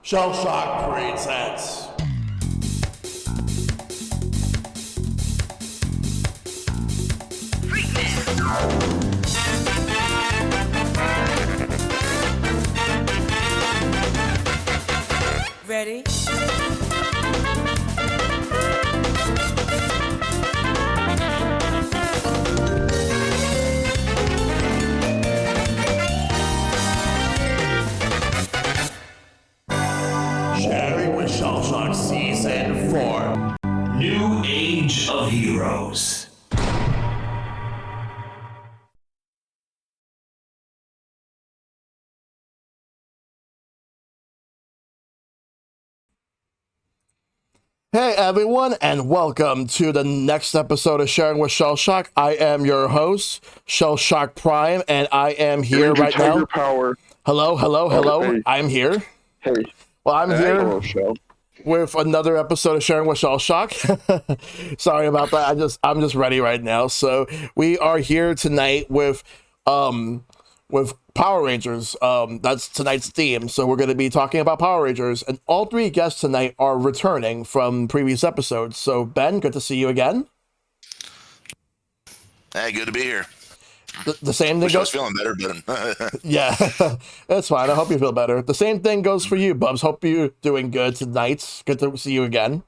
Shellshock presents. Ready? Sharing with Shellshock Season 4. New Age of Heroes. Hey everyone, and welcome to the next episode of Sharing with Shellshock. I am your host, ShellshockPrime, and I am here Ranger right Tiger now. Power. Hello. Hey. I'm here. Hey. Well, I'm Hey. here Hello, Shell. with another episode of Sharing with Shellshock. Sorry about that. I'm just ready right now. So we are here tonight with Power Rangers. That's tonight's theme. So we're going to be talking about Power Rangers, and all three guests tonight are returning from previous episodes. So Ben, good to see you again. Hey, good to be here. The same thing Wish I was goes. feeling better, but Yeah, that's fine. I hope you feel better. The same thing goes for you, Bubs. Hope you're doing good tonight. Good to see you again.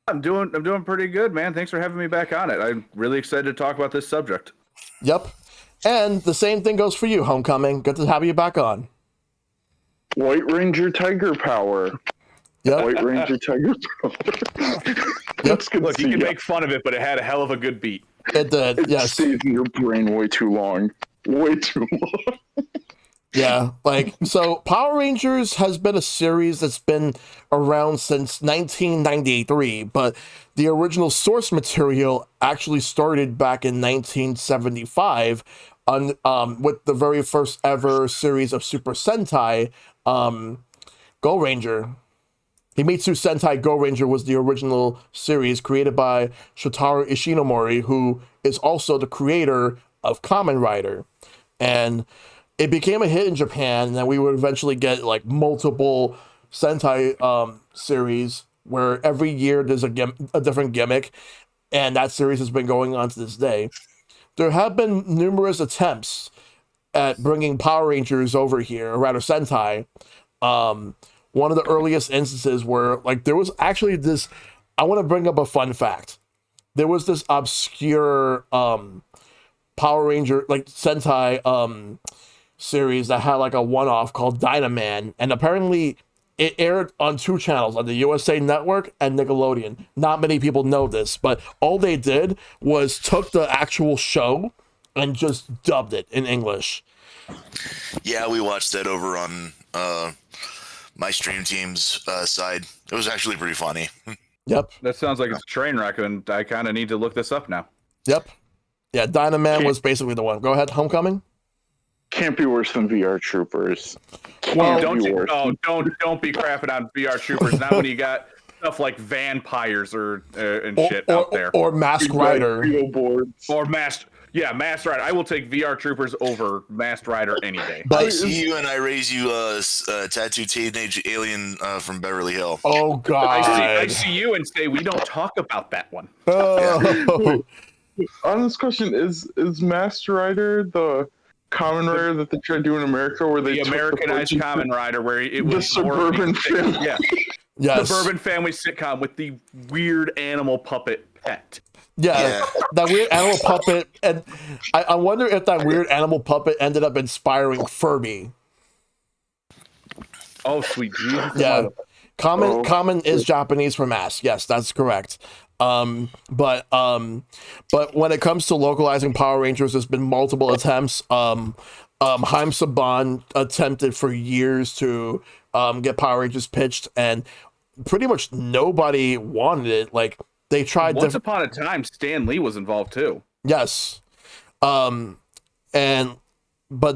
I'm doing pretty good, man. Thanks for having me back on it. I'm really excited to talk about this subject. Yep. And the same thing goes for you, Homecoming. Good to have you back on. White Ranger Tiger Power. Yep. White Ranger Tiger Power. That's good. Look, you can make fun of it, but it had a hell of a good beat. It did. It Yes. stays in your brain way too long. Way too long. Yeah. So Power Rangers has been a series that's been around since 1993, but the original source material actually started back in 1975 with the very first ever series of Super Sentai, Go Ranger. Himitsu Sentai Go Ranger was the original series created by Shotaro Ishinomori, who is also the creator of Kamen Rider. And it became a hit in Japan, and then we would eventually get like multiple Sentai series where every year there's a different gimmick, and that series has been going on to this day. There have been numerous attempts at bringing Power Rangers over here, or rather Sentai. One of the earliest instances where, like, there was actually this. I want to bring up a fun fact. There was this obscure Power Ranger, like Sentai series that had like a one-off called Dynaman, and apparently it aired on two channels, on the USA Network and Nickelodeon. Not many people know this, but all they did was took the actual show and just dubbed it in English. yeah, we watched that over on my stream team's side. It was actually pretty funny. Yep. That sounds like it's a train wreck, and I kind of need to look this up now. Yep. Yeah, Dynaman was basically the one. Go ahead, Homecoming. Can't be worse than VR Troopers. Well, Don't be you? worse. Oh, don't be crapping on VR Troopers. Not when you got stuff like vampires or and shit out there, or Mask Rider. Boards. or Master Rider. I will take VR Troopers over Masked Rider any day. I see you and I raise you a tattooed teenage alien from Beverly Hill. Oh God! I see you and say we don't talk about that one. Oh. Honest question, is Master Rider the Kamen Rider that they tried to do in America, where they The took Americanized Kamen Rider, where it the was suburban family? Yeah, Yes. suburban family sitcom with the weird animal puppet pet. Yeah, that weird animal puppet, and I wonder if that weird animal puppet ended up inspiring Furby. Oh, sweet Jesus! Yeah, Oh. common is Japanese for mask. Yes, that's correct. But when it comes to localizing Power Rangers, there's been multiple attempts. Haim Saban attempted for years to get Power Rangers pitched, and pretty much nobody wanted it. Like, they tried Once upon a time, Stan Lee was involved too. Yes. But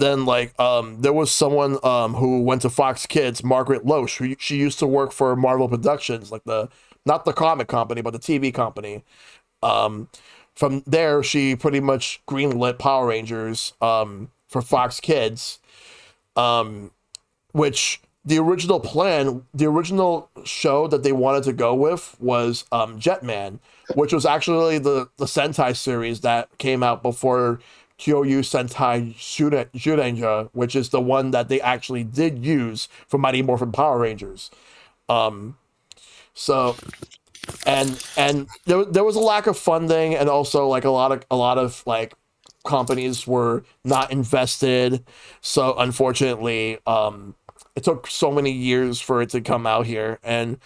then there was someone who went to Fox Kids, Margaret Loesch, who she used to work for Marvel Productions, like not the comic company, but the TV company. From there, she pretty much greenlit Power Rangers for Fox Kids, which the original plan, the original show that they wanted to go with was Jetman, which was actually the Sentai series that came out before Kyoryu Sentai Shurenja, which is the one that they actually did use for Mighty Morphin Power Rangers. So and there was a lack of funding, and also like a lot of like companies were not invested. So unfortunately, it took so many years for it to come out here, and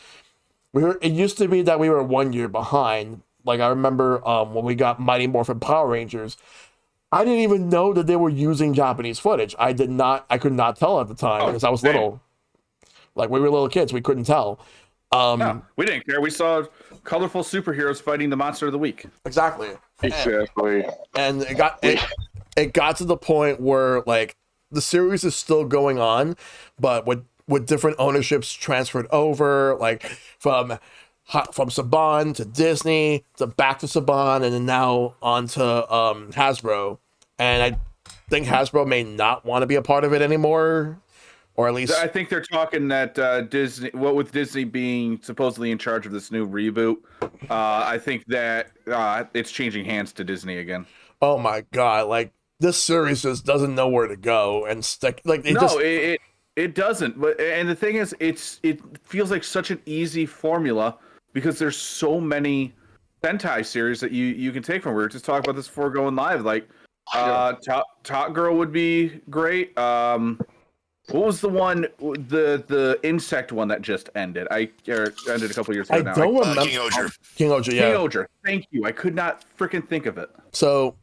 it used to be that we were 1 year behind. Like I remember when we got Mighty Morphin Power Rangers, I didn't even know that they were using Japanese footage. I could not tell at the time because I was little. Like we were little kids, we couldn't tell. No, we didn't care. We saw colorful superheroes fighting the monster of the week. Exactly. Exactly. And it got to the point where like the series is still going on, but with different ownerships transferred over, like from Saban to Disney to back to Saban, and then now on to Hasbro. And I think Hasbro may not want to be a part of it anymore, or at least I think they're talking that Disney, what with Disney being supposedly in charge of this new reboot, I think that it's changing hands to Disney again. oh my god, like this series just doesn't know where to go and stick. Like It doesn't. But and the thing is, it feels like such an easy formula because there's so many Sentai series that you can take from. We were just talking about this before going live. Like Top Girl would be great. What was the one, the insect one that just ended? Ended a couple years ago now. I don't remember. King Oger. King Oger, yeah. King Oger. Thank you. I could not freaking think of it. So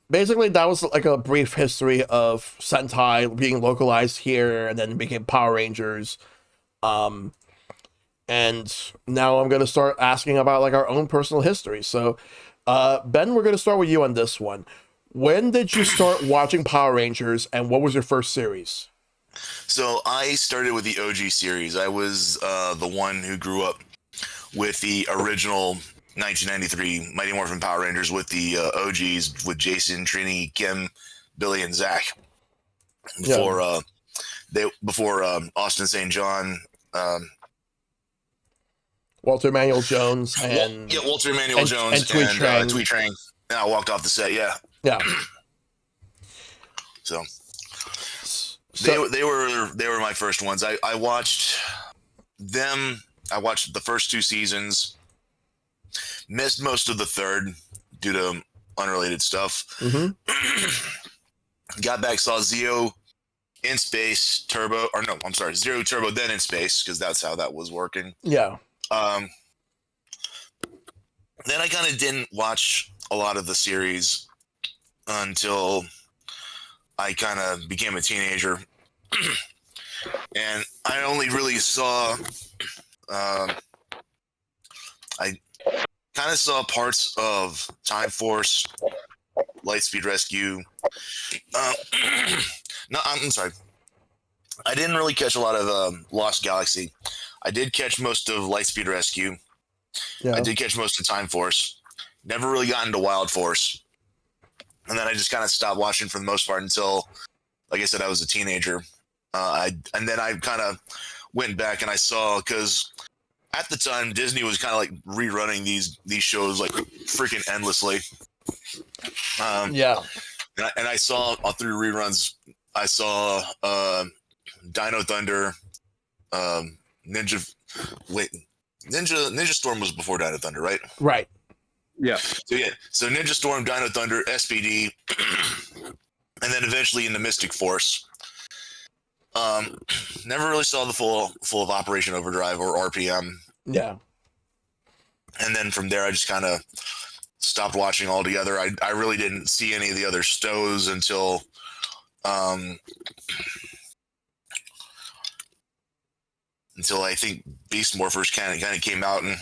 basically that was like a brief history of Sentai being localized here, and then it became Power Rangers. And now I'm gonna start asking about like our own personal history. So Ben, we're gonna start with you on this one. When did you start watching Power Rangers, and what was your first series? So I started with the OG series. I was the one who grew up with the original 1993 Mighty Morphin Power Rangers with the OGs with Jason, Trini, Kim, Billy, and Zach. Before Austin St. John, Walter Manuel Jones and Walter Emmanuel Jones and Tweet Trang. Tweet Trang. And I walked off the set. Yeah. So they were my first ones. I watched them. I watched the first 2 seasons. Missed most of the third due to unrelated stuff. Got back, saw Zeo in space, Turbo, or no, I'm sorry, Zero Turbo, then in space, because that's how that was working. Yeah. Then I kind of didn't watch a lot of the series until I kind of became a teenager. And I only really saw, I kind of saw parts of Time Force, Lightspeed Rescue. No, I'm sorry. I didn't really catch a lot of Lost Galaxy. I did catch most of Lightspeed Rescue. Yeah. I did catch most of Time Force. Never really got into Wild Force. And then I just kind of stopped watching for the most part until, like I said, I was a teenager. And then I kind of went back and I saw, because at the time Disney was kind of like rerunning these shows like freaking endlessly. Yeah. And I saw all through reruns. I saw Dino Thunder, Ninja Storm was before Dino Thunder, right? Right. Yeah. So Ninja Storm, Dino Thunder, SPD, and then eventually into Mystic Force. Never really saw the full of Operation Overdrive or RPM. Yeah. And then from there, I just kind of stopped watching altogether. I really didn't see any of the other stows until I think Beast Morphers kind of came out, and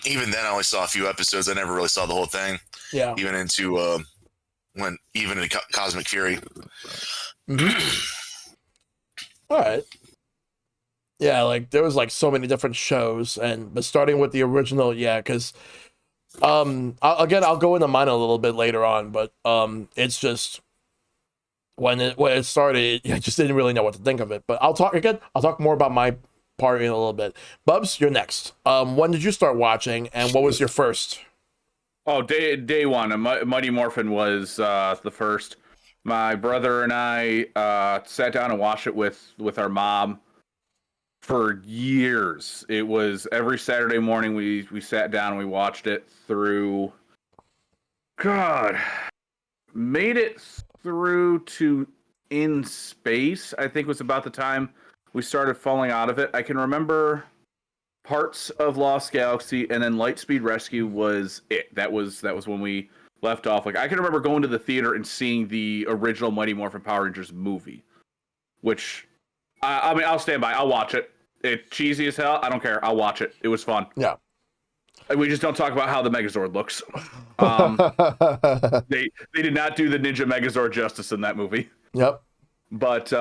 even then I only saw a few episodes. I never really saw the whole thing. Yeah. Even into Cosmic Fury. All right. Yeah, like there was like so many different shows, but starting with the original, yeah, because I'll go into mine a little bit later on, but it's just when it started, I just didn't really know what to think of it. But I'll talk more about my part in a little bit. Bubs, you're next. When did you start watching, and what was your first? Oh, day one. Mighty Morphin was the first. My brother and I sat down and watched it with our mom for years. It was every Saturday morning we sat down and we watched it through. God, made it through to In Space. I think was about the time we started falling out of it. I can remember parts of Lost Galaxy, and then Lightspeed Rescue was it. That was when we left off. Like I can remember going to the theater and seeing the original Mighty Morphin Power Rangers movie, which I mean I'll stand by. I'll watch it. It's cheesy as hell. I don't care. I'll watch it. It was fun. Yeah. We just don't talk about how the Megazord looks. They did not do the Ninja Megazord justice in that movie. Yep. But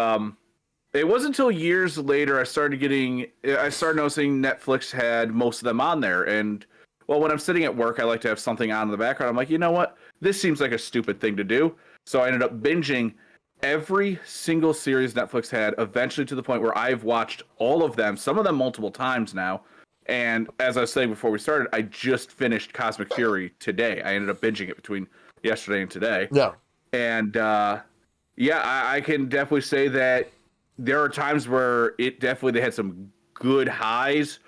it wasn't until years later I started noticing Netflix had most of them on there. And well, when I'm sitting at work, I like to have something on in the background. I'm like, you know what? This seems like a stupid thing to do. So I ended up binging every single series Netflix had, eventually to the point where I've watched all of them, some of them multiple times now. And as I was saying before we started, I just finished Cosmic Fury today. I ended up binging it between yesterday and today. Yeah. And I can definitely say that there are times where they had some good highs,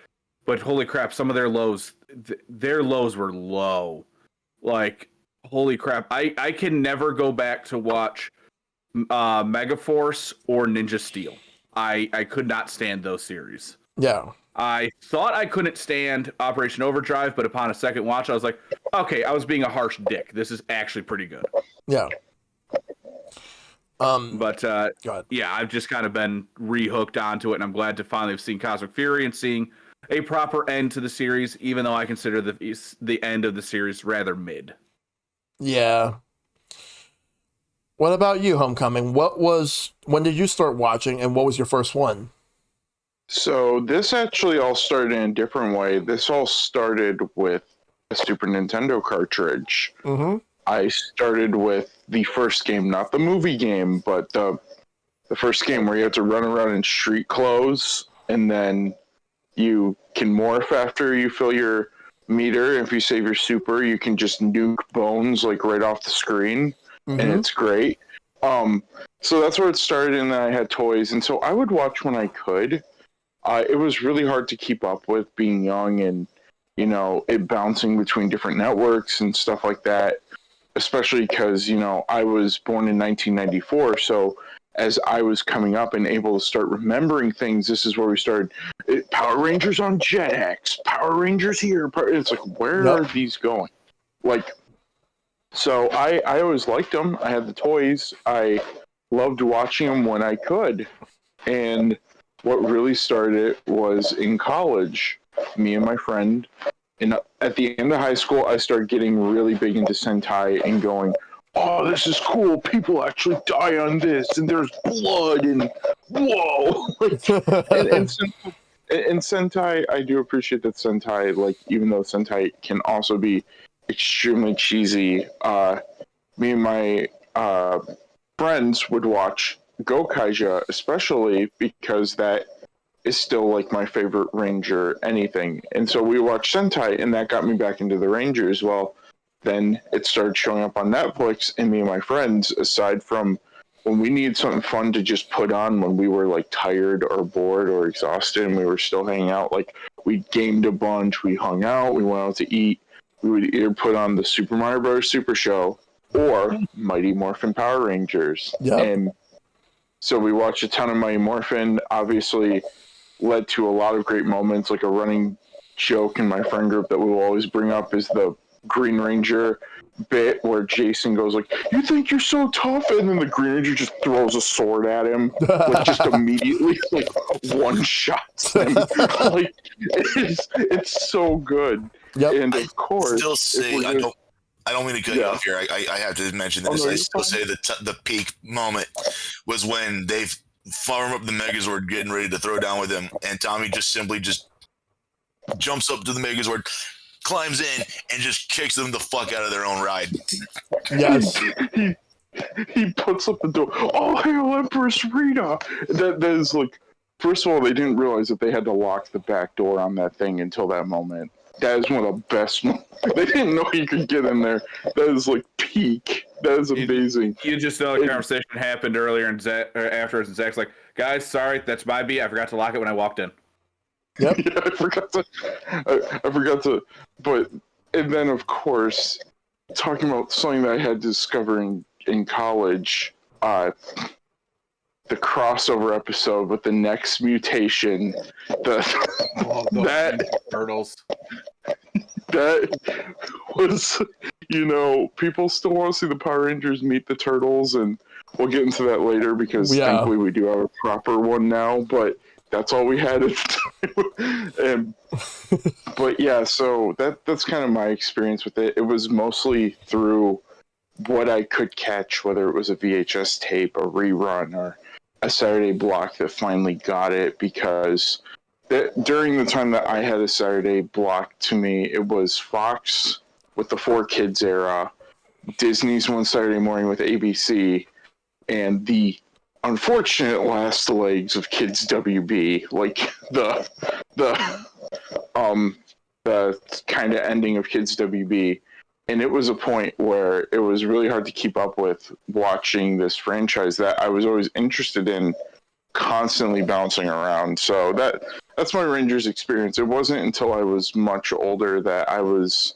but holy crap, some of their lows were low. Like, holy crap. I can never go back to watch Megaforce or Ninja Steel. I could not stand those series. Yeah. I thought I couldn't stand Operation Overdrive, but upon a second watch, I was like, okay, I was being a harsh dick. This is actually pretty good. Yeah. But yeah, I've just kind of been rehooked onto it, and I'm glad to finally have seen Cosmic Fury and seeing a proper end to the series, even though I consider the end of the series rather mid. Yeah. What about you, Homecoming? When did you start watching, and what was your first one? So this actually all started in a different way. This all started with a Super Nintendo cartridge. Mm-hmm. I started with the first game, not the movie game, but the first game where you have to run around in street clothes, and then you can morph after you fill your meter. If you save your super, you can just nuke bones like right off the screen, and it's great. So that's where it started, and then I had toys, and so I would watch when I could. It was really hard to keep up with being young and, you know, it bouncing between different networks and stuff like that, especially because, you know, I was born in 1994. So as I was coming up and able to start remembering things, this is where we started. Power Rangers on Jetix, Power Rangers here. It's like, where are these going? Like, so I always liked them. I had the toys. I loved watching them when I could. And what really started it was in college. Me and my friend, and at the end of high school, I started getting really big into Sentai and going, oh, this is cool. People actually die on this, and there's blood, and whoa. and Sentai, I do appreciate that Sentai, like, even though Sentai can also be extremely cheesy, me and my friends would watch Gokaija, especially because that is still like my favorite Ranger anything. And so we watched Sentai, and that got me back into the Rangers. Well, then it started showing up on Netflix, and me and my friends, aside from when we needed something fun to just put on when we were like tired or bored or exhausted and we were still hanging out, like we gamed a bunch, we hung out, we went out to eat, we would either put on the Super Mario Bros. Super Show or Mighty Morphin Power Rangers. Yep. And so we watched a ton of Mighty Morphin, obviously led to a lot of great moments. Like a running joke in my friend group that we will always bring up is the Green Ranger bit where Jason goes like, you think you're so tough? And then the Green Ranger just throws a sword at him, like just immediately, like one shots him. Like it's so good. Yep. And of course, Still say I don't mean to cut you off here. I have to mention this. I still say the peak moment was when they farm up the Megazord getting ready to throw down with him, and Tommy just simply jumps up to the Megazord, climbs in, and just kicks them the fuck out of their own ride. Yes. he puts up the door. Oh, hail Empress Rita! That is like, first of all, they didn't realize that they had to lock the back door on that thing until that moment. That is one of the best moments. They didn't know you could get in there. That is like peak. That is amazing. You just know the conversation happened earlier, and afterwards, and Zach's like, "Guys, sorry, that's my beat. I forgot to lock it when I walked in." Yep. Yeah, I forgot to. But and then of course, talking about something that I had to discover in college, the crossover episode with the next mutation, that turtles. That was, people still want to see the Power Rangers meet the Turtles, and we'll get into that later because thankfully we do have a proper one now, but that's all we had at the time. But yeah, so that's kind of my experience with it. It was mostly through what I could catch, whether it was a VHS tape, a rerun, or a Saturday block that finally got it, because during the time that I had a Saturday block, to me, it was Fox with the 4Kids era, Disney's One Saturday Morning with ABC, and the unfortunate last legs of Kids WB, like the kind of ending of Kids WB. And it was a point where it was really hard to keep up with watching this franchise that I was always interested in, constantly bouncing around. So that's my Rangers experience. It wasn't until I was much older that I was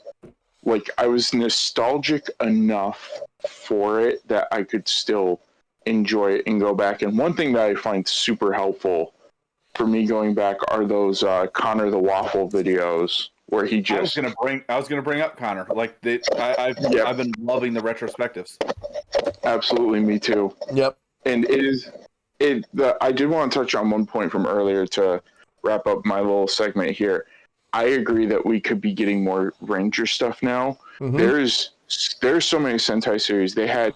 nostalgic enough for it that I could still enjoy it and go back. And one thing that I find super helpful for me going back are those Connor the Waffle videos where he just. I was gonna bring up Connor. Like I've been loving the retrospectives. Absolutely, me too. Yep. And I did want to touch on one point from earlier to wrap up my little segment here. I agree that we could be getting more Ranger stuff now. Mm-hmm. There's so many Sentai series. They had,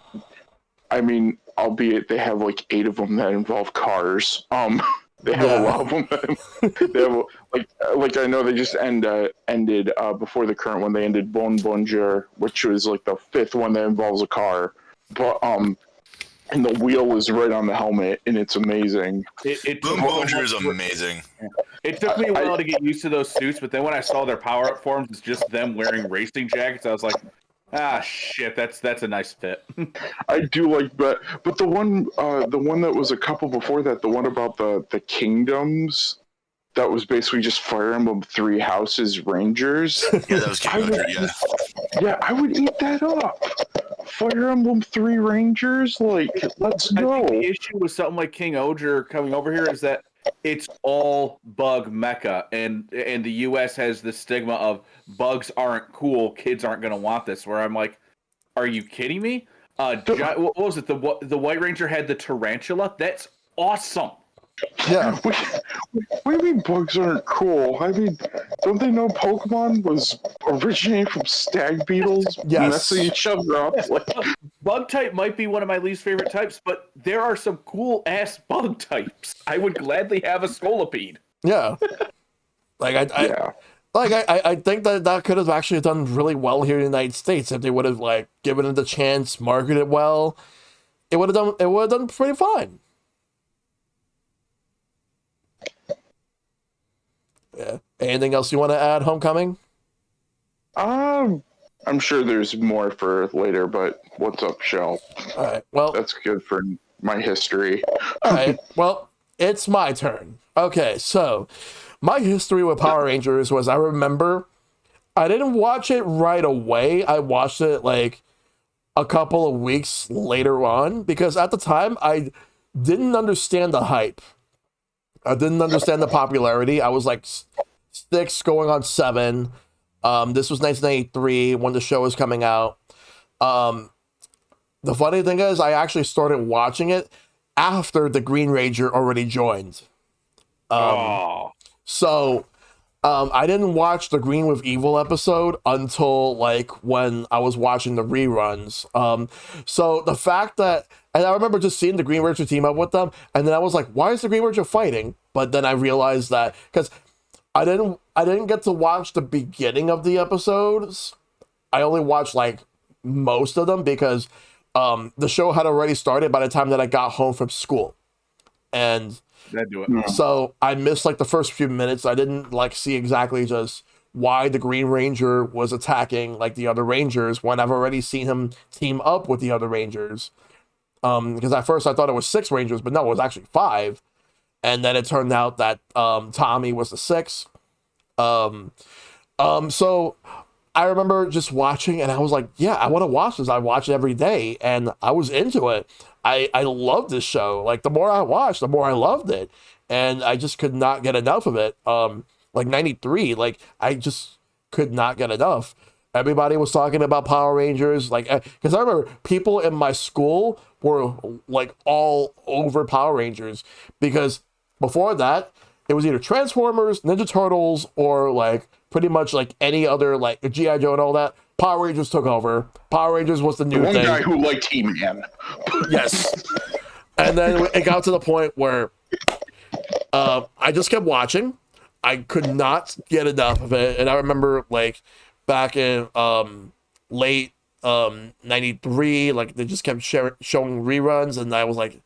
albeit they have like 8 of them that involve cars. They have a lot of them. They have like I know they just ended before the current one. They ended Bon Bonjour, which was like the 5th one that involves a car. But and the wheel is right on the helmet, and it's amazing. Boom Bonjour is amazing. It took me a while to get used to those suits, but then when I saw their power-up forms, it's just them wearing racing jackets. I was like, shit, that's a nice fit. I do like, but the one that was a couple before that, the one about the kingdoms, that was basically just Fire Emblem 3 Houses Rangers. Yeah, that was King Arthur, yeah. Yeah, I would eat that up. Fire Emblem 3 Rangers, let's go. I think the issue with something like King Oger coming over here is that it's all bug mecha, and the U.S. has the stigma of bugs aren't cool, kids aren't going to want this, where I'm like, are you kidding me? What was it? The White Ranger had the tarantula? That's awesome. Yeah. What do you mean bugs aren't cool? Don't they know Pokemon was originating from stag beetles messing each other up? Bug type might be one of my least favorite types, but there are some cool ass bug types. I would gladly have a Scolipede. Yeah. I think that could have actually done really well here in the United States if they would have given it the chance, marketed it well. It would have done pretty fine. Yeah. Anything else you want to add, Homecoming? I'm sure there's more for later, but what's up, Shell? All right. Well, that's good for my history. All right. Well, it's my turn. Okay, so my history with Power Rangers was, I remember I didn't watch it right away. I watched it a couple of weeks later on because at the time I didn't understand the hype. I didn't understand the popularity. I was 6 going on 7. This was 1993 when the show was coming out. The funny thing is, I actually started watching it after the Green Ranger already joined. So I didn't watch the Green with Evil episode until when I was watching the reruns. So the fact that, and I remember just seeing the Green Ranger team up with them, and then I was like, why is the Green Ranger fighting? But then I realized that because I didn't get to watch the beginning of the episodes. I only watched most of them because the show had already started by the time that I got home from school, and That'd do it. so I missed like the first few minutes. I didn't like see exactly just why the Green Ranger was attacking like the other Rangers when I've already seen him team up with the other Rangers. Because at first I thought it was 6 Rangers, but no, it was actually 5. And then it turned out that Tommy was the 6th. So I remember just watching, and I was like, yeah, I want to watch this. I watch it every day, and I was into it. I love this show. Like, the more I watched, the more I loved it. And I just could not get enough of it. Like 93, like, I just could not get enough. Everybody was talking about Power Rangers, like, because I remember people in my school were like all over Power Rangers, because before that, it was either Transformers, Ninja Turtles, or like pretty much like any other, like G.I. Joe and all that. Power Rangers took over. Power Rangers was the new One thing. guy who liked He-Man. Yes. And then it got to the point where I just kept watching. I could not get enough of it. And I remember like back in late 93, like they just kept showing reruns, and I was like,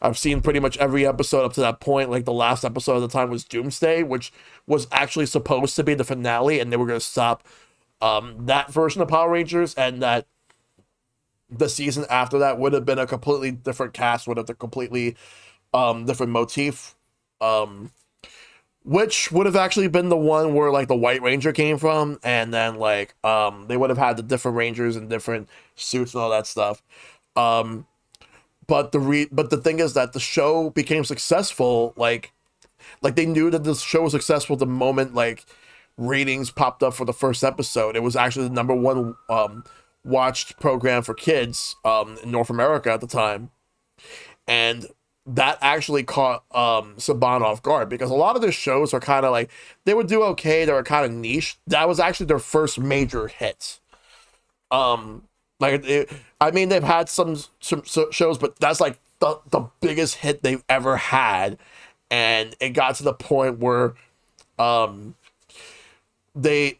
I've seen pretty much every episode up to that point. Like the last episode of the time was Doomsday, which was actually supposed to be the finale, and they were going to stop that version of Power Rangers, and that the season after that would have been a completely different cast, would have a completely different motif, which would have actually been the one where like the White Ranger came from, and then like they would have had the different Rangers and different suits and all that stuff. But the thing is that the show became successful, like they knew that this show was successful the moment like ratings popped up for the first episode. It was actually the number one watched program for kids in North America at the time, and that actually caught Saban off guard, because a lot of their shows are kind of like, they would do okay, they were kind of niche. That was actually their first major hit. I mean, they've had some shows, but that's like the biggest hit they've ever had. And it got to the point where they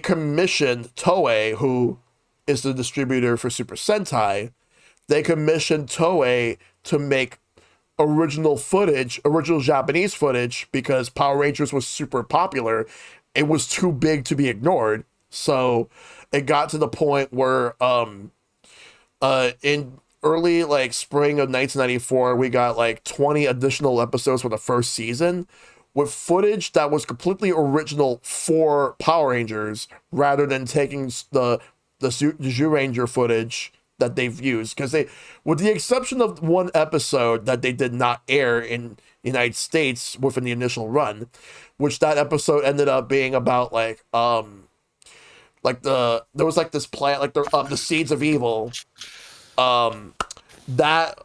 commissioned Toei, who is the distributor for Super Sentai. They commissioned Toei to make original Japanese footage, because Power Rangers was super popular. It was too big to be ignored. So it got to the point where in early like spring of 1994, we got like 20 additional episodes for the first season, with footage that was completely original for Power Rangers, rather than taking the Ranger footage that they've used. Because they, with the exception of one episode that they did not air in the United States within the initial run, which that episode ended up being about like there was like this plant, like the seeds of evil, that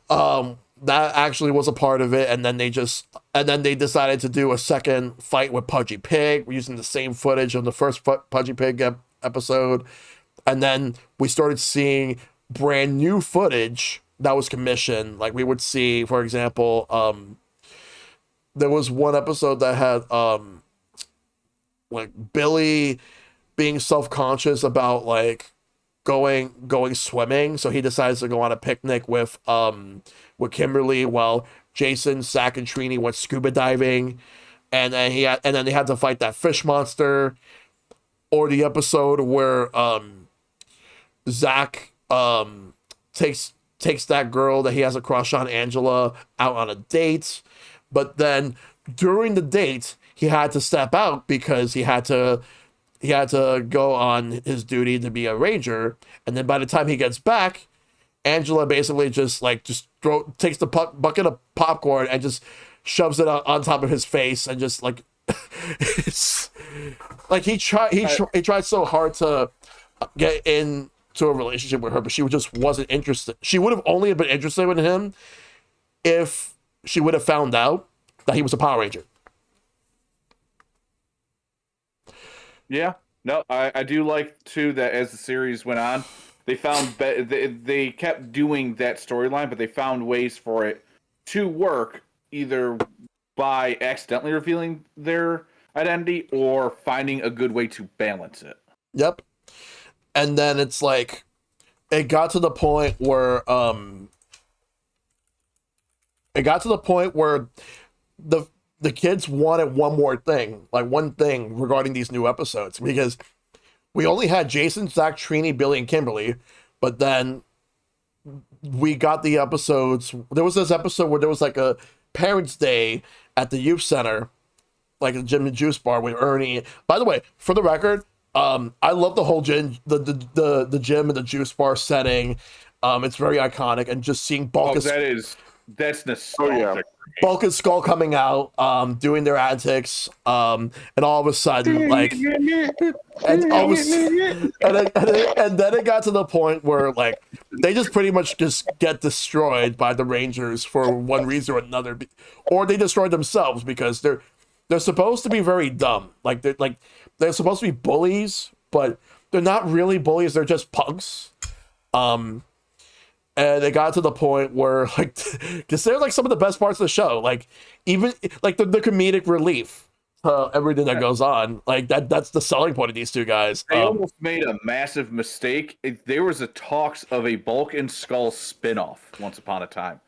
actually was a part of it. And then they decided to do a second fight with Pudgy Pig using the same footage of the first Pudgy Pig episode. And then we started seeing brand new footage that was commissioned. Like we would see, for example, there was one episode that had like Billy being self-conscious about like going swimming, so he decides to go on a picnic with Kimberly, while Jason, Zach, and Trini went scuba diving, and then they had to fight that fish monster. Or the episode where Zach takes that girl that he has a crush on, Angela, out on a date, but then during the date he had to step out because he had to go on his duty to be a ranger. And then by the time he gets back, Angela basically just takes the bucket of popcorn and just shoves it on top of his face, and just like it's like he tried so hard to get into a relationship with her, but she just wasn't interested. She would have only been interested in him if she would have found out that he was a Power Ranger. Yeah, no, I do like too that as the series went on, they found they kept doing that storyline, but they found ways for it to work, either by accidentally revealing their identity or finding a good way to balance it. Yep. And then it's like it got to the point where the the kids wanted one thing regarding these new episodes, because we only had Jason, Zach, Trini, Billy, and Kimberly, but then we got the episodes. There was this episode where there was like a Parents' Day at the youth center, like a gym and juice bar with Ernie. By the way, for the record, I love the whole gym, the gym and the juice bar setting. It's very iconic, and just seeing that's nostalgic. Bulk and Skull coming out, doing their antics, and all of a sudden, like, and then it got to the point where, like, they just pretty much just get destroyed by the Rangers for one reason or another, or they destroy themselves because they're supposed to be very dumb, they're supposed to be bullies, but they're not really bullies. They're just punks. And it got to the point where, like, because they're like some of the best parts of the show, like even like the comedic relief to everything that goes on, like that's the selling point of these two guys. They almost made a massive mistake. There was a talks of a Bulk and Skull spinoff once upon a time,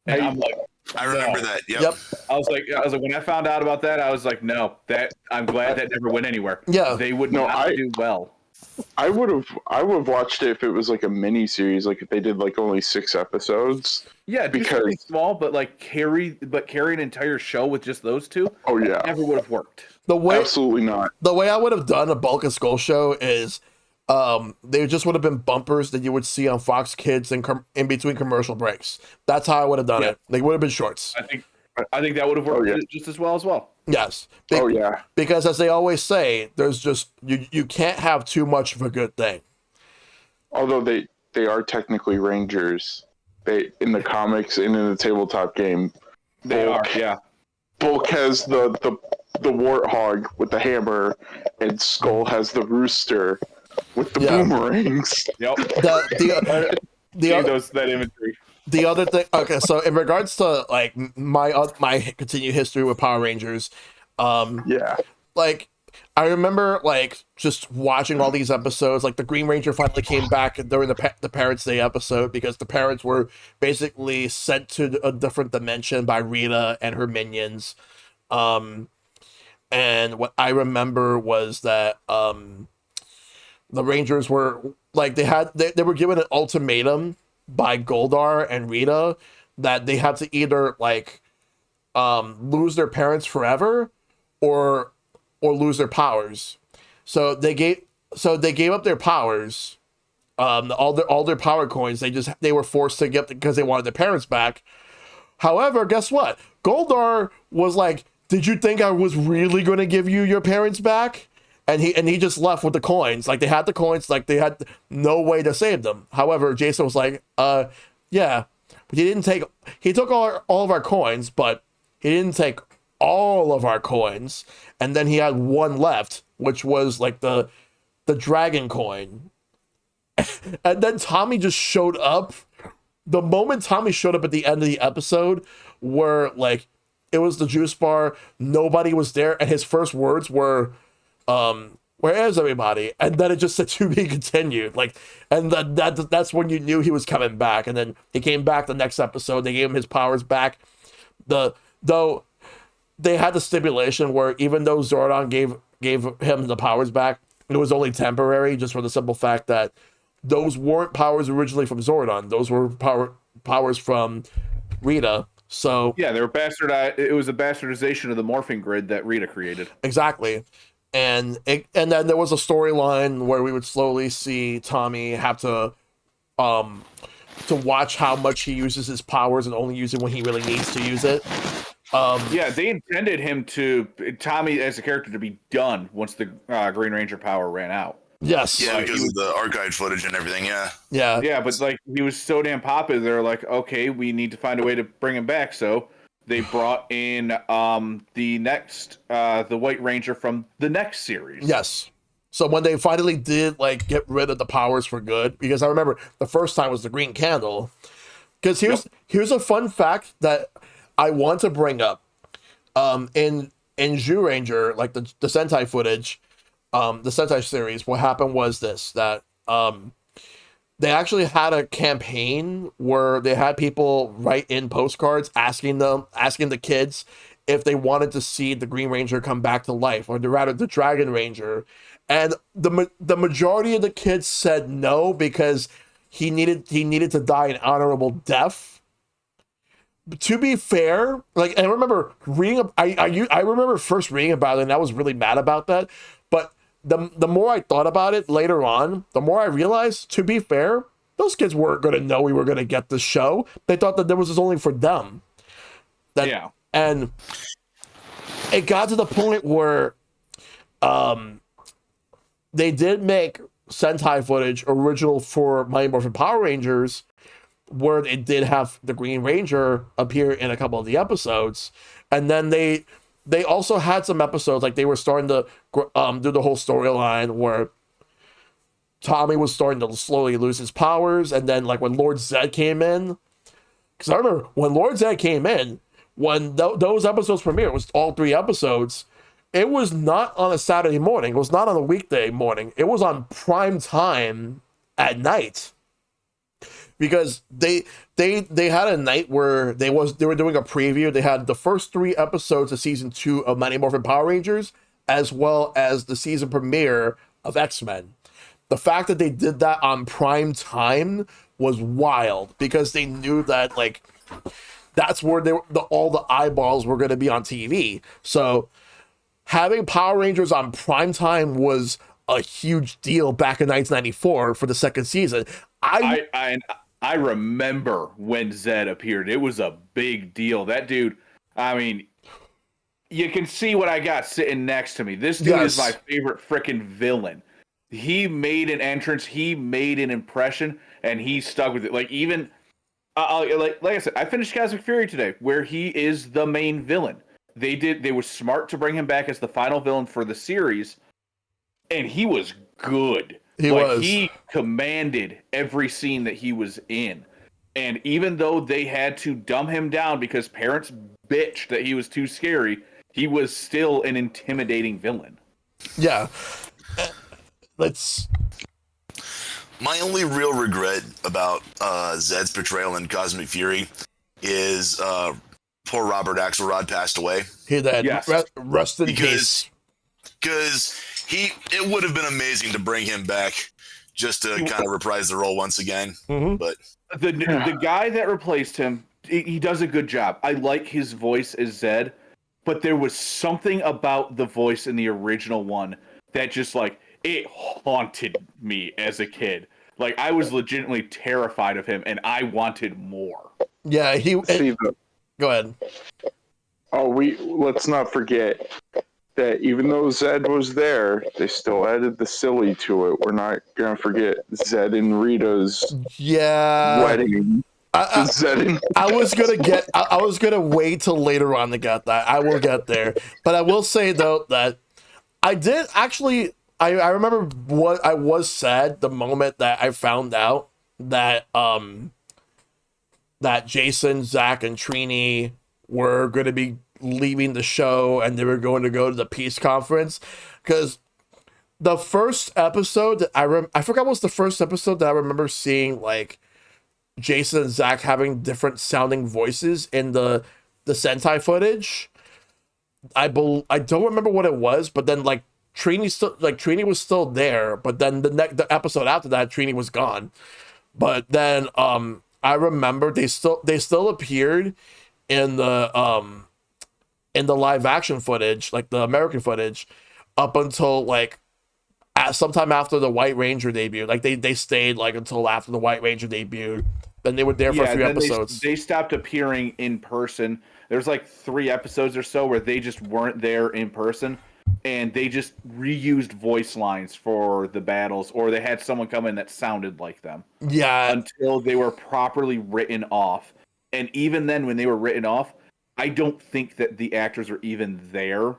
and I'm like, I remember that. Yep. I was like, when I found out about that, I was like, no, I'm glad that never went anywhere. Yeah, they would not do well. I would have watched it if it was like a mini series, like if they did like only 6 episodes. Yeah, because small, but like carry an entire show with just those two. Oh yeah, never would have worked. Absolutely not. The way I would have done a Bulk and Skull show is, they just would have been bumpers that you would see on Fox Kids in between commercial breaks. That's how I would have done it. They would have been shorts. I think that would have worked just as well. Yes. Yeah. Because as they always say, there's just you can't have too much of a good thing. Although they are technically Rangers, they in the comics and in the tabletop game, Bulk has the warthog with the hammer, and Skull has the rooster with the boomerangs. Yep. That imagery. The other thing, okay, so in regards to like my continued history with Power Rangers, like I remember like just watching all these episodes. Like the Green Ranger finally came back during the Parents' Day episode, because the parents were basically sent to a different dimension by Rita and her minions. And what I remember was that the Rangers were like they were given an ultimatum by Goldar and Rita that they had to either like lose their parents forever or lose their powers. So they gave up their powers, all their power coins. They were forced to get because they wanted their parents back. However, guess what? Goldar was like, "Did you think I was really going to give you your parents back?" And he just left with the coins. Like they had the coins, like they had no way to save them. However, Jason was like, yeah, but he took all of our coins, but he didn't take all of our coins. And then he had one left, which was like the dragon coin. And then Tommy just showed up. The moment Tommy showed up at the end of the episode, where like it was the juice bar, nobody was there, and his first words were, "Where is everybody?" And then it just said "to be continued." Like, and that's when you knew he was coming back. And then he came back the next episode. They gave him his powers back. Though they had the stipulation where even though Zordon gave him the powers back, it was only temporary, just for the simple fact that those weren't powers originally from Zordon. Those were powers from Rita. So yeah, they were bastardized. It was a bastardization of the morphing grid that Rita created. Exactly. And then there was a storyline where we would slowly see Tommy have to watch how much he uses his powers and only use it when he really needs to use it. Yeah, they intended Tommy as a character to be done once the Green Ranger power ran out. Yes. Yeah, because of the archive footage and everything. Yeah. Yeah. Yeah, but like he was so damn popular, they're like, okay, we need to find a way to bring him back. So they brought in the White Ranger from the next series. Yes. So when they finally did like get rid of the powers for good, because I remember the first time was the Green Candle. Because here's a fun fact that I want to bring up. In Zyuranger, like the Sentai footage, the Sentai series, what happened was this, that they actually had a campaign where they had people write in postcards asking the kids if they wanted to see the Green Ranger come back to life, or rather the Dragon Ranger, and the majority of the kids said no because he needed to die an honorable death. To be fair, like, I remember reading, I remember first reading about it, and I was really mad about that. But the more I thought about it later on, the more I realized, to be fair, those kids weren't going to know we were going to get this show. They thought that this was only for them. Yeah. And it got to the point where they did make Sentai footage original for Mighty Morphin Power Rangers, where it did have the Green Ranger appear in a couple of the episodes. And then they also had some episodes, like they were starting to do the whole storyline where Tommy was starting to slowly lose his powers. And then, like, when Lord Zed came in, because I remember when Lord Zed came in, when those episodes premiered, it was all 3 episodes. It was not on a Saturday morning. It was not on a weekday morning. It was on prime time at night. Because they had a night where they were doing a preview. They had the first 3 episodes of season 2 of Mighty Morphin Power Rangers, as well as the season premiere of X-Men. The fact that they did that on prime time was wild, because they knew that, like, that's where all the eyeballs were going to be on TV. So having Power Rangers on prime time was a huge deal back in 1994 for the second season. I remember when Zed appeared. It was a big deal. That dude, I mean, you can see what I got sitting next to me. This dude is my favorite freaking villain. He made an entrance, he made an impression, and he stuck with it. Like, even like I said, I finished Cosmic Fury today, where he is the main villain. They were smart to bring him back as the final villain for the series, and he was good. He commanded every scene that he was in. And even though they had to dumb him down because parents bitched that he was too scary, he was still an intimidating villain. Yeah. My only real regret about Zed's portrayal in Cosmic Fury is poor Robert Axelrod passed away. He did. Yes. Rest in peace. Because it would have been amazing to bring him back just to kind of reprise the role once again. Mm-hmm. But the guy that replaced him, he does a good job. I like his voice as Zed, but there was something about the voice in the original one that just, like, it haunted me as a kid. Like, I was legitimately terrified of him, and I wanted more. Yeah, go ahead. Oh, let's not forget that even though Zed was there, they still added the silly to it. We're not gonna forget Zed and Rita's wedding. I was gonna wait till later on to get that. I will get there, but I will say though that I did actually. I remember what I was sad the moment that I found out that that Jason, Zach, and Trini were going to be leaving the show, and they were going to go to the Peace Conference, because the first episode that I forgot what was the first episode that I remember seeing, like, Jason and Zach having different sounding voices in the Sentai footage. I don't remember what it was, but then, like, Trini was still there, but then the episode after that, Trini was gone. But then I remember they still appeared in the live action footage, like the American footage, up until, like, sometime after the White Ranger debuted. Like, they stayed, like, until after the White Ranger debuted. Then they were there for a few episodes. They stopped appearing in person. There's like 3 episodes or so where they just weren't there in person, and they just reused voice lines for the battles, or they had someone come in that sounded like them. Yeah. Until they were properly written off. And even then, when they were written off, I don't think that the actors were even there.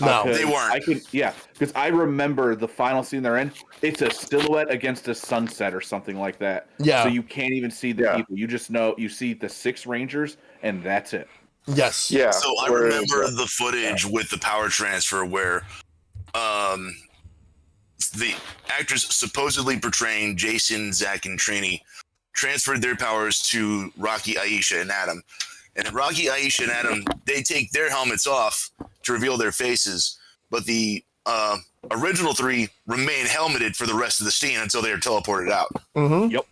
No, they weren't. Because I remember the final scene they're in. It's a silhouette against a sunset or something like that. Yeah. So you can't even see the people. You just know you see the 6 Rangers, and that's it. Yes. Yeah. So I remember the footage with the power transfer where the actors supposedly portraying Jason, Zach, and Trini transferred their powers to Rocky, Aisha, and Adam. And Rocky, Aisha, and Adam, they take their helmets off to reveal their faces, but the original three remain helmeted for the rest of the scene until they are teleported out. Mm-hmm. Yep.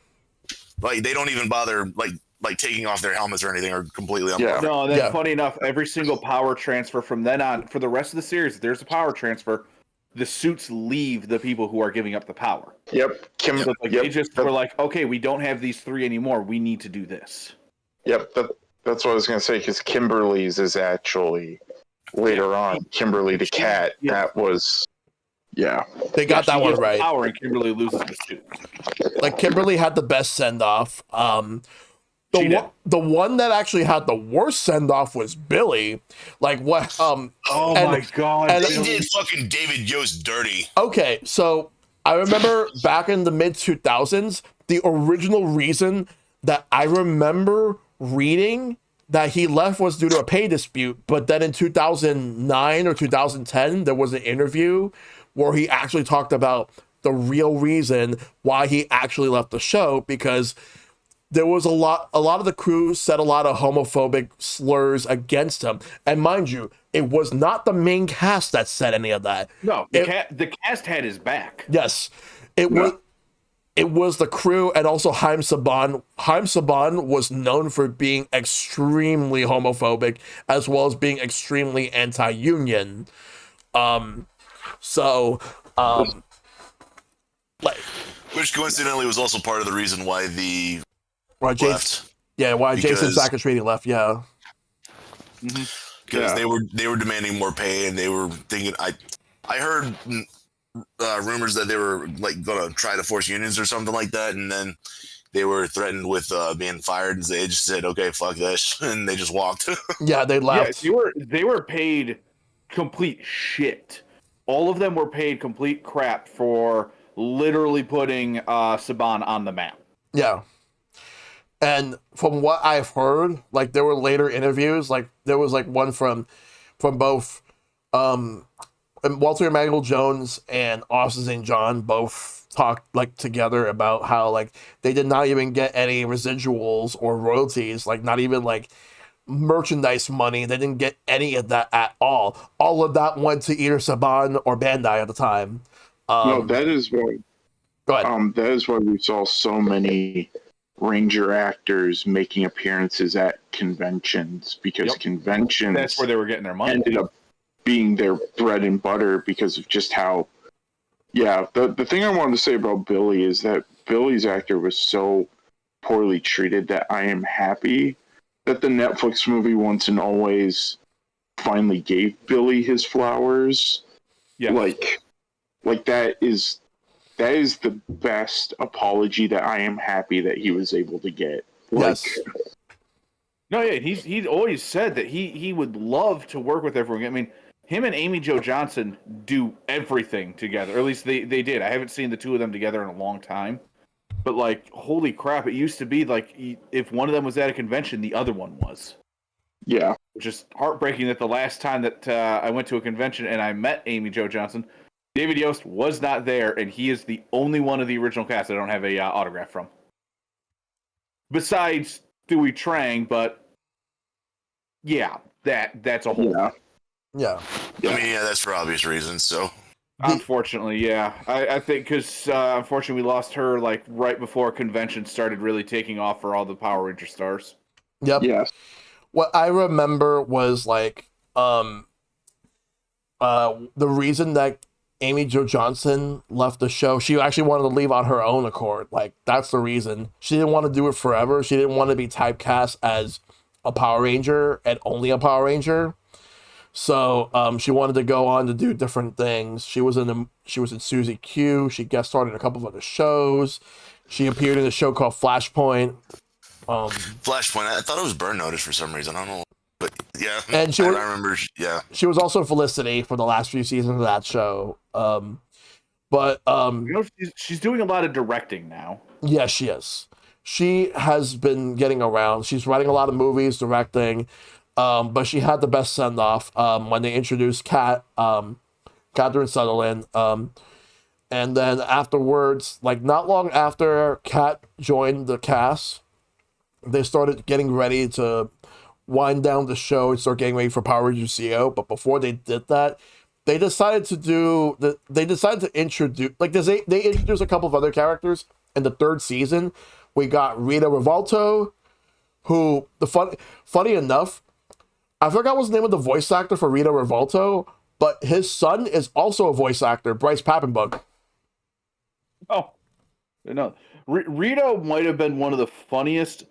Like they don't even bother like taking off their helmets or anything, or completely uncovered. No, and then funny enough, every single power transfer from then on for the rest of the series, if there's a power transfer, the suits leave the people who are giving up the power. Yep. They just were like, okay, we don't have these three anymore. We need to do this. Yep. That's what I was going to say, because Kimberly's is actually later on. Kimberly the cat. Yeah. That was, yeah. They got that one right. Power, and Kimberly loses the suit. Like Kimberly had the best send off. The one that actually had the worst send off was Billy. Like what? Oh my god! And They did fucking David Yost dirty. Okay, so I remember back in the mid 2000s, the original reason that I remember reading that he left was due to a pay dispute. But then in 2009 or 2010, there was an interview where he actually talked about the real reason why he actually left the show, because there was a lot of the crew said a lot of homophobic slurs against him. And mind you, it was not the main cast that said any of that. No, the cast had his back. Yes. It was the crew, and also Haim Saban. Haim Saban was known for being extremely homophobic as well as being extremely anti-union. Which coincidentally was also part of the reason why the left. Jason Sacchettini left, yeah. Because they were demanding more pay, and they were thinking I heard rumors that they were like gonna try to force unions or something like that, and then they were threatened with being fired, and they just said, okay, fuck this, and they just walked. Yeah, they left. Yeah, they were paid complete shit. All of them were paid complete crap for literally putting Saban on the map. Yeah. And from what I've heard, like there were later interviews, like there was like one from both Walter Emmanuel Jones and Austin St. John both talked like together about how like they did not even get any residuals or royalties, like not even like merchandise money. They didn't get any of that at all. All of that went to either Saban or Bandai at the time. No, that is why. Go ahead. That is why we saw so many Ranger actors making appearances at conventions, because conventions, that's where they were getting their money, ended up being their bread and butter because of just how. Yeah, the thing I wanted to say about Billy is that Billy's actor was so poorly treated that I am happy that the Netflix movie Once and Always finally gave Billy his flowers. Yeah, like that is the best apology that I am happy that he was able to get. Yes. No, yeah, he's always said that he would love to work with everyone. I mean, him and Amy Jo Johnson do everything together. Or at least they did. I haven't seen the two of them together in a long time. But like, holy crap, it used to be like if one of them was at a convention, the other one was. Yeah. Which is heartbreaking that the last time that I went to a convention and I met Amy Jo Johnson, David Yost was not there, and he is the only one of the original cast I don't have a autograph from. Besides Dewey Trang, but yeah, that's a whole. Yeah. I mean, yeah, that's for obvious reasons. So, unfortunately, yeah, I think because unfortunately we lost her like right before convention started really taking off for all the Power Ranger stars. Yep. Yes. What I remember was like the reason that Amy Jo Johnson left the show, she actually wanted to leave on her own accord. Like, that's the reason. She didn't want to do it forever. She didn't want to be typecast as a Power Ranger and only a Power Ranger. So she wanted to go on to do different things. She was in Suzy Q. She guest starred in a couple of other shows. She appeared in a show called Flashpoint. Flashpoint. I thought it was Burn Notice for some reason. I don't know. But yeah, and I remember. Yeah, she was also Felicity for the last few seasons of that show. She's doing a lot of directing now. Yeah, she is. She has been getting around. She's writing a lot of movies, directing. But she had the best send off when they introduced Catherine Sutherland. And then afterwards, like not long after Kat joined the cast, they started getting ready to wind down the show and start getting ready for Power Rangers Zeo. But before they did that, they decided to introduce they introduced a couple of other characters in the third season. We got Rita Revolto, who funny enough, I forgot what's the name of the voice actor for Rita Revolto, but his son is also a voice actor, Bryce Papenbug. Oh, no. Rito might have been one of the funniest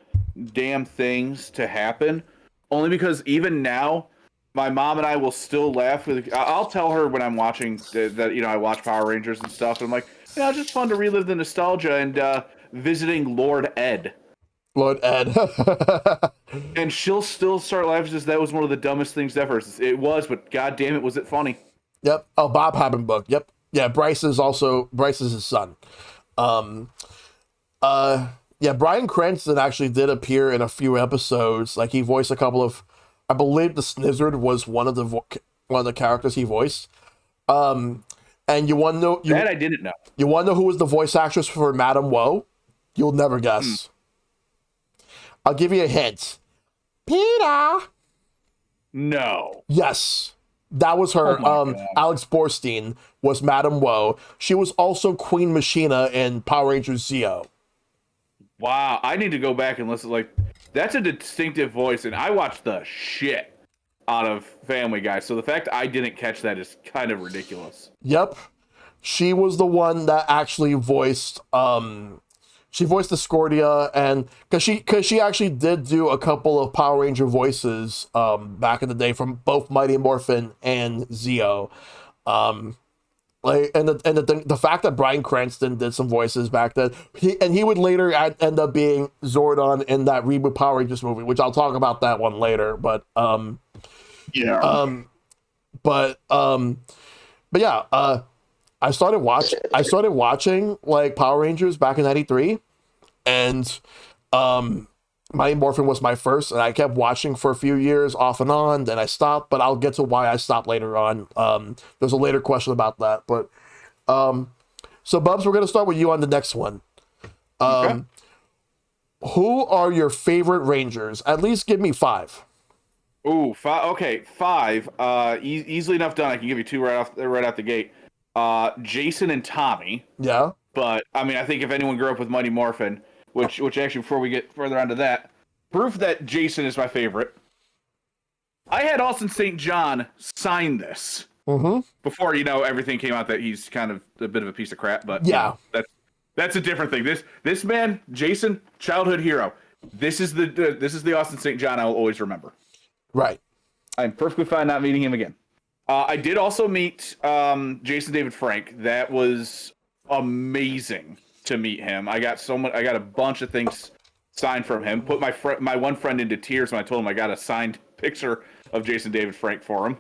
damn things to happen, only because even now, my mom and I will still laugh with. I'll tell her when I'm watching that I watch Power Rangers and stuff, and I'm like, it's just fun to relive the nostalgia and visiting Lord Ed. Lord Ed. And she'll still start laughing as that was one of the dumbest things ever. It was, but god damn it, was it funny. Yep. Oh, Bob Papenbug. Yep. Yeah, Bryce is his son. Yeah, Bryan Cranston actually did appear in a few episodes. Like he voiced a couple of, I believe the Snizzard was one of the characters he voiced. And you want to know that I didn't know. You want to know who was the voice actress for Madame Woe? You'll never guess. I'll give you a hint. Peter. No. Yes. That was her. Alex Borstein was Madame Woe. She was also Queen Machina in Power Rangers Zeo. Wow, I need to go back and listen. Like, that's a distinctive voice, and I watched the shit out of Family Guy. So the fact I didn't catch that is kind of ridiculous. Yep, she was the one that actually voiced. She voiced Discordia, and because she actually did do a couple of Power Ranger voices back in the day from both Mighty Morphin and Zeo. The fact that Bryan Cranston did some voices back then, he would later end up being Zordon in that reboot Power Rangers movie, which I'll talk about that one later. But I started watching like Power Rangers back in '93, and Mighty Morphin was my first, and I kept watching for a few years off and on. Then I stopped, but I'll get to why I stopped later on. There's a later question about that, but so Bubs, we're gonna start with you on the next one. Okay. Who are your favorite Rangers? At least give me 5. Ooh, 5. Okay, 5. Easily enough done. I can give you 2 right out the gate. Jason and Tommy. Yeah. But I mean, I think if anyone grew up with Mighty Morphin, which actually, before we get further onto that, proof that Jason is my favorite. I had Austin St. John sign this before everything came out that he's kind of a bit of a piece of crap. But yeah, that's a different thing. This man, Jason, childhood hero. This is the Austin St. John I will always remember. Right. I'm perfectly fine not meeting him again. I did also meet Jason David Frank. That was amazing to meet him. I got a bunch of things signed from him. Put my one friend into tears when I told him I got a signed picture of Jason David Frank for him.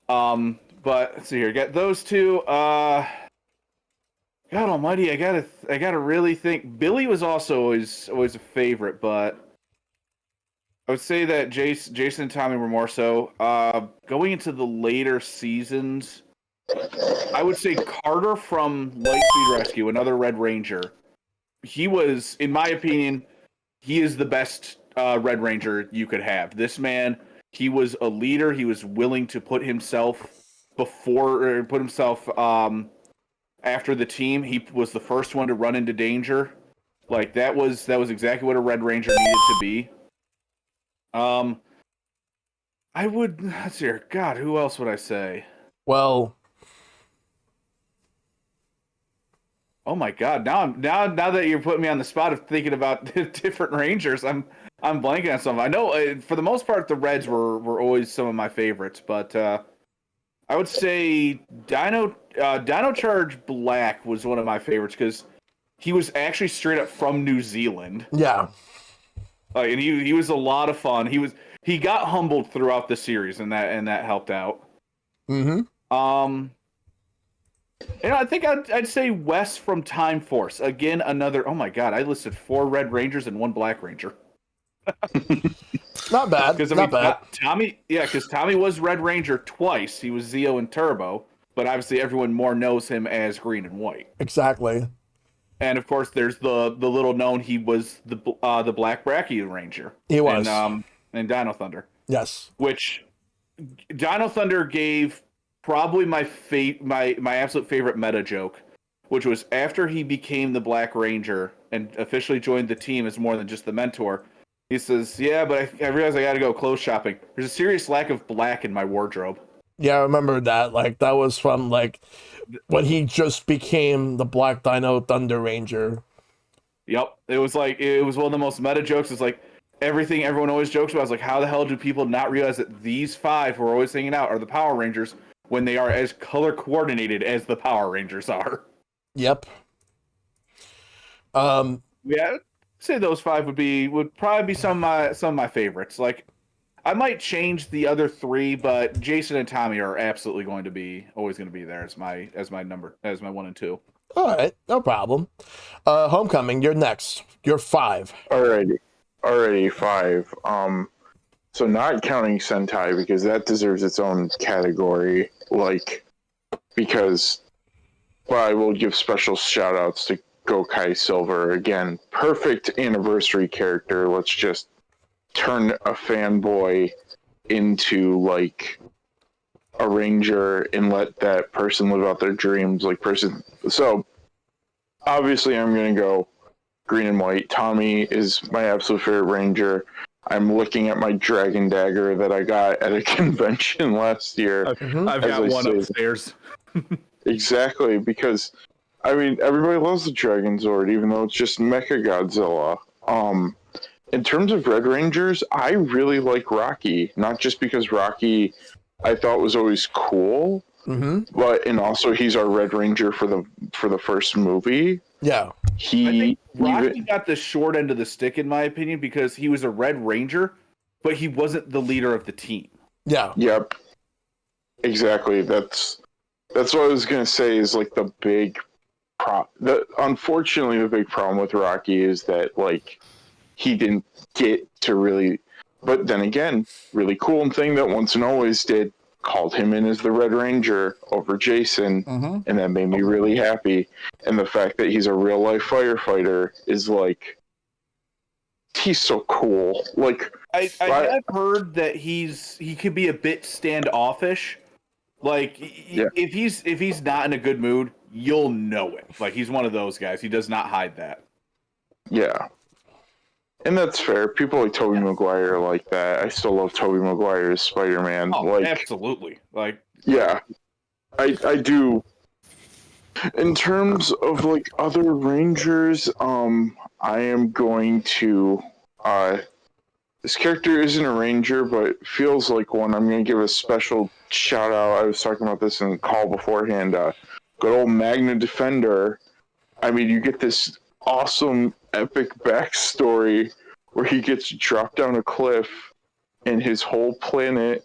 But let's see here. Got those 2. God Almighty, I gotta really think. Billy was also always a favorite, but I would say that Jason and Tommy were more so. Going into the later seasons, I would say Carter from Lightspeed Rescue, another Red Ranger. He was, in my opinion, he is the best Red Ranger you could have. This man, he was a leader. He was willing to put himself after the team. He was the first one to run into danger. Like that was exactly what a Red Ranger needed to be. Let's see here. God, who else would I say? Well, oh my God! Now that you're putting me on the spot of thinking about different Rangers, I'm blanking on some. I know for the most part the Reds were always some of my favorites, but I would say Dino Charge Black was one of my favorites because he was actually straight up from New Zealand. Yeah. And he was a lot of fun. He got humbled throughout the series, and that helped out. Mm-hmm. I think I'd say Wes from Time Force. Again, another. Oh my God! I listed 4 Red Rangers and 1 Black Ranger. Not bad. Not bad. Tommy. Yeah, because Tommy was Red Ranger twice. He was Zeo and Turbo. but obviously everyone more knows him as Green and White. Exactly. And of course, there's the little known he was the Black Brachio Ranger. He was. In Dino Thunder, Yes. which Dino Thunder gave probably my absolute favorite meta joke, which was after he became the Black Ranger and officially joined the team as more than just the mentor. He says, "Yeah, but I realized I got to go clothes shopping. There's a serious lack of black in my wardrobe." Yeah, I remember that. Like, that was from, like, when he just became the Black Dino Thunder Ranger. Yep, it was one of the most meta jokes. It's like everything everyone always jokes about. Is like, how the hell do people not realize that these five who are always hanging out are the Power Rangers when they are as color coordinated as the Power Rangers are? Yep. Yeah, I'd say those five would probably be some of my favorites. Like, I might change the other three, but Jason and Tommy are absolutely always going to be there as my 1 and 2. All right, no problem. Homecoming, you're next. You're 5. Already 5. So not counting Sentai because that deserves its own category. Because I will give special shout outs to Gokai Silver again. Perfect anniversary character. Let's just turn a fanboy into like a ranger and let that person live out their dreams. So obviously I'm gonna go Green and White. Tommy is my absolute favorite ranger. I'm looking at my dragon dagger that I got at a convention last year. I've got one upstairs. Exactly, because I mean everybody loves the Dragon Zord, even though it's just Mecha Godzilla. In terms of Red Rangers, I really like Rocky. Not just because Rocky I thought was always cool, and also he's our Red Ranger for the first movie. Yeah. Rocky got the short end of the stick, in my opinion, because he was a Red Ranger, but he wasn't the leader of the team. Yeah. Yep. Exactly. That's what I was gonna say. Is like the big unfortunately, the big problem with Rocky is that like he didn't get to really. But then again, really cool thing that Once and Always did, called him in as the Red Ranger over Jason, and that made me really happy. And the fact that he's a real life firefighter is like, he's so cool. Like I have heard that he could be a bit standoffish. Like if he's not in a good mood, you'll know it. Like he's one of those guys. He does not hide that. Yeah. And that's fair. People like Tobey Maguire are like that. I still love Tobey Maguire as Spider-Man. Oh, absolutely. Like, yeah, I do. In terms of like other Rangers, I am going to. This character isn't a Ranger, but feels like one. I'm going to give a special shout out. I was talking about this in the call beforehand. Good old Magna Defender. I mean, you get this awesome epic backstory where he gets dropped down a cliff and his whole planet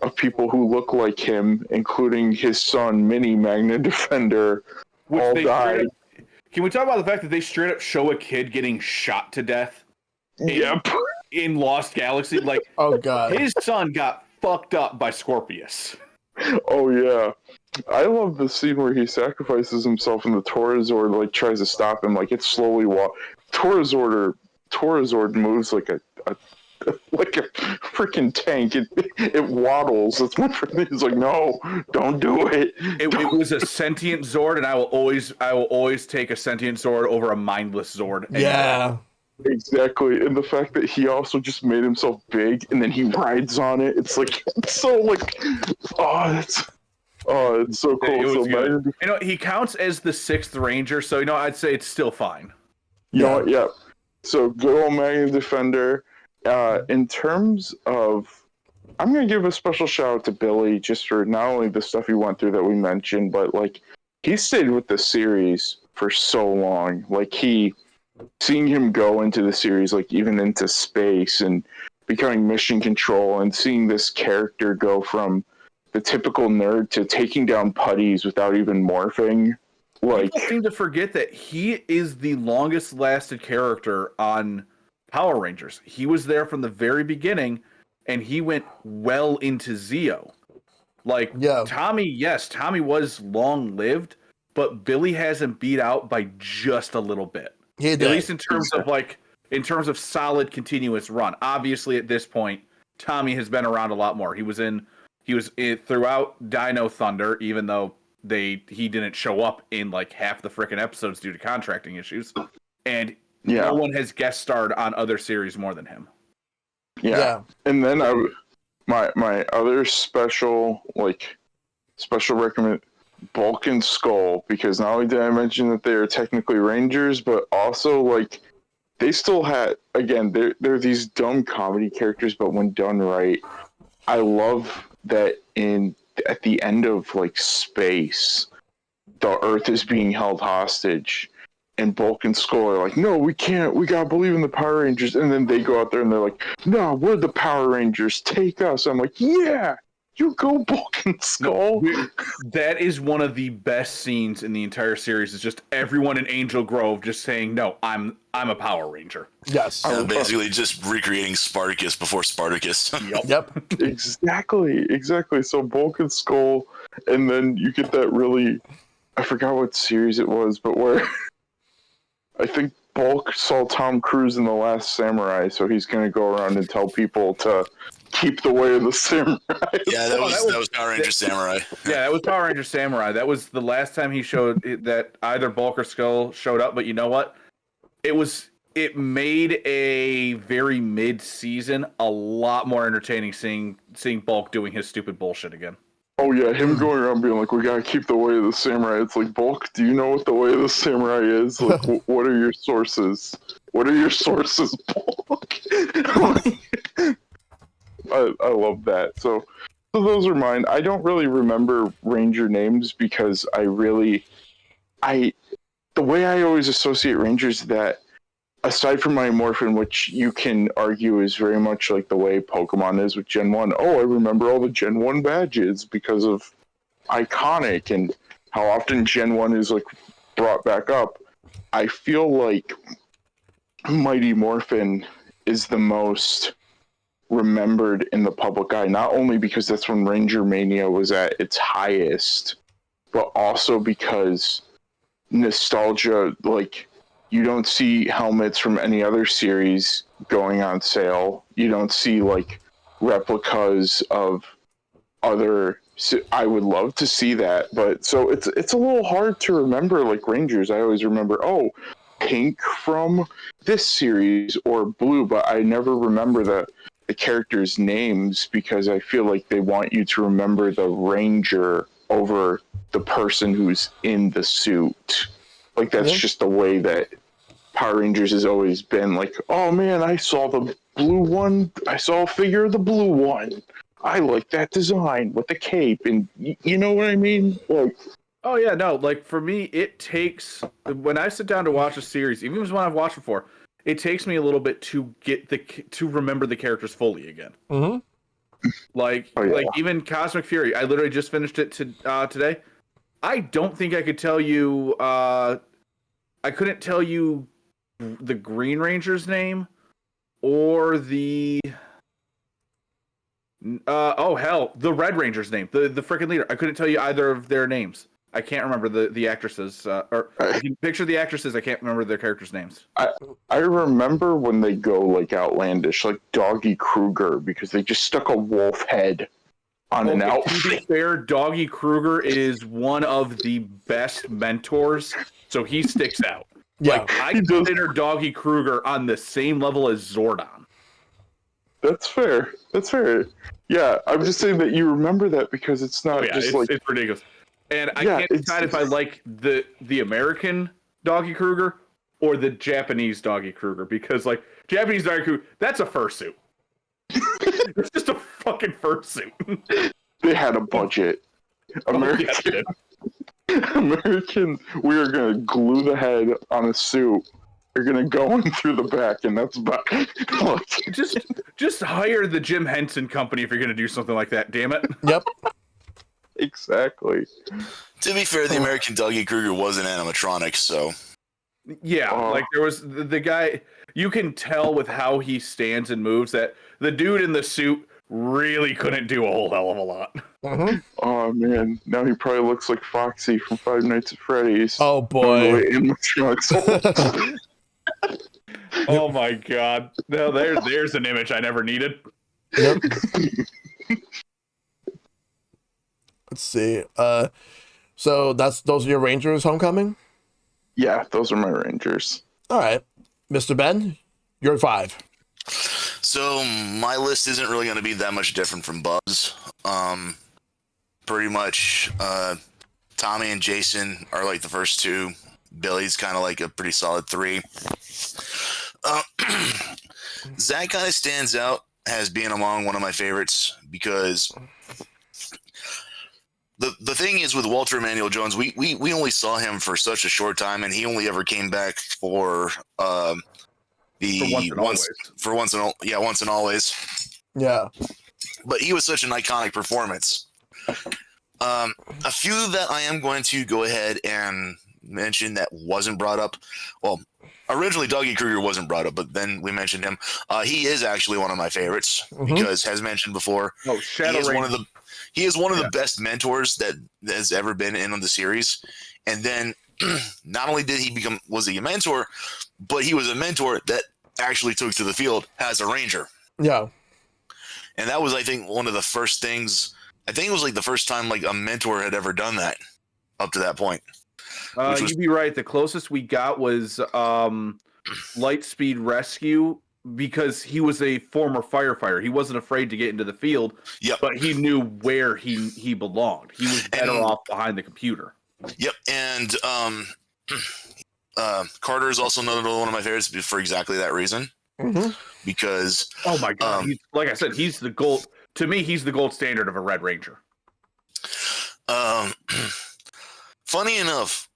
of people who look like him, including his son Mini Magna Defender, all died. Can we talk about the fact that they straight up show a kid getting shot to death in Lost Galaxy? Like, oh god, his son got fucked up by Scorpius. Oh yeah, I love the scene where he sacrifices himself and the Torazord like tries to stop him. Like it slowly Torazord moves like a freaking tank. It waddles. That's one thing. He's like, no, don't do it. It was a sentient Zord, and I will always take a sentient Zord over a mindless Zord. Yeah. Exactly, and the fact that he also just made himself big, and then he rides on it. It's like it's so like, it's so cool. So he counts as the 6th Ranger, so I'd say it's still fine. You know what? Yeah. So good old Magna Defender. In terms of, I'm gonna give a special shout out to Billy just for not only the stuff he went through that we mentioned, but like he stayed with the series for so long. Like seeing him go into the series, like even into space and becoming mission control, and seeing this character go from the typical nerd to taking down putties without even morphing. Like, people seem to forget that he is the longest lasted character on Power Rangers. He was there from the very beginning, and he went well into Zeo. Like Yeah. Tommy, yes, Tommy was long lived, but Billy has him beat out by just a little bit. He At did. least in terms of solid continuous run. Obviously, at this point, Tommy has been around a lot more. He was in throughout Dino Thunder, even though he didn't show up in like half the freaking episodes due to contracting issues, and no one has guest starred on other series more than him. Yeah. And then my other special recommend Bulk and Skull, because not only did I mention that they are technically Rangers, but also like they still had, again, they're these dumb comedy characters, but when done right, I love that at the end of like Space, the Earth is being held hostage, and Bulk and Skull are like, no, we can't, we gotta believe in the Power Rangers, and then they go out there and they're like, no, we're the Power Rangers, take us. I'm like, yeah, you go, Bulk and Skull. No, that is one of the best scenes in the entire series. Is just everyone in Angel Grove just saying, "No, I'm a Power Ranger." Yes. Basically, just recreating Spartacus before Spartacus. Yep. Exactly. So Bulk and Skull, and then you get that really, I forgot what series it was, but where I think Bulk saw Tom Cruise in The Last Samurai, so he's going to go around and tell people to keep the way of the samurai. Yeah, that was Power Ranger Samurai. Yeah, that was Power Ranger Samurai. That was the last time he showed that either Bulk or Skull showed up. But you know what? It made a very mid-season a lot more entertaining seeing Bulk doing his stupid bullshit again. Oh yeah, him going around being like, we gotta keep the way of the samurai. It's like, Bulk, do you know what the way of the samurai is? Like, what are your sources? What are your sources, Bulk? I love that. So those are mine. I don't really remember Ranger names because the way I always associate Rangers, that aside from my Morphin, which you can argue is very much like the way Pokemon is with Gen 1. Oh, I remember all the Gen 1 badges because of Iconic and how often Gen 1 is like brought back up. I feel like Mighty Morphin is the most remembered in the public eye, not only because that's when Ranger Mania was at its highest, but also because nostalgia, like, you don't see helmets from any other series going on sale. You don't see like replicas of other. I would love to see that, but so it's a little hard to remember like Rangers. I always remember, oh, Pink from this series or Blue, but I never remember the characters' names because I feel like they want you to remember the Ranger over the person who's in the suit. Like that's just the way that Power Rangers has always been. Like, oh man, I saw the blue one. I saw a figure of the blue one. I like that design with the cape, and you know what I mean? Like, oh yeah, no, like for me, it takes, when I sit down to watch a series, even when I've watched before, it takes me a little bit to to remember the characters fully again. Mm-hmm. Like even Cosmic Fury, I literally just finished it today. I don't think I could tell you. I couldn't tell you the Green Ranger's name or the the Red Ranger's name, the freaking leader. I couldn't tell you either of their names. I can't remember the actresses, or I can picture the actresses. I can't remember their characters' names. I remember when they go like outlandish, like Doggy Kruger, because they just stuck a wolf head on an outfit. To be fair, Doggy Kruger is one of the best mentors, so he sticks out. Yeah, like I consider Doggy Kruger on the same level as Zordon. That's fair. Yeah, I'm just saying that you remember that because it's not it's ridiculous. And I can't decide if I like the American Doggy Kruger or the Japanese Doggy Kruger, because like Japanese Doggy Kruger, that's a fursuit. It's just a fucking fursuit. They had a budget. American, we are gonna glue the head on a suit. You're gonna go in through the back, and that's about. just hire the Jim Henson Company if you're gonna do something like that. Damn it. Yep. Exactly. To be fair, the American Doggy Kruger was an animatronic, so yeah, like there was the guy. You can tell with how he stands and moves that the dude in the suit really couldn't do a whole hell of a lot. Mm-hmm. Oh man, now he probably looks like Foxy from Five Nights at Freddy's. Oh boy. In trunks. Oh my god. No, there's an image I never needed. Yep. Let's see. So those are your Rangers Homecoming? Yeah, those are my Rangers. All right. Mr. Ben, you're at 5. So my list isn't really going to be that much different from Buzz. Pretty much, Tommy and Jason are like the first 2. Billy's kind of like a pretty solid 3. Zach kind of stands out as being among one of my favorites because the thing is with Walter Emmanuel Jones, we only saw him for such a short time, and he only ever came back for once and always. Yeah. But he was such an iconic performance. A few that I am going to go ahead and mention that wasn't brought up. Well, originally Dougie Kruger wasn't brought up, but then we mentioned him. He is actually one of my favorites because, as mentioned before, he is one of the best mentors that has ever been in on the series. And then not only was he a mentor, but he was a mentor that actually took to the field as a Ranger. Yeah. And that was, I think, one of the first things. I think it was like the first time like a mentor had ever done that up to that point. You'd be right. The closest we got was Lightspeed Rescue, because he was a former firefighter. He wasn't afraid to get into the field, but he knew where he belonged. He was better off behind the computer. Yep, and Carter is also another one of my favorites for exactly that reason. Because oh my god, like I said, he's the gold. To me, he's the gold standard of a Red Ranger. Funny enough,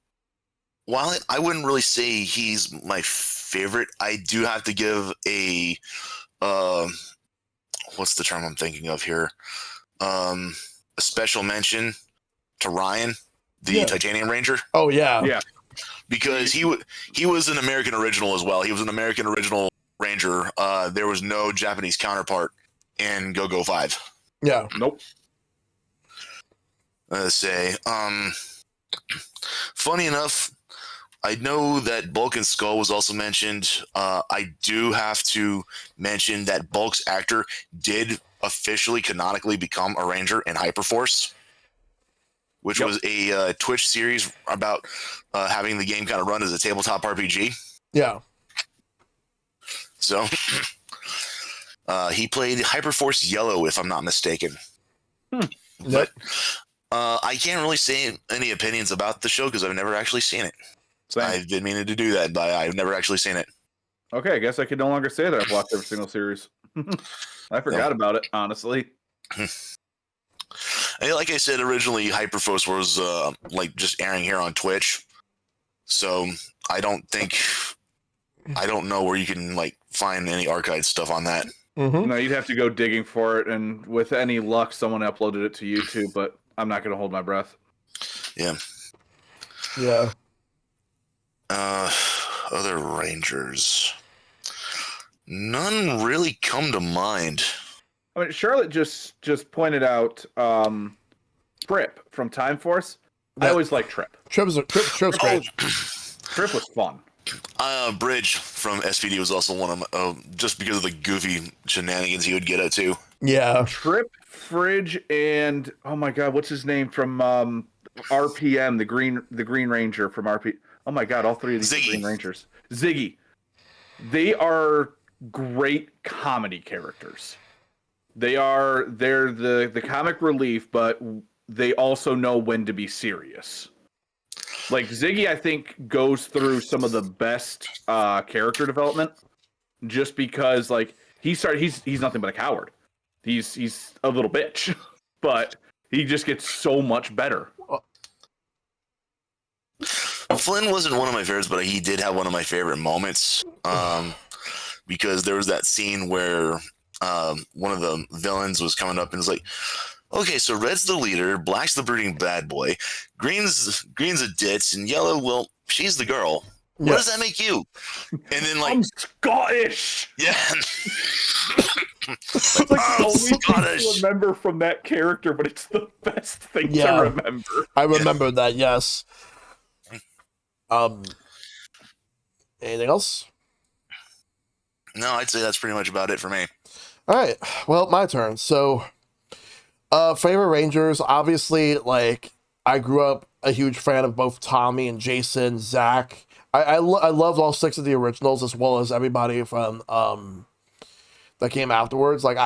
while I wouldn't really say he's my favorite, I do have to give a what's the term I'm thinking of here? A special mention to Ryan, the Titanium Ranger. Oh yeah, yeah, because he was an American original as well. He was an American original Ranger. There was no Japanese counterpart in Go-Go 5. Yeah, nope. Let's say, funny enough, I know that Bulk and Skull was also mentioned. I do have to mention that Bulk's actor did officially canonically become a Ranger in Hyperforce, which was a Twitch series about having the game kind of run as a tabletop RPG. Yeah. So he played Hyperforce Yellow, if I'm not mistaken. But I can't really say any opinions about the show because I've never actually seen it. Same. I've been meaning to do that, but I've never actually seen it. Okay, I guess I can no longer say that I've watched every single series. I forgot about it, honestly. And like I said, originally Hyperforce was like just airing here on Twitch, so I don't know where you can like find any archived stuff on that. No, you'd have to go digging for it, and with any luck, someone uploaded it to YouTube. But I'm not going to hold my breath. Yeah. Yeah. Other Rangers. None really come to mind. I mean, Charlotte just pointed out Trip from Time Force. I always like Trip. Trip's great. Trip was fun. Bridge from SPD was also one of just because of the goofy shenanigans he would get at too. Yeah. Trip, Fridge, and oh my god, what's his name from RPM? The Green Ranger from RP. Oh my god, all three of these are Green Rangers. Ziggy. They are great comedy characters. They're the comic relief, but they also know when to be serious. Like Ziggy, I think, goes through some of the best character development, just because like he's nothing but a coward. He's a little bitch, but he just gets so much better. Flynn wasn't one of my favorites, but he did have one of my favorite moments because there was that scene where one of the villains was coming up and was like, okay, so red's the leader, black's the brooding bad boy, green's a ditz, and yellow, well, she's the girl. What does that make you? And then like, I'm Scottish. Yeah. It's like the Oh, only thing Scottish. to remember from that character, but it's the best thing Yeah. to remember. I remember that. Yes. Anything else? No, I'd say that's pretty much about it for me. All right. Well, my turn. So, favorite Rangers. Obviously, like I grew up a huge fan of both Tommy and Jason, Zach. I loved all 6 of the originals as well as everybody from that came afterwards. Like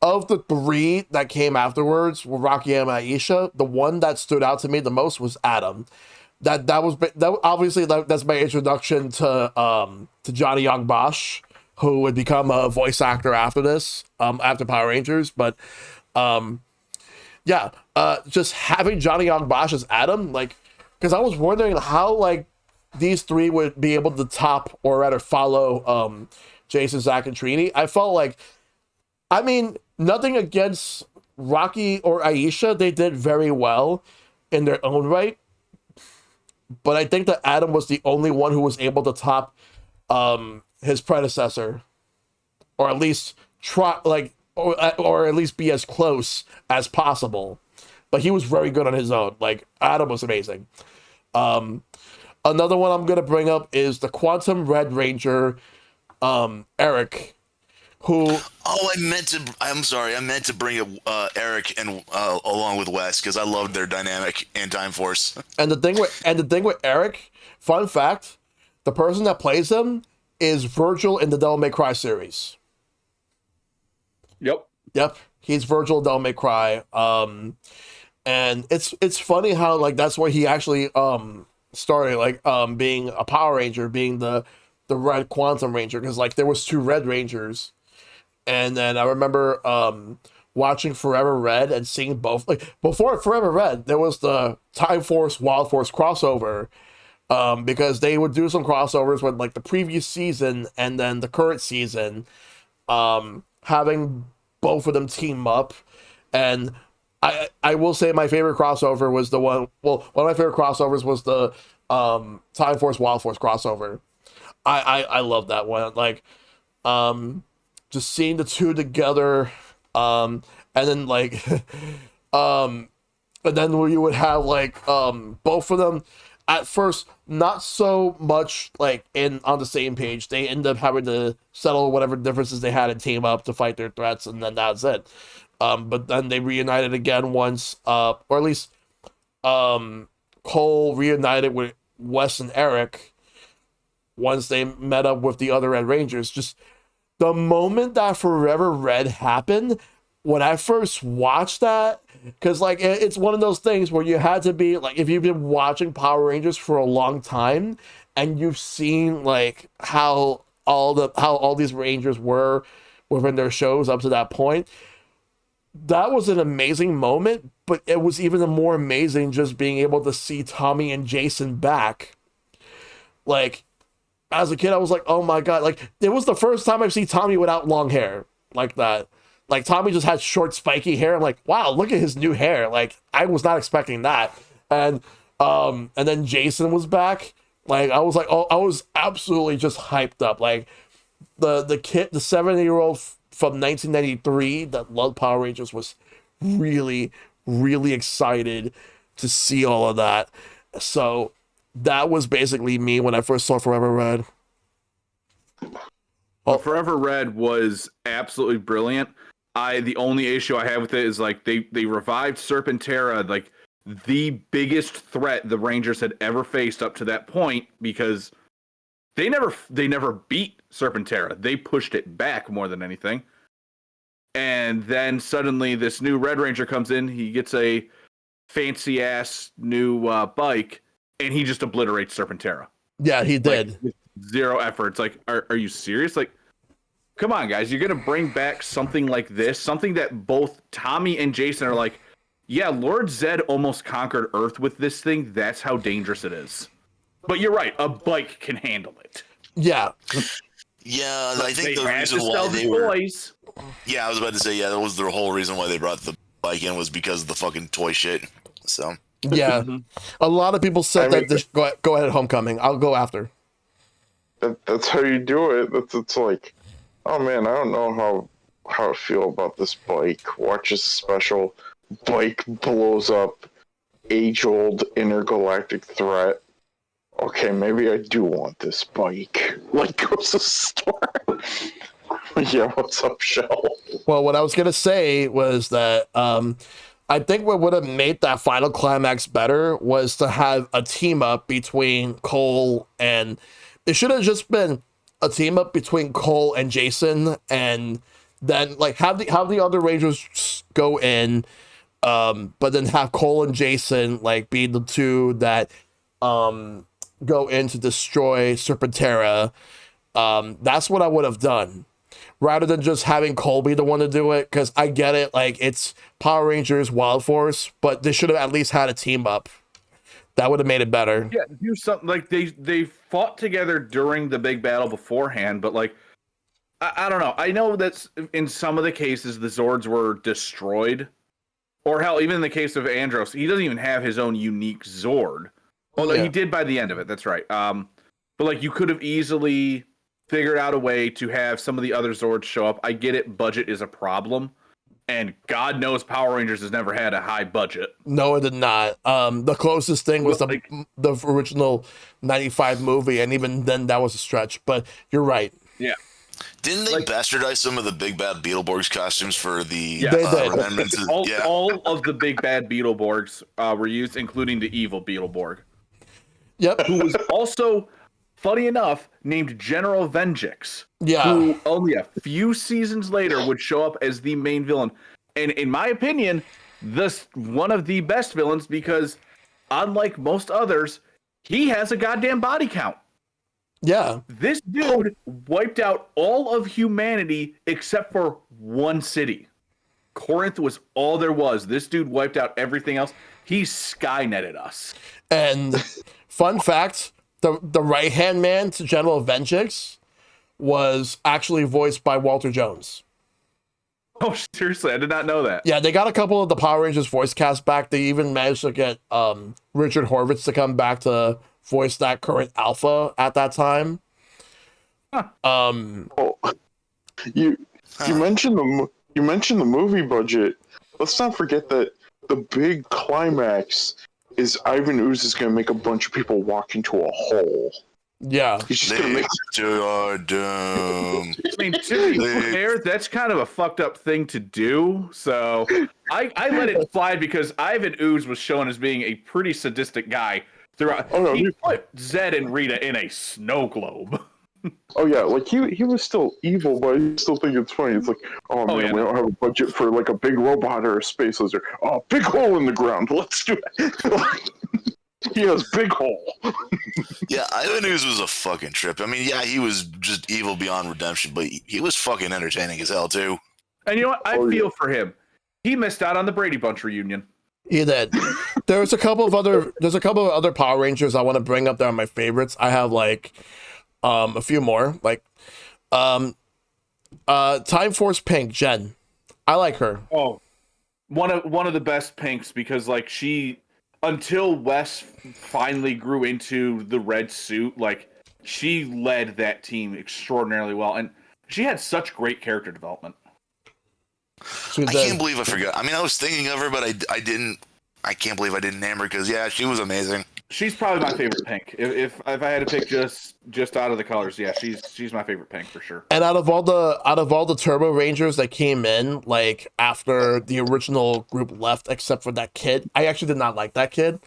of the 3 that came afterwards with Rocky and Aisha, the one that stood out to me the most was Adam. That obviously that's my introduction to Johnny Young Bosch, who would become a voice actor after this, after Power Rangers. But just having Johnny Young Bosch as Adam, like, because I was wondering how like these 3 would be able to top or rather follow Jason, Zach, and Trini. I felt like, I mean, nothing against Rocky or Aisha, they did very well in their own right. But I think that Adam was the only one who was able to top his predecessor, or at least try or at least be as close as possible. But he was very good on his own. Like Adam was amazing. Another one I'm gonna bring up is the Quantum Red Ranger, Eric, who. Oh, I'm sorry. I meant to bring up Eric and along with Wes because I loved their dynamic in Time Force. And the thing with Eric, fun fact, the person that plays him is Virgil in the Devil May Cry series. Yep, he's Virgil in Devil May Cry. And it's funny how like that's where he actually started, like being a Power Ranger, being the Red Quantum Ranger, because like there was 2 Red Rangers. And then I remember watching Forever Red and seeing both. Like before Forever Red, there was the Time Force Wild Force crossover, because they would do some crossovers with like the previous season and then the current season, having both of them team up. And I will say my favorite crossover was the one. Well, one of my favorite crossovers was the Time Force Wild Force crossover. I love that one. Like just seeing the 2 together, and then like and then you would have like both of them at first not so much like on the same page. They end up having to settle whatever differences they had and team up to fight their threats, and then that's it. But then they reunited again once, or at least Cole reunited with Wes and Eric once they met up with the other Red Rangers. Just the moment that Forever Red happened, when I first watched that, because like it's one of those things where you had to be like, if you've been watching Power Rangers for a long time and you've seen like how all these Rangers were within their shows up to that point, that was an amazing moment. But it was even more amazing just being able to see Tommy and Jason back. Like, as a kid, I was like, oh my God. Like, it was the first time I've seen Tommy without long hair like that. Like, Tommy just had short, spiky hair. I'm like, wow, look at his new hair. Like, I was not expecting that. And then Jason was back. Like, I was like, oh, I was absolutely just hyped up. Like, the kid, the 7-year-old from 1993 that loved Power Rangers was really, really excited to see all of that. So that was basically me when I first saw Forever Red. Well, Forever Red was absolutely brilliant. The only issue I have with it is like they revived Serpentera, like the biggest threat the Rangers had ever faced up to that point, because they never beat Serpentera. They pushed it back more than anything. And then suddenly this new Red Ranger comes in. He gets a fancy ass new bike, and he just obliterates Serpentera. Yeah, he did. Like, with zero effort. It's like, are you serious? Like, come on, guys. You're going to bring back something like this, something that both Tommy and Jason are like, yeah, Lord Zed almost conquered Earth with this thing. That's how dangerous it is. But you're right. A bike can handle it. Yeah. Yeah, I think They the had reason to why sell they the were. toys. Yeah, I was about to say, yeah, that was the whole reason why they brought the bike in, was because of the fucking toy shit. So. Yeah. A lot of people said that this. Go ahead, Homecoming. I'll go after. That's how you do it. It's like, oh man, I don't know how I feel about this bike. Watches the special. Bike blows up. Age-old intergalactic threat. Okay, maybe I do want this bike. Like, goes to the store. Yeah, what's up, Shell? Well, what I was gonna say was that I think what would have made that final climax better was to have a team up between Cole and it should have just been a team up between Cole and Jason, and then like have the other Rangers go in, but then have Cole and Jason like be the two that go in to destroy Serpentera. That's what I would have done rather than just having Cole be the one to do it, because I get it, like it's Power Rangers Wild Force, but they should have at least had a team up. That would have made it better. Yeah, do something like they fought together during the big battle beforehand, but like I don't know. I know that in some of the cases the Zords were destroyed, or hell, even in the case of Andros, he doesn't even have his own unique Zord. Although he did by the end of it. That's right. But like you could have easily figured out a way to have some of the other Zords show up. I get it. Budget is a problem. And God knows Power Rangers has never had a high budget. No, it did not. The closest thing was the original 95 movie, and even then that was a stretch. But you're right. Yeah. Didn't they bastardize some of the Big Bad Beetleborgs costumes for the they did. amendments? All of the Big Bad Beetleborgs were used, including the evil Beetleborg. Yep. Who was also, funny enough, named General Venjix. Yeah. Who only a few seasons later would show up as the main villain. And in my opinion, this one of the best villains because, unlike most others, he has a goddamn body count. Yeah. This dude wiped out all of humanity except for one city. Corinth was all there was. This dude wiped out everything else. He Skynetted us. And fun fact, the right-hand man to General Venjix was actually voiced by Walter Jones. Oh, seriously? I did not know that. Yeah, they got a couple of the Power Rangers voice cast back. They even managed to get Richard Horvitz to come back to voice that current Alpha at that time. Huh. You mentioned the movie budget. Let's not forget that the big climax is Ivan Ooze is going to make a bunch of people walk into a hole. Yeah. He's just going to make to our doom. I mean, to be fair, that's kind of a fucked up thing to do. So I let it slide because Ivan Ooze was shown as being a pretty sadistic guy throughout. Oh, no, he put Zed and Rita in a snow globe. Oh yeah, like he was still evil, but I still think it's funny. It's like, oh man, we don't have a budget for like a big robot or a space lizard. Oh, big hole in the ground. Let's do it. He has big hole. Yeah, Ivan Ooze was a fucking trip. I mean, yeah, he was just evil beyond redemption, but he was fucking entertaining as hell too. And you know what? I feel for him. He missed out on the Brady Bunch reunion. He did. There's a couple of other Power Rangers I want to bring up that are my favorites. I have like a few more. Like Time Force Pink, Jen. I like her. Oh. One of the best Pinks because like she until Wes finally grew into the red suit, like she led that team extraordinarily well, and she had such great character development. I can't believe I forgot. I mean, I was thinking of her, but I didn't. I can't believe I didn't name her because yeah, she was amazing. She's probably my favorite Pink. If I had to pick just out of the colors, yeah, she's my favorite Pink for sure. And out of all the Turbo Rangers that came in, like after the original group left, except for that kid, I actually did not like that kid.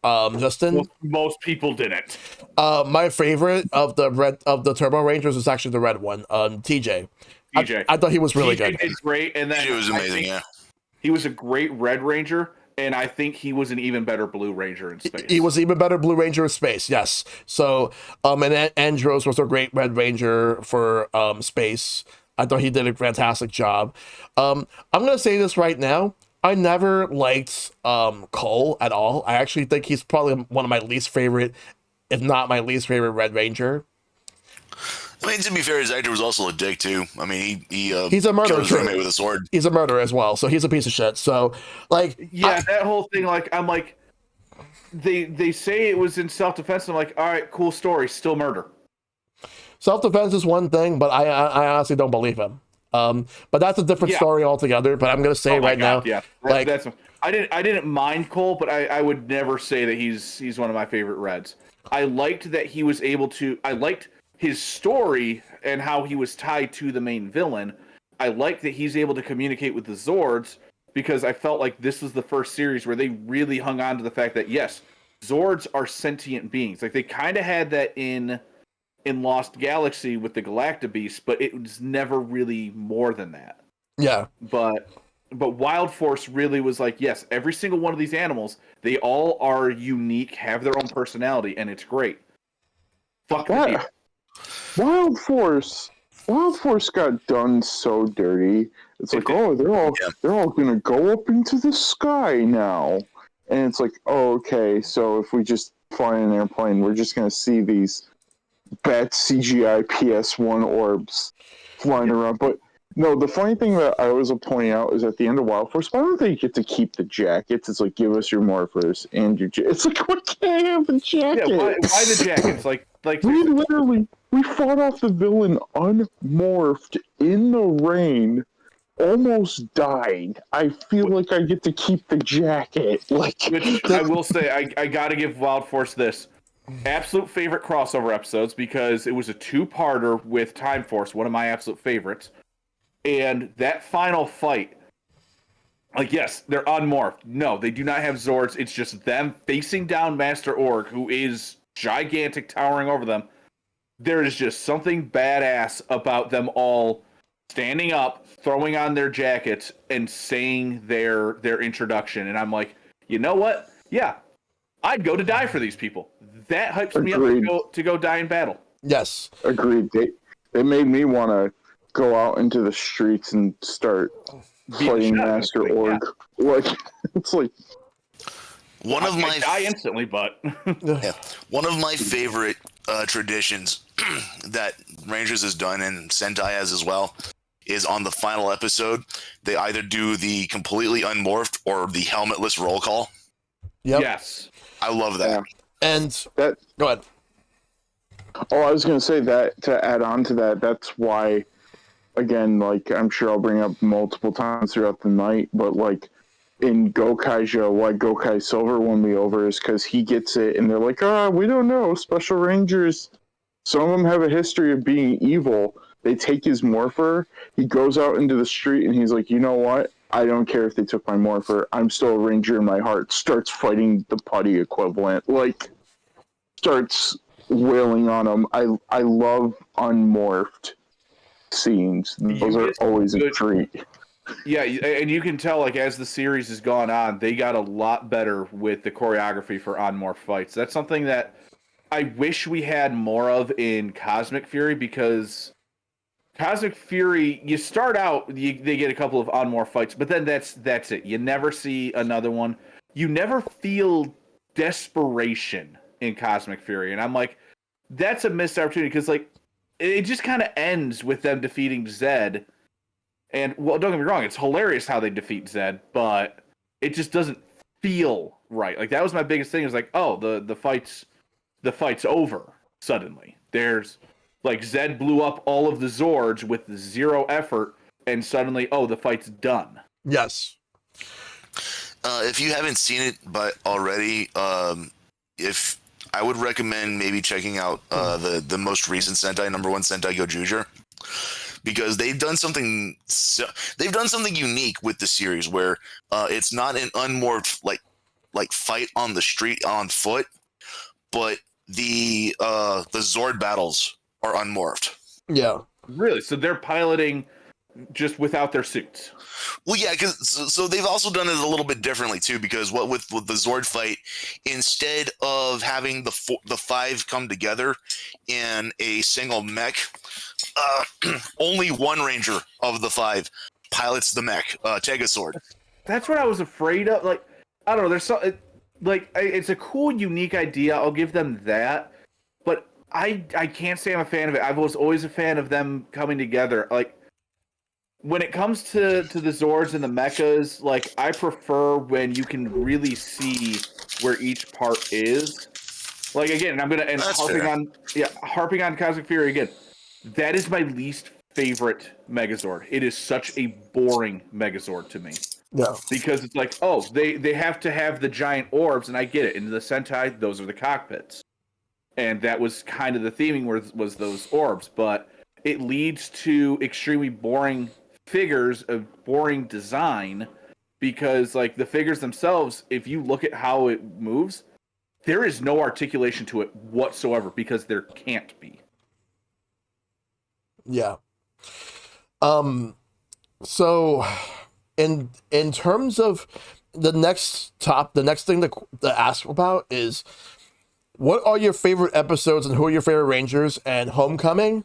Justin. Most people didn't. My favorite of the Turbo Rangers was actually the red one, TJ. TJ. I thought he was really good. It's great, and then he was amazing. Yeah, he was a great Red Ranger. And I think he was an even better Blue Ranger in space. He was even better Blue Ranger in space, yes. So, and Andros was a great Red Ranger for space. I thought he did a fantastic job. I'm gonna say this right now. I never liked Cole at all. I actually think he's probably one of my least favorite, if not my least favorite Red Ranger. I mean, to be fair, his actor was also a dick too. I mean, he's a murderer. Killed his roommate with a sword. He's a murderer as well, so he's a piece of shit. So, like, that whole thing, like, I'm like, they say it was in self-defense. I'm like, all right, cool story, still murder. Self-defense is one thing, but I honestly don't believe him. But that's a different Yeah. story altogether. But I'm gonna say Oh my right God, now, yeah. like, That's I didn't mind Cole, but I would never say that he's one of my favorite Reds. I liked that he was able to. I liked his story and how he was tied to the main villain. I like that he's able to communicate with the Zords because I felt like this was the first series where they really hung on to the fact that yes, Zords are sentient beings. Like they kind of had that in Lost Galaxy with the Galactabeast, but it was never really more than that. yeah, But Wild Force really was like, yes, every single one of these animals, they all are unique, have their own personality, and it's great. Fuck the deer. That Wild Force, Wild Force got done so dirty. It's like, oh, they're all gonna go up into the sky now, and it's like, oh, okay, so if we just fly in an airplane, we're just gonna see these bad CGI PS1 orbs flying around. But no, the funny thing that I always point out is at the end of Wild Force, why don't they get to keep the jackets? It's like, give us your morphers and your it's like, why can't I have a jacket? Yeah, why the jackets? Like We fought off the villain unmorphed in the rain, almost died. I feel like I get to keep the jacket. Like, which I will say, I gotta give Wild Force this. Absolute favorite crossover episodes because it was a two-parter with Time Force, one of my absolute favorites. And that final fight, like, yes, they're unmorphed. No, they do not have Zords. It's just them facing down Master Org, who is gigantic, towering over them. There is just something badass about them all standing up, throwing on their jackets, and saying their introduction. And I'm like, you know what? Yeah, I'd go to die for these people. That hypes me up to go die in battle. yes, agreed. They made me want to go out into the streets and start fighting Master Org. Yeah. Like, it's like one of my die instantly, but yeah, one of my favorite traditions that Rangers has done and Sentai has as well is on the final episode they either do the completely unmorphed or the helmetless roll call. yep. Yes, I love that. Yeah. And that. go ahead. Oh, I was gonna say that to add on to that. That's why, again, like I'm sure I'll bring up multiple times throughout the night, but like in Gokaijo, why Gokai Silver won me over is because he gets it, and they're like, we don't know. Special Rangers, some of them have a history of being evil. They take his morpher. He goes out into the street, and he's like, you know what? I don't care if they took my morpher. I'm still a Ranger in my heart. Starts fighting the putty equivalent. Like, starts wailing on him. I love unmorphed scenes. Those are always a treat. Yeah, and you can tell, like, as the series has gone on, they got a lot better with the choreography for on-morph fights. That's something that I wish we had more of in Cosmic Fury, because Cosmic Fury, you start out, they get a couple of on-morph fights, but then that's it. You never see another one. You never feel desperation in Cosmic Fury, and I'm like, that's a missed opportunity, because, like, it just kind of ends with them defeating Zed. And, well, don't get me wrong, it's hilarious how they defeat Zed, but it just doesn't feel right. Like, that was my biggest thing, is like, oh, the fight's over suddenly. There's, like, Zed blew up all of the Zords with zero effort, and suddenly, oh, the fight's done. Yes. If you haven't seen it but already, if I would recommend maybe checking out the most recent Sentai, number one Sentai Gojuger, because they've done something unique with the series where it's not an unmorphed like fight on the street on foot, but the Zord battles are unmorphed. Yeah. Really? So they're piloting just without their suits? Well, yeah, because so they've also done it a little bit differently too. Because with the Zord fight, instead of having the five come together in a single mech, only one Ranger of the five pilots the mech, Tegasword. That's what I was afraid of. Like, I don't know. There's it's a cool, unique idea. I'll give them that. But I can't say I'm a fan of it. I was always a fan of them coming together. Like, when it comes to the Zords and the mechas, like, I prefer when you can really see where each part is. Like, again, harping on Cosmic Fury again. That is my least favorite Megazord. It is such a boring Megazord to me. Yeah. Because it's like, oh, they have to have the giant orbs, and I get it. In the Sentai, those are the cockpits. And that was kind of the theming was those orbs, but it leads to extremely boring figures of boring design because like the figures themselves, if you look at how it moves, there is no articulation to it whatsoever because there can't be. Yeah. So in terms of the next thing to ask about is, what are your favorite episodes and who are your favorite Rangers and Homecoming?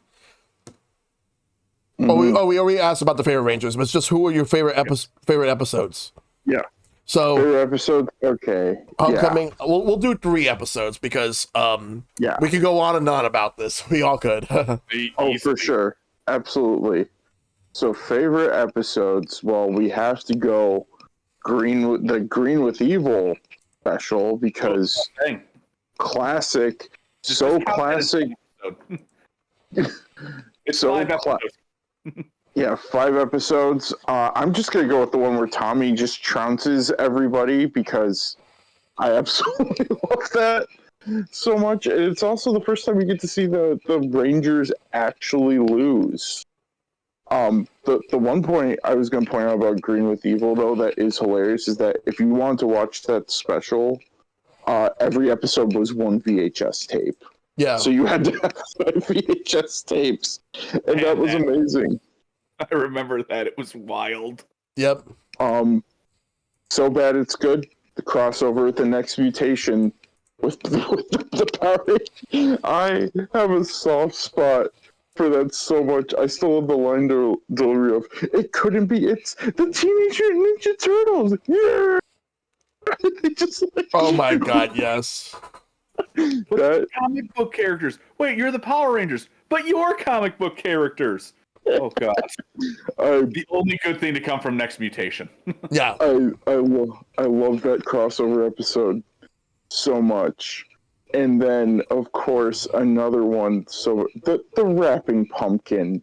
Mm-hmm. We already asked about the favorite Rangers, but it's just who are your favorite episodes? Yeah. So Favorite episode? Okay. Homecoming, we'll do 3 episodes because Yeah. we could go on and on about this. We all could. Oh, for sure. Absolutely. So favorite episodes, well, we have to go Green with Evil special because classic, Just so count that as classic. an episode. It's So 5 episodes. Yeah, 5 episodes. I'm just gonna go with the one where Tommy just trounces everybody because I absolutely love that so much. And it's also the first time you get to see the Rangers actually lose. The one point I was gonna point out about Green with Evil though that is hilarious is that if you wanted to watch that special, every episode was 1 VHS tape. Yeah. So you had to have 5 VHS tapes, and that was amazing. I remember that. It was wild. Yep. So bad it's good. The crossover with the next mutation with the power. I have a soft spot for that so much. I still have the line delivery of "It couldn't be. It's the Teenage Mutant Ninja Turtles." Yeah. They just like, Oh my God, yes. that Comic book characters. Wait, you're the Power Rangers, but you're comic book characters. Oh God. The only good thing to come from Next Mutation. Yeah. I love that crossover episode so much. And then of course another one, so the rapping pumpkin.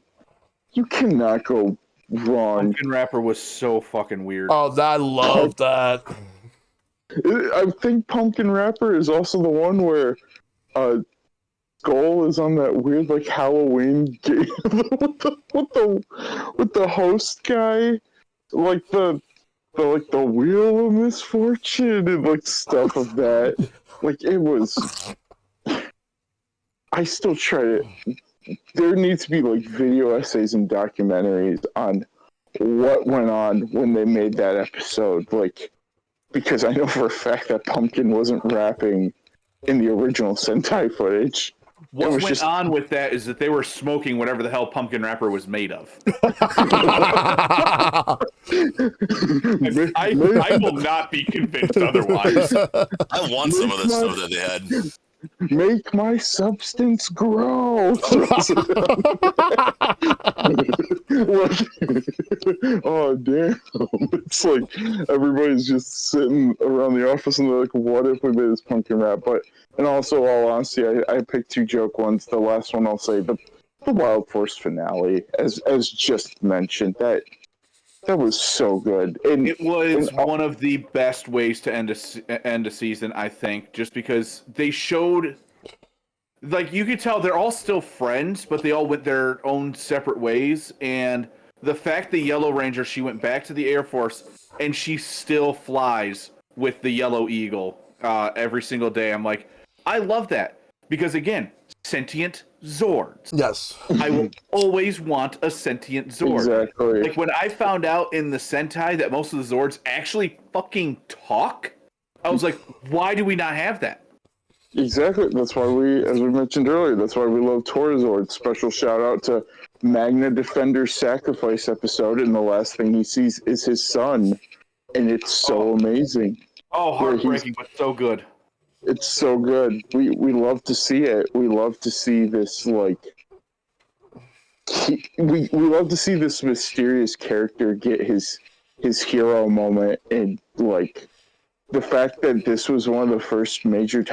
You cannot go wrong. Pumpkin Rapper was so fucking weird. Oh, I love that. I think Pumpkin Rapper is also the one where Skull is on that weird like Halloween game with the host guy, like the Wheel of Misfortune and like stuff of that. Like it was. I still try to. There needs to be like video essays and documentaries on what went on when they made that episode. Like, because I know for a fact that Pumpkin wasn't rapping in the original Sentai footage. What went on with that is that they were smoking whatever the hell Pumpkin Rapper was made of. I will not be convinced otherwise. I want some of the stuff that they had. Make my substance grow. Oh damn! It's like everybody's just sitting around the office and they're like, "What if we made this pumpkin rap?" But and also, all honesty, I picked 2 joke ones. The last one I'll say the Wild Force finale, as just mentioned, that was so good. And it was one of the best ways to end a season, I think, just because they showed, like, you could tell they're all still friends, but they all went their own separate ways. And the fact the Yellow Ranger, she went back to the Air Force and she still flies with the Yellow Eagle every single day. I'm like, I love that because, again, sentient Zords. Yes. I will always want a sentient Zord. Exactly. Like when I found out in the Sentai that most of the Zords actually fucking talk, I was like, why do we not have that? Exactly. That's why as we mentioned earlier, that's why we love Torazord. Special shout out to Magna Defender's Sacrifice episode, and the last thing he sees is his son, and it's so amazing. Oh, heartbreaking, but so good. It's so good. We love to see it. We love to see this like. We love to see this mysterious character get his hero moment, and like the fact that this was one of the first major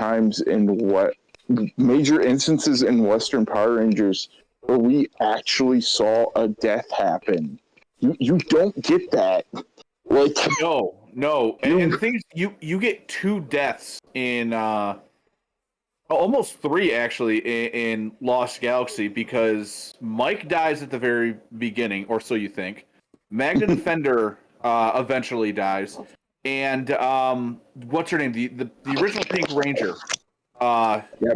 instances in Western Power Rangers where we actually saw a death happen. You don't get that. Like, No. And the thing is, you get 2 deaths in almost 3 actually in Lost Galaxy, because Mike dies at the very beginning, or so you think. Magna Defender eventually dies, and what's her name? The original Pink Ranger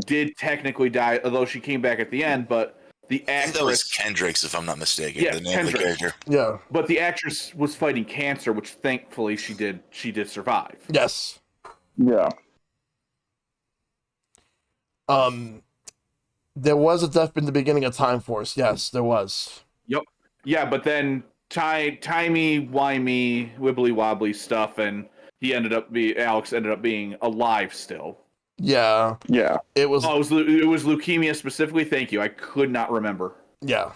did technically die, although she came back at the end. But the I think that was actress, Kendricks, if I'm not mistaken. yeah, The name of the Kendrick. character. Yeah. But the actress was fighting cancer, which thankfully she did survive. Yes. yeah. There was a death in the beginning of Time Force. Yes, there was. Yep. Yeah, but then timey-wimey, wibbly-wobbly stuff, and Alex ended up being alive still. Yeah. Yeah. It was. Oh, it was leukemia specifically. Thank you. I could not remember. Yeah.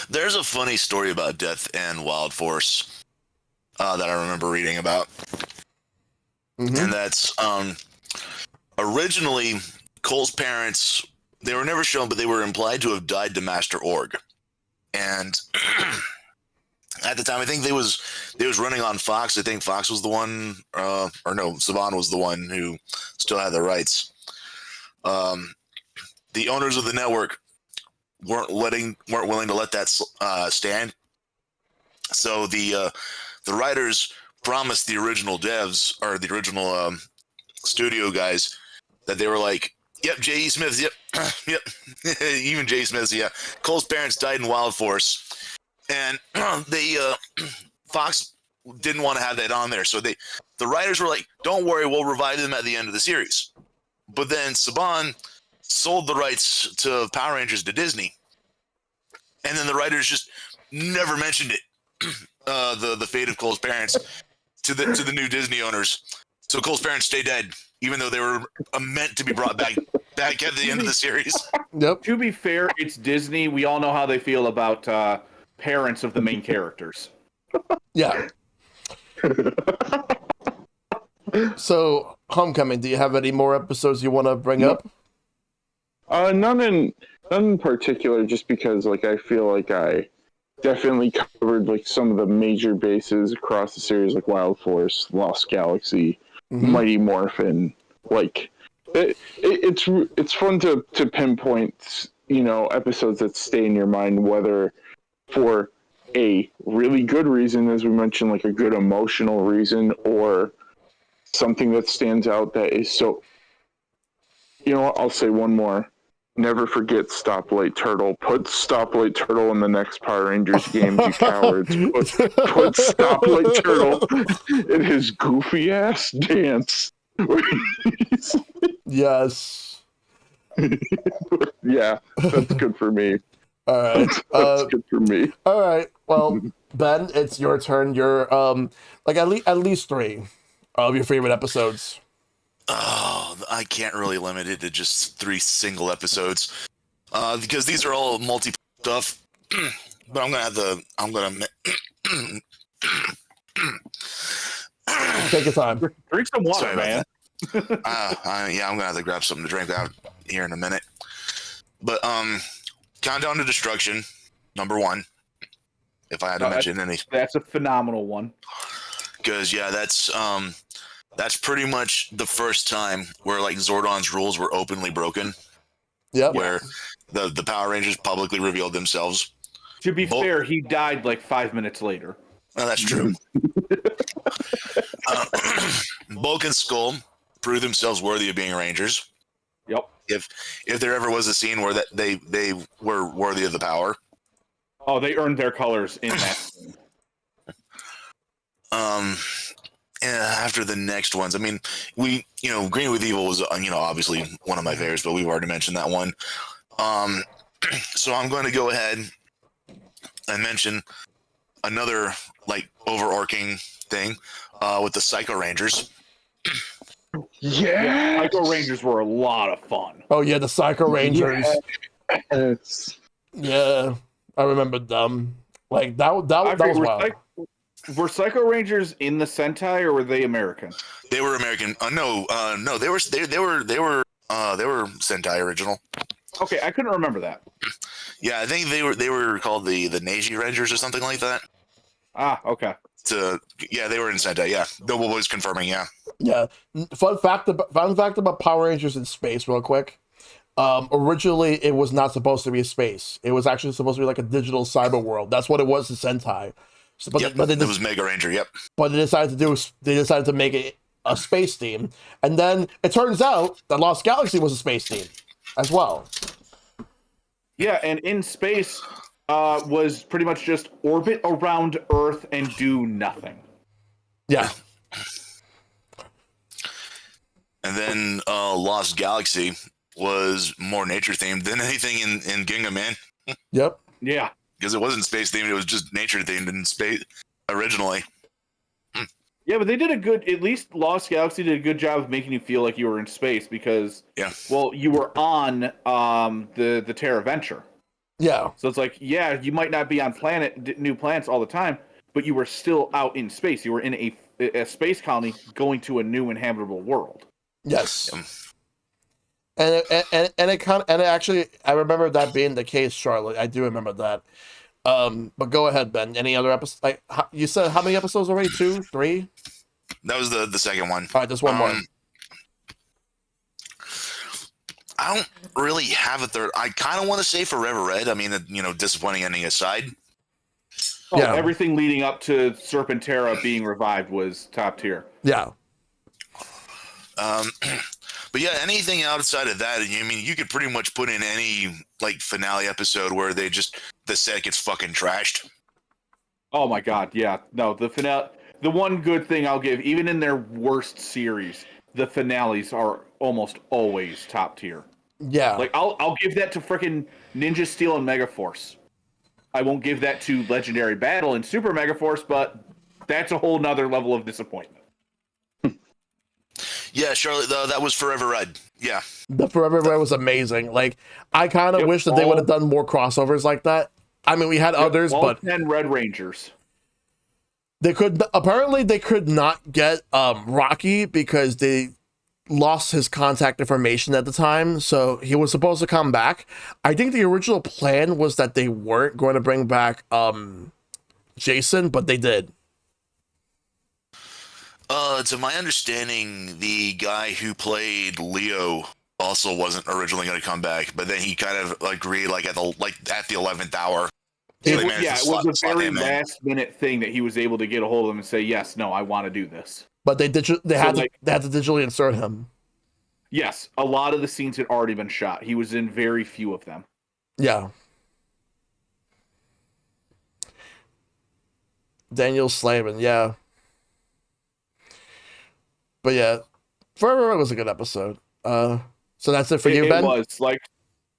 There's a funny story about Death and Wild Force that I remember reading about, and that's originally Cole's parents. They were never shown, but they were implied to have died to Master Org, and at the time, I think they was running on Fox. I think Fox was the one, or no, Saban was the one who still had the rights. The owners of the network weren't willing to let that stand. So the writers promised the original devs, or the original studio guys, that they were like, "Yep, J.E. Smith, yep, yep, even J.E. Smith, yeah. Cole's parents died in Wild Force." And they Fox didn't want to have that on there, so the writers were like, "Don't worry, we'll revive them at the end of the series." But then Saban sold the rights to Power Rangers to Disney, and then the writers just never mentioned it. The fate of Cole's parents to the new Disney owners. So Cole's parents stay dead, even though they were meant to be brought back at the end of the series. Yep. To be fair, it's Disney. We all know how they feel about parents of the main characters. Yeah. So, Homecoming, do you have any more episodes you want to bring up? None in particular, just because like I feel like I definitely covered like some of the major bases across the series, like Wild Force, Lost Galaxy, Mighty Morphin. Like it's fun to pinpoint, episodes that stay in your mind, whether for a really good reason, as we mentioned, like a good emotional reason, or something that stands out that is so. You know what? I'll say one more. Never forget Stoplight Turtle. Put Stoplight Turtle in the next Power Rangers games, you cowards. Put Stoplight Turtle in his goofy ass dance. Yes. Yeah, that's good for me. All right. That's good for me. All right. Well, Ben, it's your turn. You're like at least 3 of your favorite episodes. Oh, I can't really limit it to just 3 single episodes, because these are all multi stuff. But I'm gonna Take your time. Drink some water, Sorry about man. yeah, I'm gonna have to grab something to drink out here in a minute. But Countdown to Destruction, number 1. If I had to mention any, That's a phenomenal one. because yeah, that's pretty much the first time where like Zordon's rules were openly broken. Yep. Where the Power Rangers publicly revealed themselves. To be fair, he died like 5 minutes later. Well, that's true. Bulk and Skull proved themselves worthy of being Rangers. Yep. If there ever was a scene where that they were worthy of the power. Oh, they earned their colors in that scene. After the next ones, I mean, Green with Evil was, obviously one of my favorites, but we've already mentioned that one. So I'm going to go ahead and mention another like overarching thing with the Psycho Rangers. Yeah. Psycho Rangers were a lot of fun. Oh yeah, the Psycho Rangers. Yes. Yeah, I remember them. Like that was wild. Were Psycho Rangers in the Sentai, or were they American? They were American. No, they were Sentai original. Okay, I couldn't remember that. Yeah, I think they were called the Neji Rangers or something like that. Ah, okay. Yeah, they were in Sentai. Yeah, Noble was confirming. Yeah. Yeah. Fun fact about Power Rangers in space, real quick. Originally, it was not supposed to be space. It was actually supposed to be like a digital cyber world. That's what it was in Sentai. So, Yep. It was Mega Ranger. Yep. but they decided to make it a space theme, and then it turns out that Lost Galaxy was a space theme as well. Yeah, and in space was pretty much just orbit around Earth and do nothing. Yeah. And then Lost Galaxy was more nature themed than anything in Gingham, man. Yep. Yeah. Because it wasn't space themed; it was just nature themed in space originally. Yeah, but they did at least Lost Galaxy did a good job of making you feel like you were in space because, Yeah. well, you were on the Terra Venture. Yeah. So it's like, yeah, you might not be on new planets all the time, but you were still out in space. You were in a space colony going to a new inhabitable world. Yes. And it actually, I remember that being the case, Charlotte. I do remember that. But go ahead, Ben. Any other episodes? You said how many episodes already? 2, 3? That was the second one. All right, just one more. I don't really have a third. I kind of want to say Forever Red. I mean, disappointing ending aside. Oh, Yeah. everything leading up to Serpentera being revived was top tier. Yeah. But yeah, anything outside of that, I mean, you could pretty much put in any like finale episode where the set gets fucking trashed. Oh my god, yeah. No, the finale. The one good thing I'll give, even in their worst series, the finales are almost always top tier. Yeah. Like I'll give that to frickin' Ninja Steel and Megaforce. I won't give that to Legendary Battle and Super Megaforce, but that's a whole nother level of disappointment. Yeah, Charlotte, that was Forever Red. Yeah. The Forever Red was amazing. Like, I kind of wish that they would have done more crossovers like that. I mean, we had others, but 10 Red Rangers. they could not get Rocky because they lost his contact information at the time, so he was supposed to come back. I think the original plan was that they weren't going to bring back Jason, but they did. To my understanding, the guy who played Leo also wasn't originally going to come back, but then he kind of agreed, at the 11th hour. So it was a very last minute thing that he was able to get a hold of him and say, "Yes, no, I want to do this." But they had to digitally insert him. Yes, a lot of the scenes had already been shot. He was in very few of them. Yeah. Daniel Slayman, yeah. But yeah, Forever Red was a good episode. So that's it for you, Ben? It was like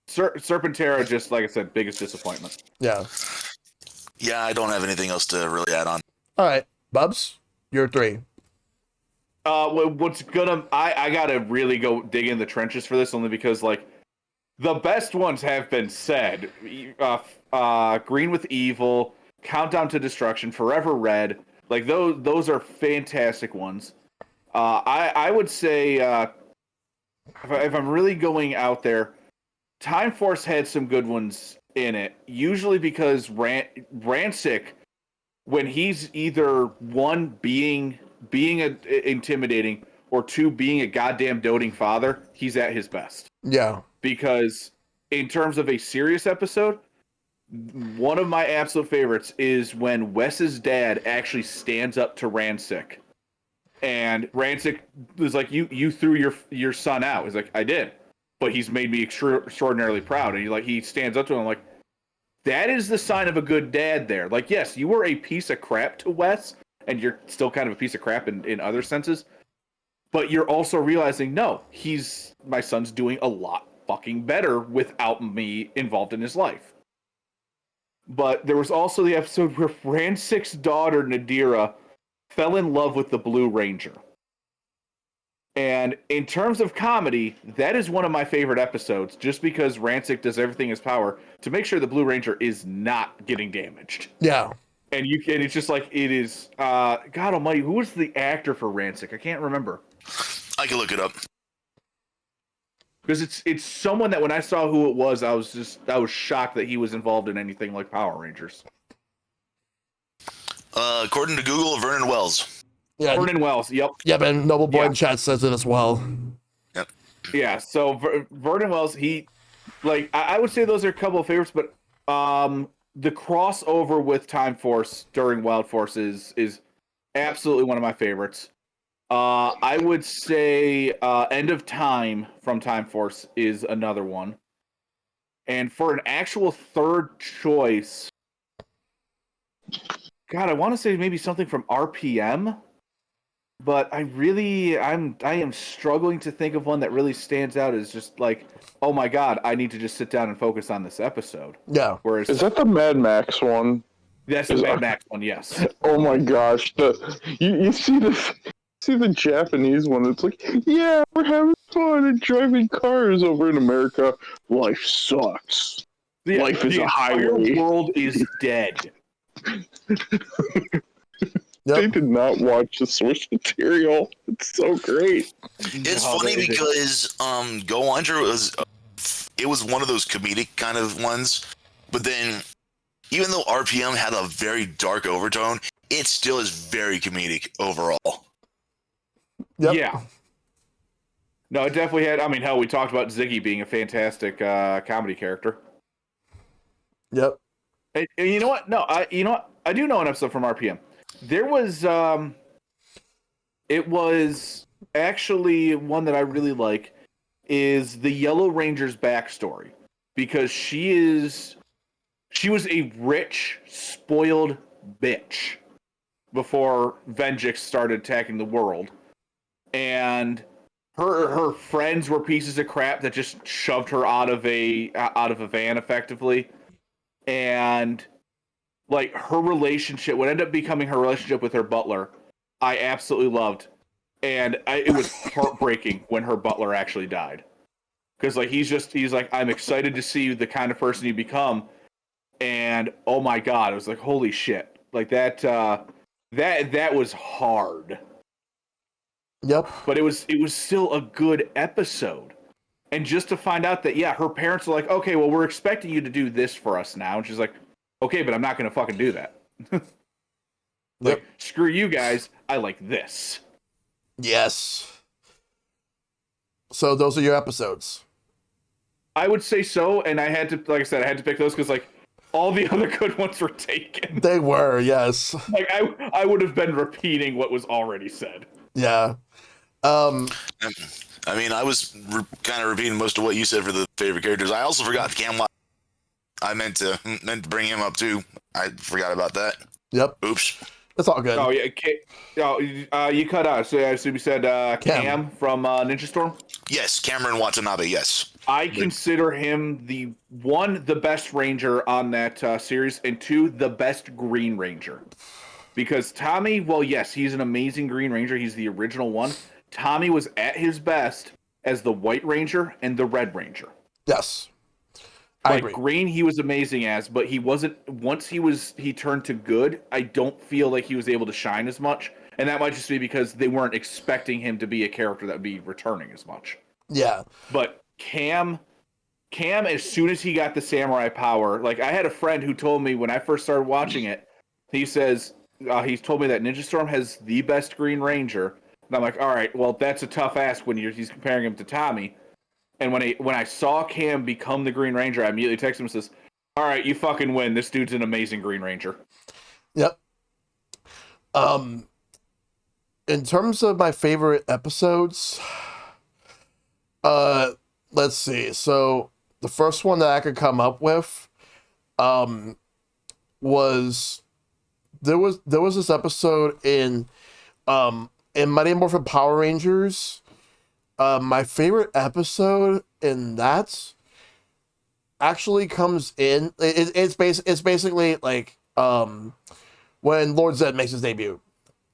Serpentera, just like I said, biggest disappointment. Yeah. Yeah, I don't have anything else to really add on. All right, Bubs, you're 3. What's gonna I gotta really go dig in the trenches for this, only because the best ones have been said. Green with Evil, Countdown to Destruction, Forever Red, those are fantastic ones. I would say if I'm really going out there, Time Force had some good ones in it. Usually because Rancic, when he's either one being intimidating or two being a goddamn doting father, he's at his best. Yeah. Because in terms of a serious episode, one of my absolute favorites is when Wes's dad actually stands up to Rancic. And Rancic was like, you threw your son out. He's like, I did. But he's made me extraordinarily proud. And he stands up to him like, that is the sign of a good dad there. Like, yes, you were a piece of crap to Wes, and you're still kind of a piece of crap in other senses. But you're also realizing, no, my son's doing a lot fucking better without me involved in his life. But there was also the episode where Rancic's daughter, Nadira, fell in love with the Blue Ranger. And in terms of comedy, that is one of my favorite episodes, just because Rancic does everything in his power to make sure the Blue Ranger is not getting damaged. Yeah. And it's just like, it is, God almighty, who was the actor for Rancic? I can't remember. I can look it up. Because it's someone that when I saw who it was, I was shocked that he was involved in anything like Power Rangers. According to Google, Vernon Wells. Yeah, Vernon Wells. Yep. yeah, man. Noble Boy Yeah. in chat says it as well. Yep. Yeah. So Vernon Wells, he like I would say those are a couple of favorites, but the crossover with Time Force during Wild Force is absolutely one of my favorites. I would say End of Time from Time Force is another one. And for an actual third choice, God, I want to say maybe something from RPM, but I am struggling to think of one that really stands out as just like, oh my God, I need to just sit down and focus on this episode. Yeah. Whereas Is that the Mad Max one? that's the Mad Max one, yes. Oh my gosh! You see the Japanese one? It's like, yeah, we're having fun and driving cars over in America. Life sucks. Life is the a entire highway. world is dead. They Yep. did not watch the source material. It's so great. It's No, funny they- because Go Under was one of those comedic kind of ones, but then even though RPM had a very dark overtone, it still is very comedic overall. Yep. Yeah. No, it definitely had. I mean, hell, we talked about Ziggy being a fantastic comedy character. Yep. And you know what? No, I do know an episode from RPM. There was it was actually one that I really like is the Yellow Ranger's backstory, because she was a rich, spoiled bitch before Venjix started attacking the world, and her friends were pieces of crap that just shoved her out of a van effectively, and like her relationship would end up becoming her relationship with her butler. I absolutely loved, and it was heartbreaking when her butler actually died, because like he's like, I'm excited to see the kind of person you become, and oh my God, it was like, holy shit, like that was hard, Yep. but it was still a good episode. And just to find out that, yeah, her parents are like, okay, well, we're expecting you to do this for us now, and she's like, okay, but I'm not going to fucking do that. Like, Yep. screw you guys. I like this. Yes. So those are your episodes. I would say so, and I had to, like I said, I had to pick those because, like, all the other good ones were taken. They were, yes. Like, I would have been repeating what was already said. Yeah. I mean, I was kind of repeating most of what you said for the favorite characters. I also forgot Cam Watts. I meant to bring him up too. I forgot about that. Yep. Oops. That's all good. Oh yeah, you cut out. So I assume you said Cam from Ninja Storm. Yes, Cameron Watanabe. Yes. I consider him the best Ranger on that series, and two, the best Green Ranger. Because Tommy, well, yes, he's an amazing Green Ranger. He's the original one. Tommy was at his best as the White Ranger and the Red Ranger. Yes. I Like agree. Green, he was amazing as, but he wasn't. Once he turned to good, I don't feel like he was able to shine as much, and that might just be because they weren't expecting him to be a character that would be returning as much. Yeah. But Cam, as soon as he got the samurai power, like I had a friend who told me when I first started watching it, he says he's told me that Ninja Storm has the best Green Ranger, and I'm like, all right, well that's a tough ask when he's comparing him to Tommy. And when I saw Cam become the Green Ranger, I immediately texted him and says, all right, you fucking win. This dude's an amazing Green Ranger. Yep. In terms of my favorite episodes, let's see. So the first one that I could come up with, was there was this episode in Mighty Morphin Power Rangers. My favorite episode in that actually comes in. It's basically like when Lord Zed makes his debut.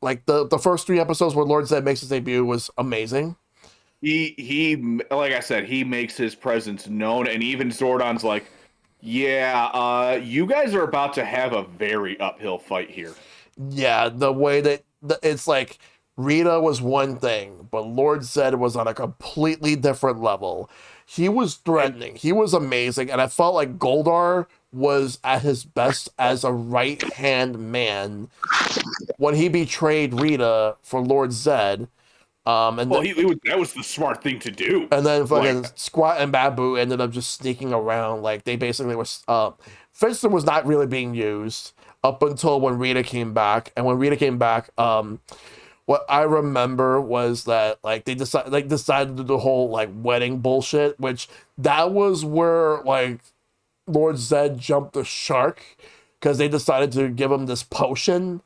Like the first 3 episodes where Lord Zed makes his debut was amazing. He like I said, he makes his presence known, and even Zordon's like, yeah, you guys are about to have a very uphill fight here. Yeah, the way that it's like Rita was one thing, but Lord Zed was on a completely different level. he was threatening. He was amazing, and I felt like Goldar was at his best as a right hand man when he betrayed Rita for Lord Zed. Well, that was the smart thing to do. And then fucking Like, Squat and Babu ended up just sneaking around. Like they basically was Finster was not really being used up until when Rita came back. And when Rita came back, what I remember was that like they decided to do the whole like wedding bullshit, which that was where like Lord Zed jumped the shark because they decided to give him this potion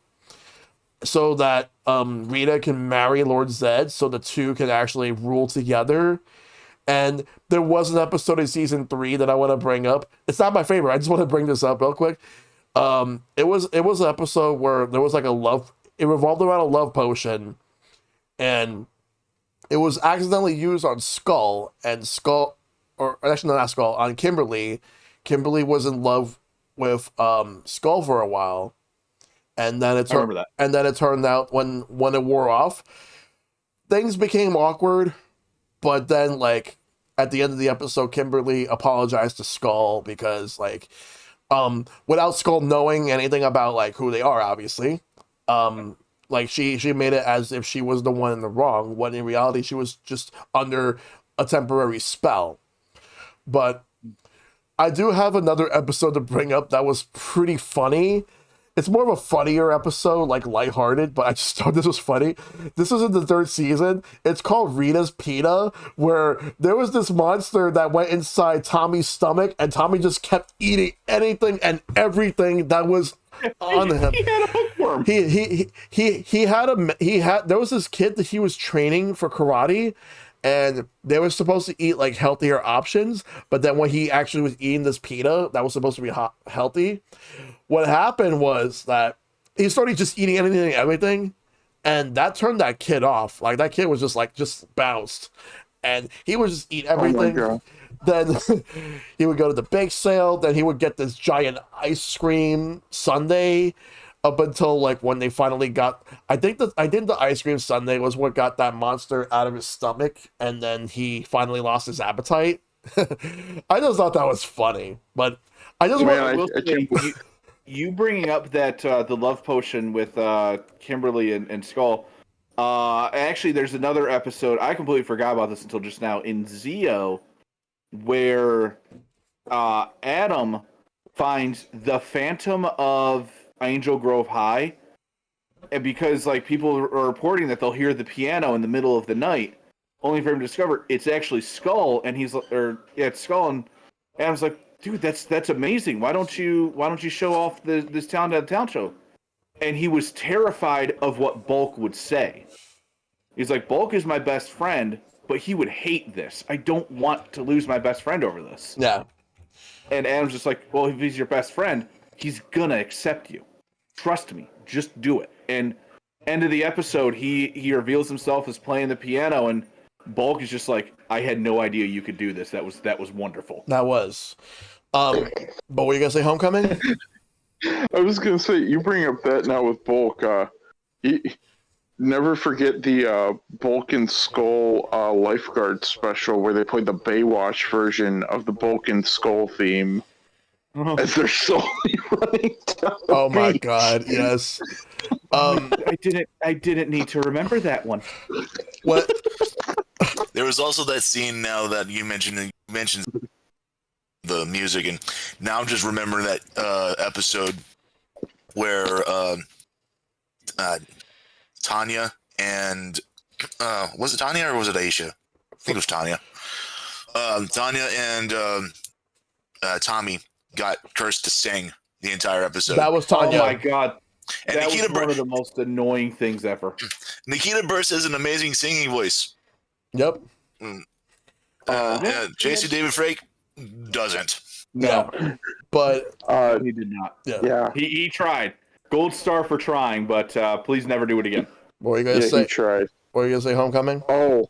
so that Rita can marry Lord Zed, so the two can actually rule together. And there was an episode in season 3 that I want to bring up. It's not my favorite. I just want to bring this up real quick. It was an episode where there was like it revolved around a love potion, and it was accidentally used on Skull, or actually not Skull, on Kimberly. Kimberly was in love with Skull for a while. And then I remember that. And then it turned out when it wore off, things became awkward. But then, like at the end of the episode, Kimberly apologized to Skull because, like, without Skull knowing anything about like who they are, obviously, like she made it as if she was the one in the wrong, when in reality she was just under a temporary spell. But I do have another episode to bring up that was pretty funny. It's more of a funnier episode, like lighthearted, but I just thought this was funny. This was in the 3rd season. It's called Rita's Pita, where there was this monster that went inside Tommy's stomach, and Tommy just kept eating anything and everything that was on him. He had a hookworm. There was this kid that he was training for karate, and they were supposed to eat like healthier options, but then when he actually was eating this pita that was supposed to be healthy, what happened was that he started just eating anything and everything, and that turned that kid off. Like that kid was just bounced, and he would just eat everything. Oh Then he would go to the bake sale. Then he would get this giant ice cream sundae, up until like when they finally got. I think the ice cream sundae was what got that monster out of his stomach, and then he finally lost his appetite. I just thought that was funny, but I just want. You bringing up that the love potion with Kimberly and Skull. Actually, there's another episode. I completely forgot about this until just now in Zeo, where Adam finds the Phantom of Angel Grove High, and because like people are reporting that they'll hear the piano in the middle of the night, only for him to discover it's actually Skull, and it's Skull, and Adam's like, dude, that's amazing. Why don't you show off this Town Out of Town show? And he was terrified of what Bulk would say. He's like, Bulk is my best friend, but he would hate this. I don't want to lose my best friend over this. Yeah. And Adam's just like, well, if he's your best friend, he's gonna accept you. Trust me, just do it. And end of the episode, he reveals himself as playing the piano, and Bulk is just like, I had no idea you could do this. That was wonderful. That was. But what were you gonna say, Homecoming? I was gonna say, you bring up that now with Bulk. Never forget the Bulk and Skull lifeguard special where they played the Baywatch version of the Bulk and Skull theme as they're slowly running down. Oh my god, yes. I didn't need to remember that one. What? There was also that scene now that you mentioned the music, and now I'm just remembering that episode where Tanya and was it Tanya or was it Aisha? I think it was Tanya. Tanya and Tommy got cursed to sing the entire episode. That was Tanya. Oh my god. And that Nikita was one of the most annoying things ever. Nikita Burst has an amazing singing voice. Yep. JC David Frake doesn't. No, but he did not. Yeah. He tried. Gold star for trying, but please never do it again. What were you gonna say? He tried. What were you gonna say, Homecoming? Oh,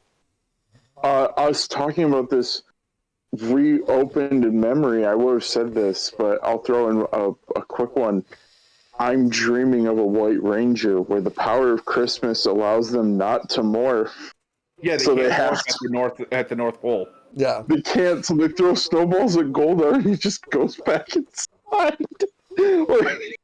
I was talking about this reopened in memory. I would have said this, but I'll throw in a quick one. I'm dreaming of a White Ranger where the power of Christmas allows them not to morph. Yeah, they have at the North Pole. Yeah. They can't, so they throw snowballs at Goldar, and he just goes back inside. Like,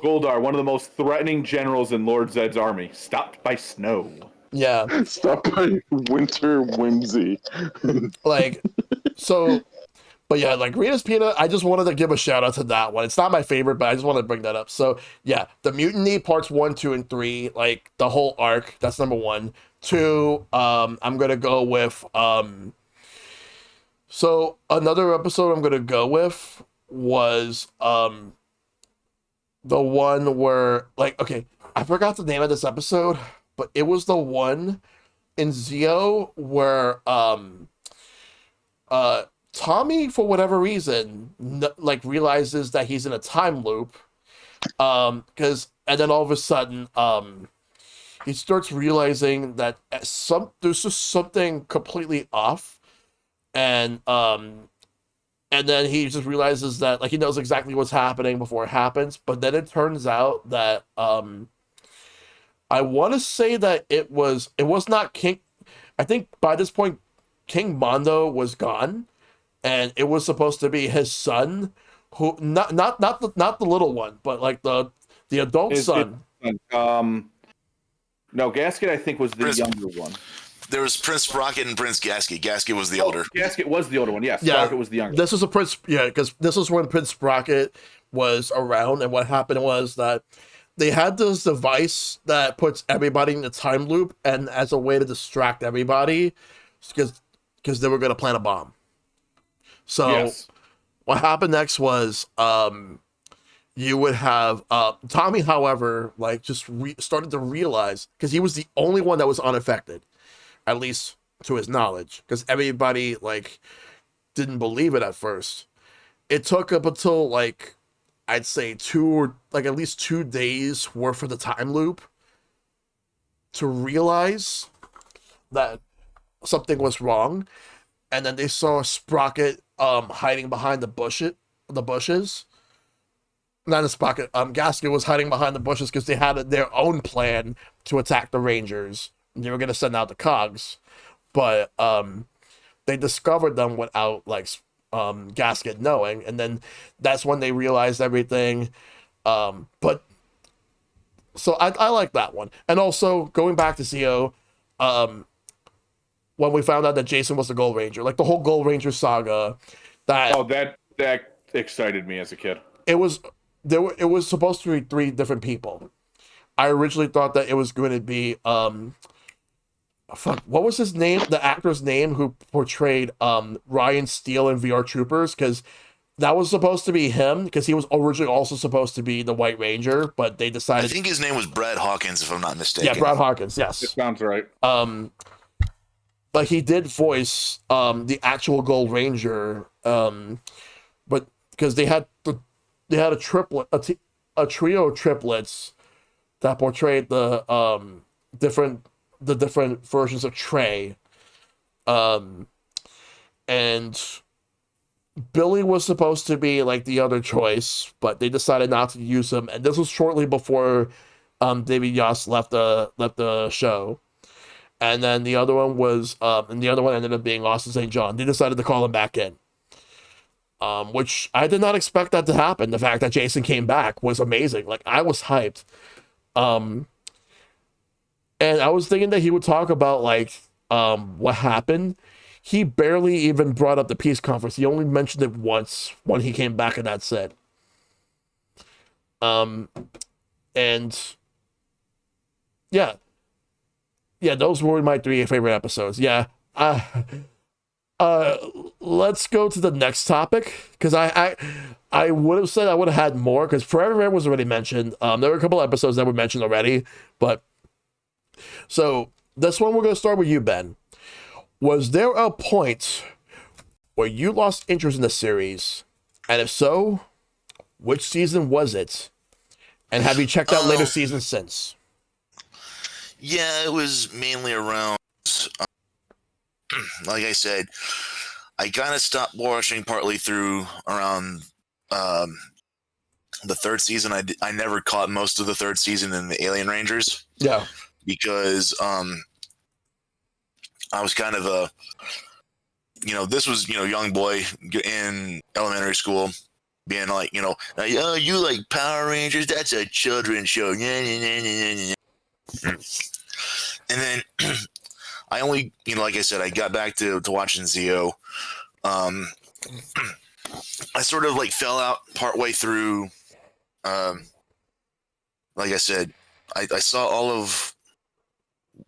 Goldar, one of the most threatening generals in Lord Zed's army, stopped by snow. Yeah. stop by winter whimsy. Like, so, but yeah, like Rita's Peanut, I just wanted to give a shout out to that one. It's not my favorite, but I just wanted to bring that up. So yeah, the Mutiny parts 1, 2, and 3, like the whole arc, that's number 1. 2, I'm gonna go with so another episode I'm gonna go with was the one where, like, okay, I forgot the name of this episode, but it was the one in Zio where Tommy, for whatever reason, like realizes that he's in a time loop, because and then all of a sudden he starts realizing that there's just something completely off, and then he just realizes that, like, he knows exactly what's happening before it happens. But then it turns out that I want to say that it was not King. I think by this point King Mondo was gone, and it was supposed to be his son, who not the little one, but like the adult son. No, Gasket I think was the younger one. There was Prince Sprocket and Prince Gasket. Gasket was the older. Gasket was the older one. Yes, Yeah, Sprocket was the younger. This was a Prince. Yeah, because this was when Prince Sprocket was around, and what happened was that they had this device that puts everybody in a time loop, and as a way to distract everybody, because they were going to plant a bomb. So Yes. what happened next was you would have Tommy, however, like just started to realize, because he was the only one that was unaffected, at least to his knowledge, because everybody like didn't believe it at first. It took up until like I'd say at least 2 days worth of the time loop to realize that something was wrong, and then they saw Sprocket hiding behind the bushes. Not a Sprocket. Gasket was hiding behind the bushes because they had their own plan to attack the Rangers. They were gonna send out the Cogs, but they discovered them without like Gasket knowing, and then that's when they realized everything. But so I like that one, and also going back to Zio, when we found out that Jason was the Gold Ranger, like the whole Gold Ranger saga, that excited me as a kid. it was supposed to be 3 different people. I originally thought that it was going to be what was his name? The actor's name who portrayed Ryan Steele in VR Troopers, because that was supposed to be him, because he was originally also supposed to be the White Ranger, but they decided. I think his name was Brad Hawkins, if I'm not mistaken. Yeah, Brad Hawkins. Yes, It sounds right. But he did voice the actual Gold Ranger, but because they had a triplet, a trio of triplets that portrayed the different versions of Trey, and Billy was supposed to be like the other choice, but they decided not to use him, and this was shortly before David Yost left the show. And then the other one was, and the other one ended up being Austin St. John. They decided to call him back in, which I did not expect that to happen. The fact that Jason came back was amazing. Like, I was hyped. And I was thinking that he would talk about like what happened. He barely even brought up the peace conference. He only mentioned it once when he came back, and that's it. And yeah. Yeah, those were my 3 favorite episodes. Yeah. Let's go to the next topic, because I would have said I would have had more, because Forever Red was already mentioned. There were a couple episodes that were mentioned already, but so this one we're going to start with you, Ben. Was there a point where you lost interest in the series, and if so, which season was it? And have you checked out later seasons since? Yeah, it was mainly around, like I said, I kind of stopped watching partly through around the 3rd season. I never caught most of the 3rd season in the Alien Rangers. Yeah. Because I was kind of a, this was, young boy in elementary school being like, like, oh, you like Power Rangers? That's a children's show. And then I only, like I said, I got back to watching Zio. I sort of like fell out partway through. Like I said, I saw all of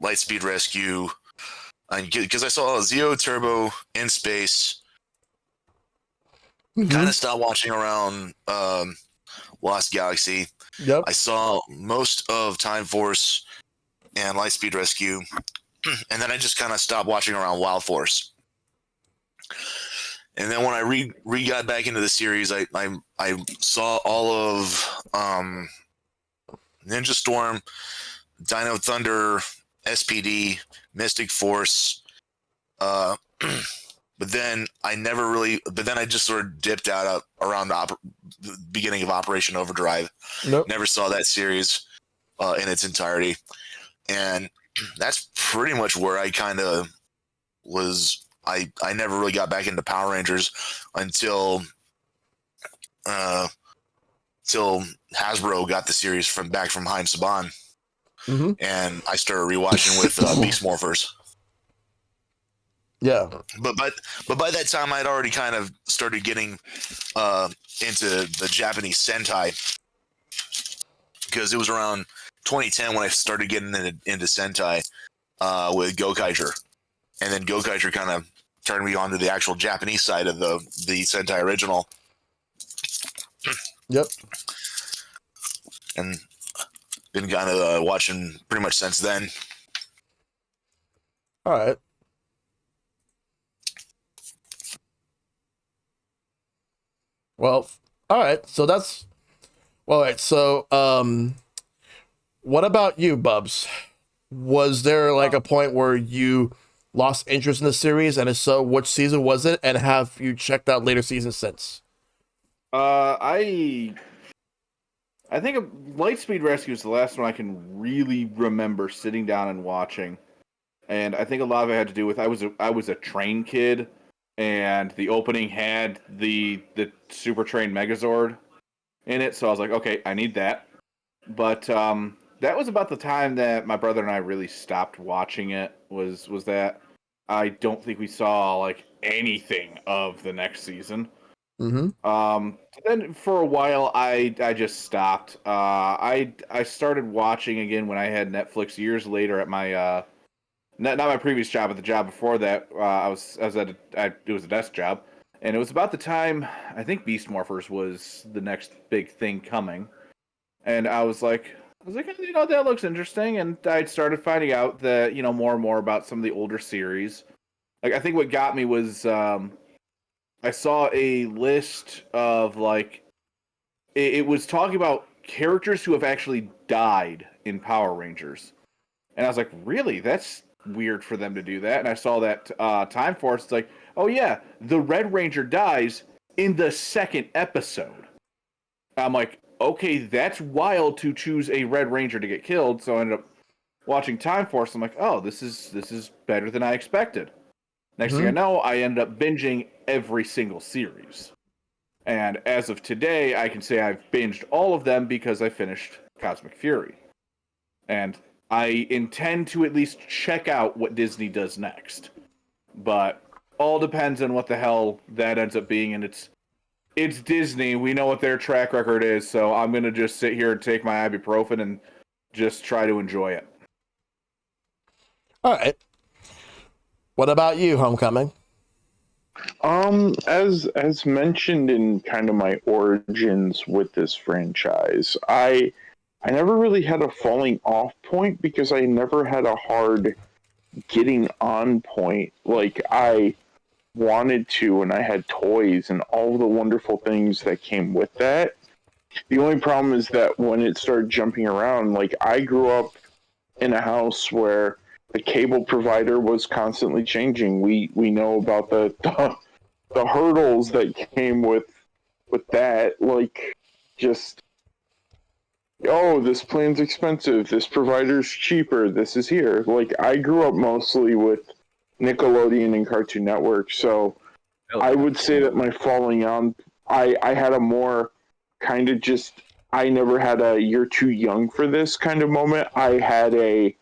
Lightspeed Rescue because I saw Zio Turbo in space. Mhm. Kind of stopped watching around Lost Galaxy. Yep. I saw most of Time Force and Lightspeed Rescue, and then I just kind of stopped watching around Wild Force. And then when I got back into the series, I saw all of Ninja Storm, Dino Thunder, SPD, Mystic Force. But then I just sort of dipped out around the beginning of Operation Overdrive. Nope. Never saw that series in its entirety. And that's pretty much where I kind of was. I never really got back into Power Rangers until Hasbro got the series back from Hein Saban. Mm-hmm. And I started rewatching with Beast Morphers. Yeah. But by that time, I'd already kind of started getting into the Japanese Sentai, because it was around 2010 when I started getting into Sentai with Gokaiger, and then Gokaiger kind of turned me on to the actual Japanese side of the Sentai original. Yep. And been kind of watching pretty much since then. All right. Well, all right. So that's well. All right. So, what about you, Bubs? Was there like a point where you lost interest in the series, and if so, which season was it? And have you checked out later seasons since? I think Lightspeed Rescue is the last one I can really remember sitting down and watching, and I think a lot of it had to do with I was a train kid, and the opening had the Super Train Megazord in it, so I was like, okay, I need that. But that was about the time that my brother and I really stopped watching it. Was that I don't think we saw like anything of the next season. Mm-hmm. Then for a while, I just stopped. I started watching again when I had Netflix years later at my not my previous job, but the job before that. I was at it was a desk job, and it was about the time I think Beast Morphers was the next big thing coming, and I was like, that looks interesting, and I started finding out that more and more about some of the older series. Like I think what got me was I saw a list of like it was talking about characters who have actually died in Power Rangers, and I was like, really? That's weird for them to do that. And I saw that Time Force. It's like, oh yeah, the Red Ranger dies in the second episode. I'm like, okay, that's wild to choose a Red Ranger to get killed. So I ended up watching Time Force. I'm like, oh, this is better than I expected. Next thing I know, I ended up binging every single series. And as of today, I can say I've binged all of them because I finished Cosmic Fury. And I intend to at least check out what Disney does next. But all depends on what the hell that ends up being, and it's Disney. We know what their track record is, so I'm gonna just sit here and take my ibuprofen and just try to enjoy it. All right. What about you, Homecoming? As mentioned in kind of my origins with this franchise, I never really had a falling off point because I never had a hard getting on point. Like I wanted to, and I had toys and all the wonderful things that came with that. The only problem is that when it started jumping around, like I grew up in a house where the cable provider was constantly changing. We know about the hurdles that came with that, like just oh, this plan's expensive, this provider's cheaper, this is here. Like I grew up mostly with Nickelodeon and Cartoon Network. So I would say that my falling on, I had a more kind of just, I never had a you're too young for this kind of moment. I had a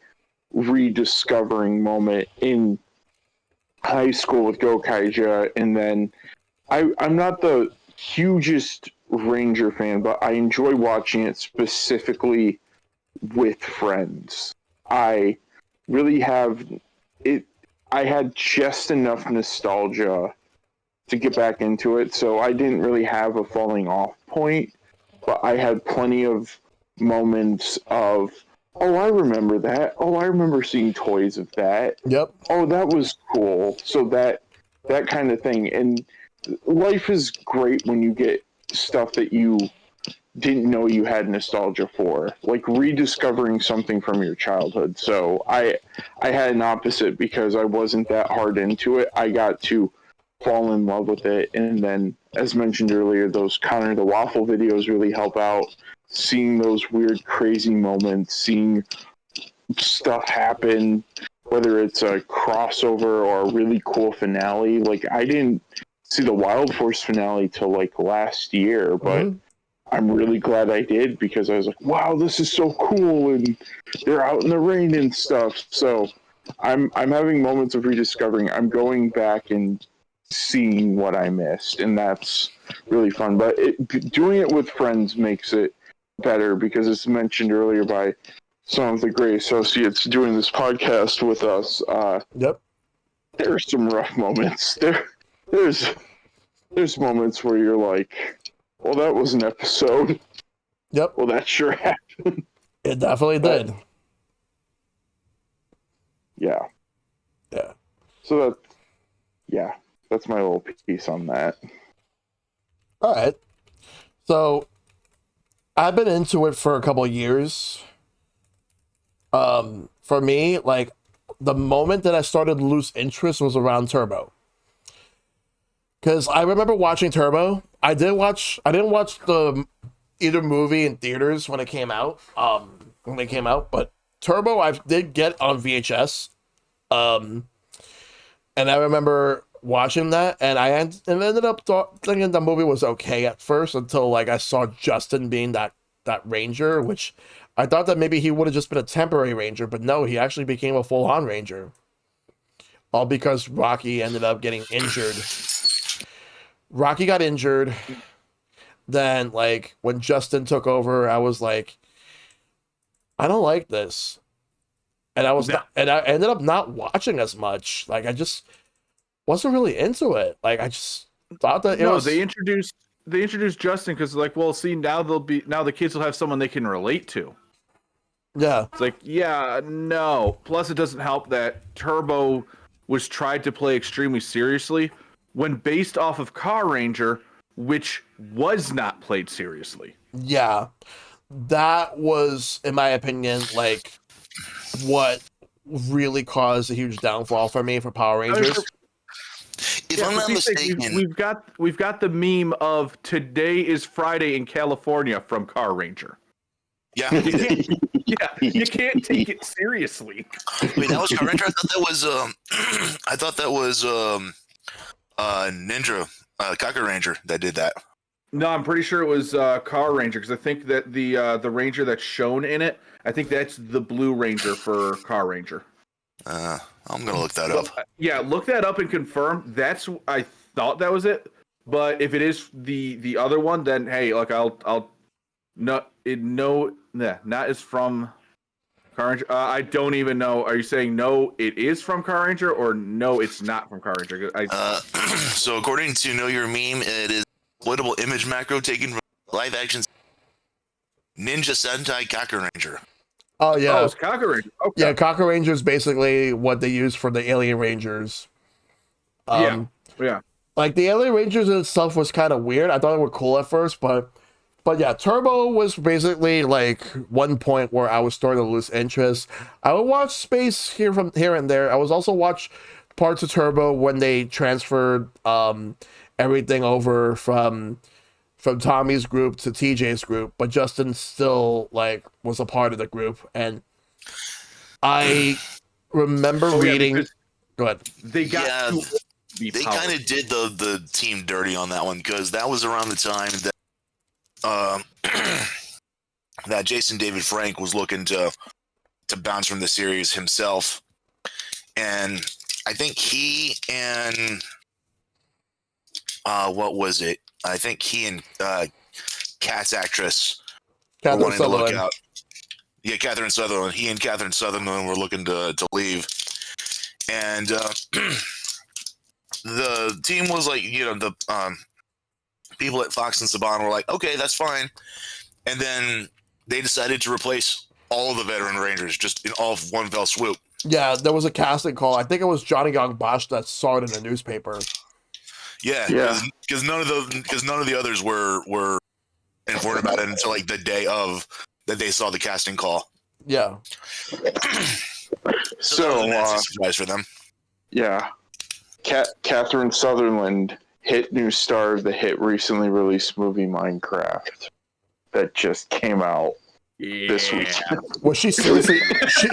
rediscovering moment in high school with Go Kaija, and then I'm not the hugest Ranger fan, but I enjoy watching it specifically with friends. I really have it. I had just enough nostalgia to get back into it, so I didn't really have a falling off point, but I had plenty of moments of, oh, I remember that. Oh, I remember seeing toys of that. Yep. Oh, that was cool. So that kind of thing. And life is great when you get stuff that you didn't know you had nostalgia for, like rediscovering something from your childhood. So I had an opposite because I wasn't that hard into it. I got to fall in love with it, and then, as mentioned earlier, those Connor the Waffle videos really help out. Seeing those weird, crazy moments, seeing stuff happen, whether it's a crossover or a really cool finale. Like, I didn't see the Wild Force finale till like last year, but I'm really glad I did because I was like, wow, this is so cool, and they're out in the rain and stuff. So I'm having moments of rediscovering. I'm going back and seeing what I missed, and that's really fun. But doing it with friends makes it better because it's mentioned earlier by some of the great associates doing this podcast with us. Yep. There are some rough moments. There's moments where you're like, well, that was an episode. Yep. Well, that sure happened. It definitely did. Yeah. Yeah. So that's my little piece on that. All right. So I've been into it for a couple of years. For me, like the moment that I started to lose interest was around Turbo. Because I remember watching Turbo. I didn't watch the either movie in theaters when it came out. But Turbo I did get on VHS. And I remember watching that, and ended up thinking the movie was okay at first until like I saw Justin being that ranger, which I thought that maybe he would have just been a temporary ranger, but no, he actually became a full-on ranger. All because Rocky ended up getting injured. Rocky got injured. Then, like, when Justin took over, I was like, I don't like this. And I ended up not watching as much. Like, I just wasn't really into it. Like, I just thought that it was. They introduced Justin because, like, well, see, now the kids will have someone they can relate to. Yeah. It's like, yeah, no. Plus, it doesn't help that Turbo was tried to play extremely seriously when based off of Car Ranger, which was not played seriously. Yeah. That was, in my opinion, like, what really caused a huge downfall for me for Power Rangers. If I'm not mistaken, we've got the meme of "Today is Friday in California" from Car Ranger. Yeah, You can't take it seriously. Wait, that was Car Ranger. I thought that was Ninja Kaku Ranger that did that. No, I'm pretty sure it was Car Ranger because I think that the Ranger that's shown in it, I think that's the Blue Ranger for Car Ranger. I'm gonna look that up. Yeah, look that up and confirm. I thought that was it, but if it is the other one, then hey, like I'll not is from Car Ranger. I don't even know. Are you saying no, it is from Car Ranger, or no, it's not from Car Ranger? So according to Know Your Meme, it is a exploitable image macro taken from live action Ninja Sentai Kaku Ranger. Oh yeah. Oh, it's Kaku Ranger. Okay. Yeah, Kaku Ranger is basically what they use for the Alien Rangers. Yeah. Like the Alien Rangers itself was kind of weird. I thought they were cool at first, but yeah, Turbo was basically like one point where I was starting to lose interest. I would watch Space here and there. I was also watch parts of Turbo when they transferred everything over from Tommy's group to TJ's group, but Justin still like was a part of the group, and I remember reading. Go ahead. They got Yeah, too old to be they Power kind of did the team dirty on that one because that was around the time that that Jason David Frank was looking to bounce from the series himself, and I think he and what was it? I think he and Cat's actress were Catherine wanting to look Sutherland. out. Yeah, Catherine Sutherland. He and Catherine Sutherland were looking to leave, and the team was like, the people at Fox and Saban were like, okay, that's fine, and then they decided to replace all of the veteran Rangers just in all of one fell swoop. Yeah, there was a casting call. I think it was Johnny Young Bosch that saw it in the newspaper. Yeah, because none of the others were informed about it until like the day of that they saw the casting call. Yeah. So that was a nasty surprise for them. Yeah. Catherine Sutherland, hit new star of the hit recently released movie Minecraft that just came out this week. Was she seriously?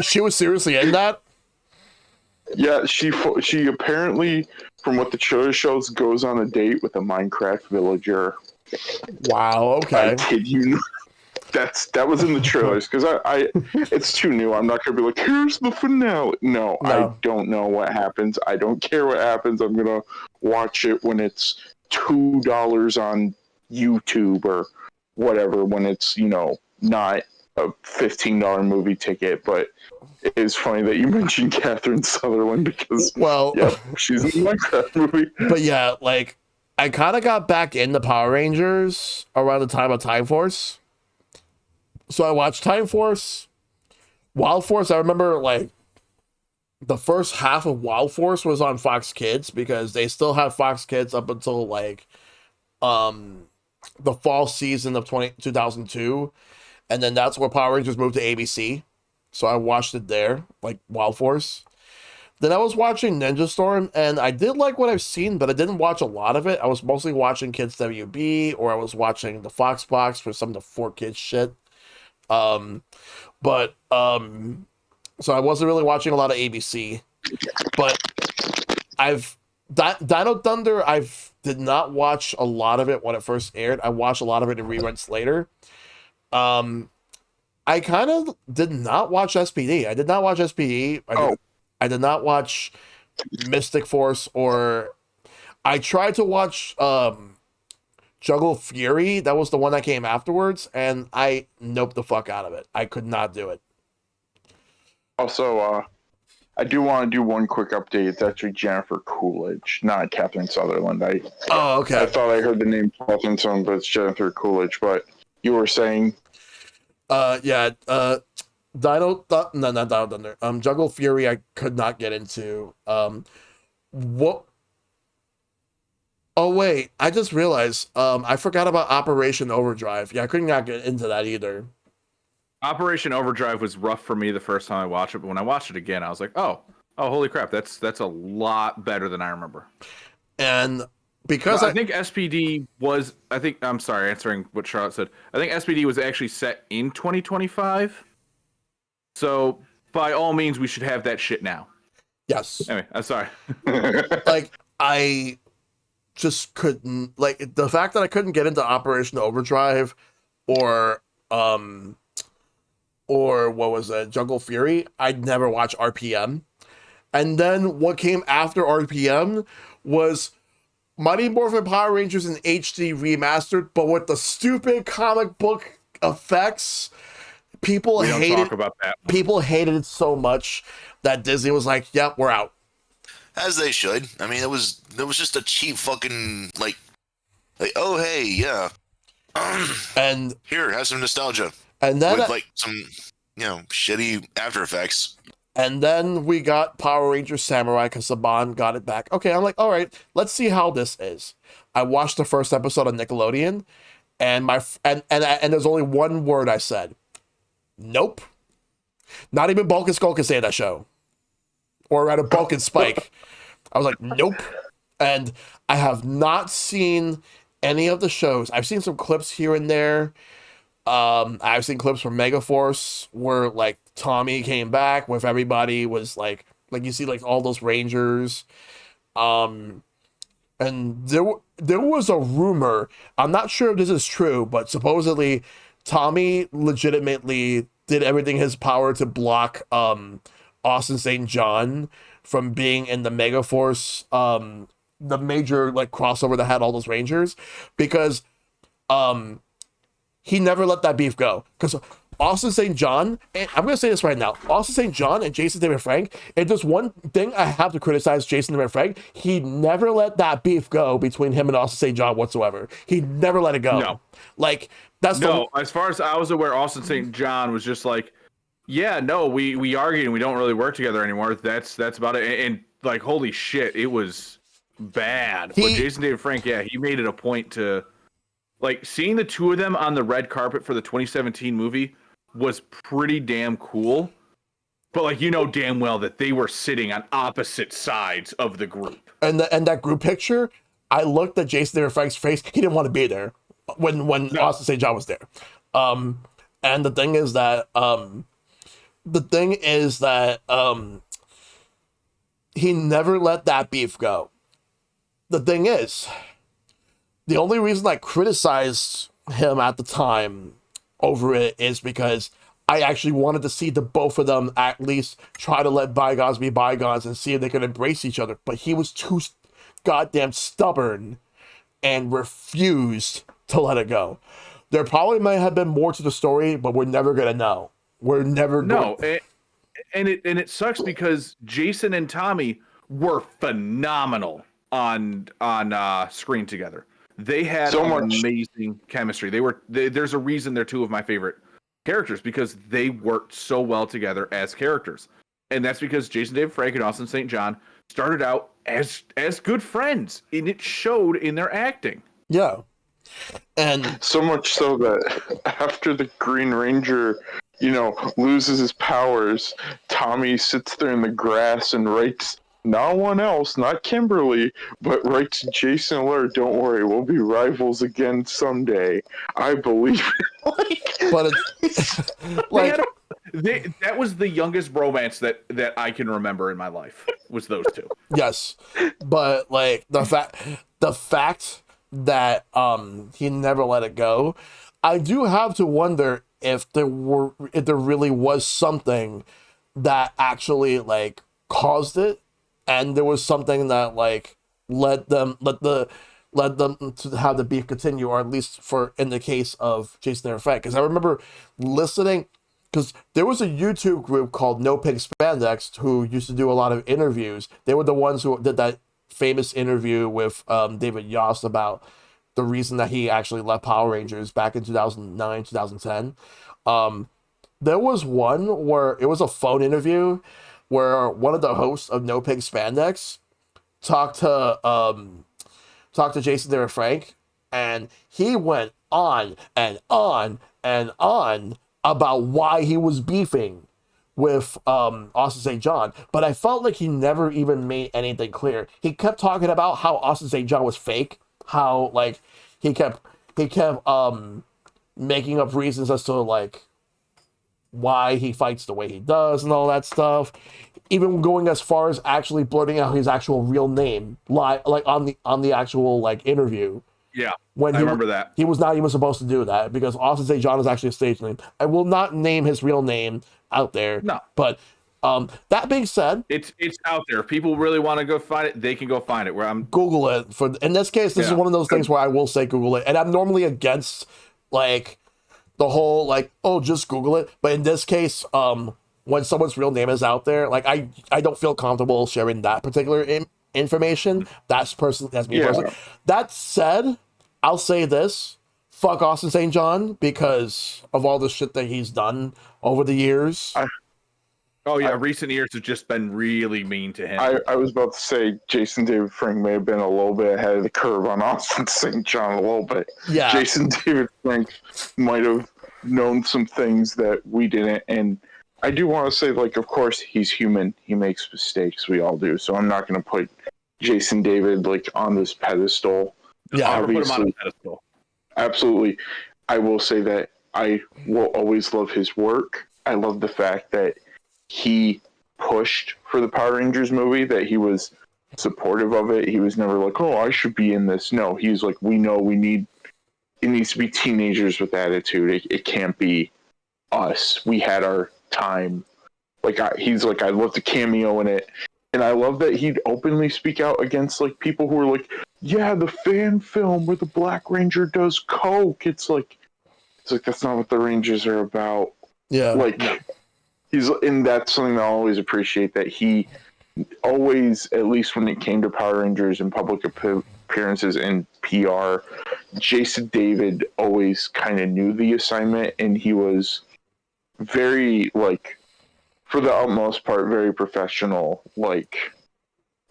she was seriously in that? Yeah, she apparently, from what the trailer shows, goes on a date with a Minecraft villager. Wow. Okay. I kid you. That was in the trailers because I it's too new. I'm not gonna be like, here's the finale. No, I don't know what happens. I don't care what happens. I'm gonna watch it when it's $2 on YouTube or whatever. When it's not a $15 movie ticket. But it is funny that you mentioned Catherine Sutherland because she's in the Minecraft movie. But yeah, like I kind of got back into Power Rangers around the time of Time Force. So I watched Time Force, Wild Force. I remember like the first half of Wild Force was on Fox Kids because they still had Fox Kids up until like the fall season of 2002. And then that's where Power Rangers moved to ABC. So I watched it there, like Wild Force. Then I was watching Ninja Storm, and I did like what I've seen, but I didn't watch a lot of it. I was mostly watching Kids WB, or I was watching the Fox Box for some of the 4Kids shit. So I wasn't really watching a lot of ABC, but Dino Thunder, did not watch a lot of it when it first aired. I watched a lot of it in reruns later. I kind of did not watch SPD. I did not watch SPD. I did not watch Mystic Force, or I tried to watch Juggle Fury. That was the one that came afterwards, and I noped the fuck out of it. I could not do it. Also, I do want to do one quick update. It's actually Jennifer Coolidge, not Catherine Sutherland. Oh, okay. I thought I heard the name Catherine Sutherland, but it's Jennifer Coolidge. But you were saying... Not Dino Thunder. Juggle Fury I could not get into. What? Oh wait, I just realized. I forgot about Operation Overdrive. Yeah, I could not get into that either. Operation Overdrive was rough for me the first time I watched it, but when I watched it again, I was like, oh, holy crap, that's a lot better than I remember. And because I think SPD was, I'm sorry, answering what Charlotte said. I think SPD was actually set in 2025. So by all means, we should have that shit now. Yes. Anyway, I'm sorry. Like I just couldn't, like the fact that I couldn't get into Operation Overdrive or what was it, Jungle Fury. I'd never watch RPM. And then what came after RPM was Mighty Morphin Power Rangers in HD remastered, but with the stupid comic book effects. People hated it so much that Disney was like, "Yep, we're out." As they should. I mean, it was just a cheap fucking like oh hey yeah, and here have some nostalgia, and then with like some shitty After Effects. And then we got Power Rangers Samurai because Saban got it back. Okay, I'm like, all right, let's see how this is. I watched the first episode of Nickelodeon, and and there's only one word I said. Nope. Not even Bulk and Skull can say that show. Or rather, Bulk and Spike. I was like, nope. And I have not seen any of the shows. I've seen some clips here and there. I've seen clips from Megaforce where like Tommy came back with everybody was like Like you see like all those Rangers. Um, and there was a rumor. I'm not sure if this is true, but supposedly Tommy legitimately did everything in his power to block Austin St. John from being in the Megaforce, the major like crossover that had all those Rangers, because um he never let that beef go. Because Austin St. John, and I'm gonna say this right now, Austin St. John and Jason David Frank, and there's one thing I have to criticize Jason David Frank, he never let that beef go between him and Austin St. John whatsoever. He never let it go. No. Like that's No, as far as I was aware, Austin St. John was just like, yeah, no, we argued and we don't really work together anymore. That's about it. And like, holy shit, it was bad. But Jason David Frank, yeah, he made it a point to like seeing the two of them on the red carpet for the 2017 movie was pretty damn cool. But like, you know damn well that they were sitting on opposite sides of the group. And that group picture, I looked at Jason David Frank's face. He didn't want to be there when Austin St. John was there. And the thing is that he never let that beef go. The thing is, the only reason I criticized him at the time over it is because I actually wanted to see the both of them at least try to let bygones be bygones and see if they could embrace each other. But he was too goddamn stubborn and refused to let it go. There probably might have been more to the story, but we're never gonna know. We're never going. And it sucks because Jason and Tommy were phenomenal on screen together. They had So much amazing chemistry. There's a reason they're two of my favorite characters because they worked so well together as characters. And that's because Jason David Frank and Austin St. John started out as good friends, and it showed in their acting. Yeah. And so much so that after the Green Ranger, loses his powers, Tommy sits there in the grass and writes not one else, not Kimberly, but writes Jason alert, don't worry, we'll be rivals again someday. I believe it. But it's like that was the youngest bromance that I can remember in my life was those two. Yes. But like the fact that he never let it go, I do have to wonder if there really was something that actually like caused it, and there was something that like led them to have the beef continue, or at least for in the case of Jason and Frank. Because I remember listening, because there was a YouTube group called No Pig Spandex who used to do a lot of interviews. They were the ones who did that famous interview with David Yost about the reason that he actually left Power Rangers back in 2009, 2010. There was one where it was a phone interview where one of the hosts of No Pig Spandex talked to Jason David Frank, and he went on and on and on about why he was beefing with Austin St. John, but I felt like he never even made anything clear. He kept talking about how Austin St. John was fake, how like he kept making up reasons as to like why he fights the way he does and all that stuff, even going as far as actually blurting out his actual real name like on the actual like interview. Yeah, when I remember that. He was not even supposed to do that because Austin St. John is actually a stage name. I will not name his real name out there. No. But that being said, it's out there. If people really want to go find it, they can go find it. Where I'm Google it. For in this case, this is one of those things where I will say Google it, and I'm normally against like the whole like, oh, just Google it. But in this case, when someone's real name is out there, like I don't feel comfortable sharing that particular information. That's me personally. That said, I'll say this: fuck Austin St. John because of all the shit that he's done over the years. Recent years have just been really mean to him. I was about to say Jason David Frank may have been a little bit ahead of the curve on Austin St. John a little bit. Yeah. Jason David Frank might have known some things that we didn't, and I do want to say, like, of course, he's human. He makes mistakes. We all do. So I'm not going to put Jason David, like, on this pedestal. Yeah, I'll put him on a pedestal. Absolutely. I will say that I will always love his work. I love the fact that he pushed for the Power Rangers movie, that he was supportive of it. He was never like, oh, I should be in this. No, he's like, we know it needs to be teenagers with attitude. It can't be us. We had our time. Like, he's like, I love the cameo in it. And I love that he'd openly speak out against like people who are like, yeah, the fan film where the Black Ranger does coke. It's like that's not what the Rangers are about. Yeah. Like, No. and that's something I always appreciate, that he always, at least when it came to Power Rangers and public appearances and PR, Jason David always kind of knew the assignment, and he was very, like, for the utmost part, very professional, like,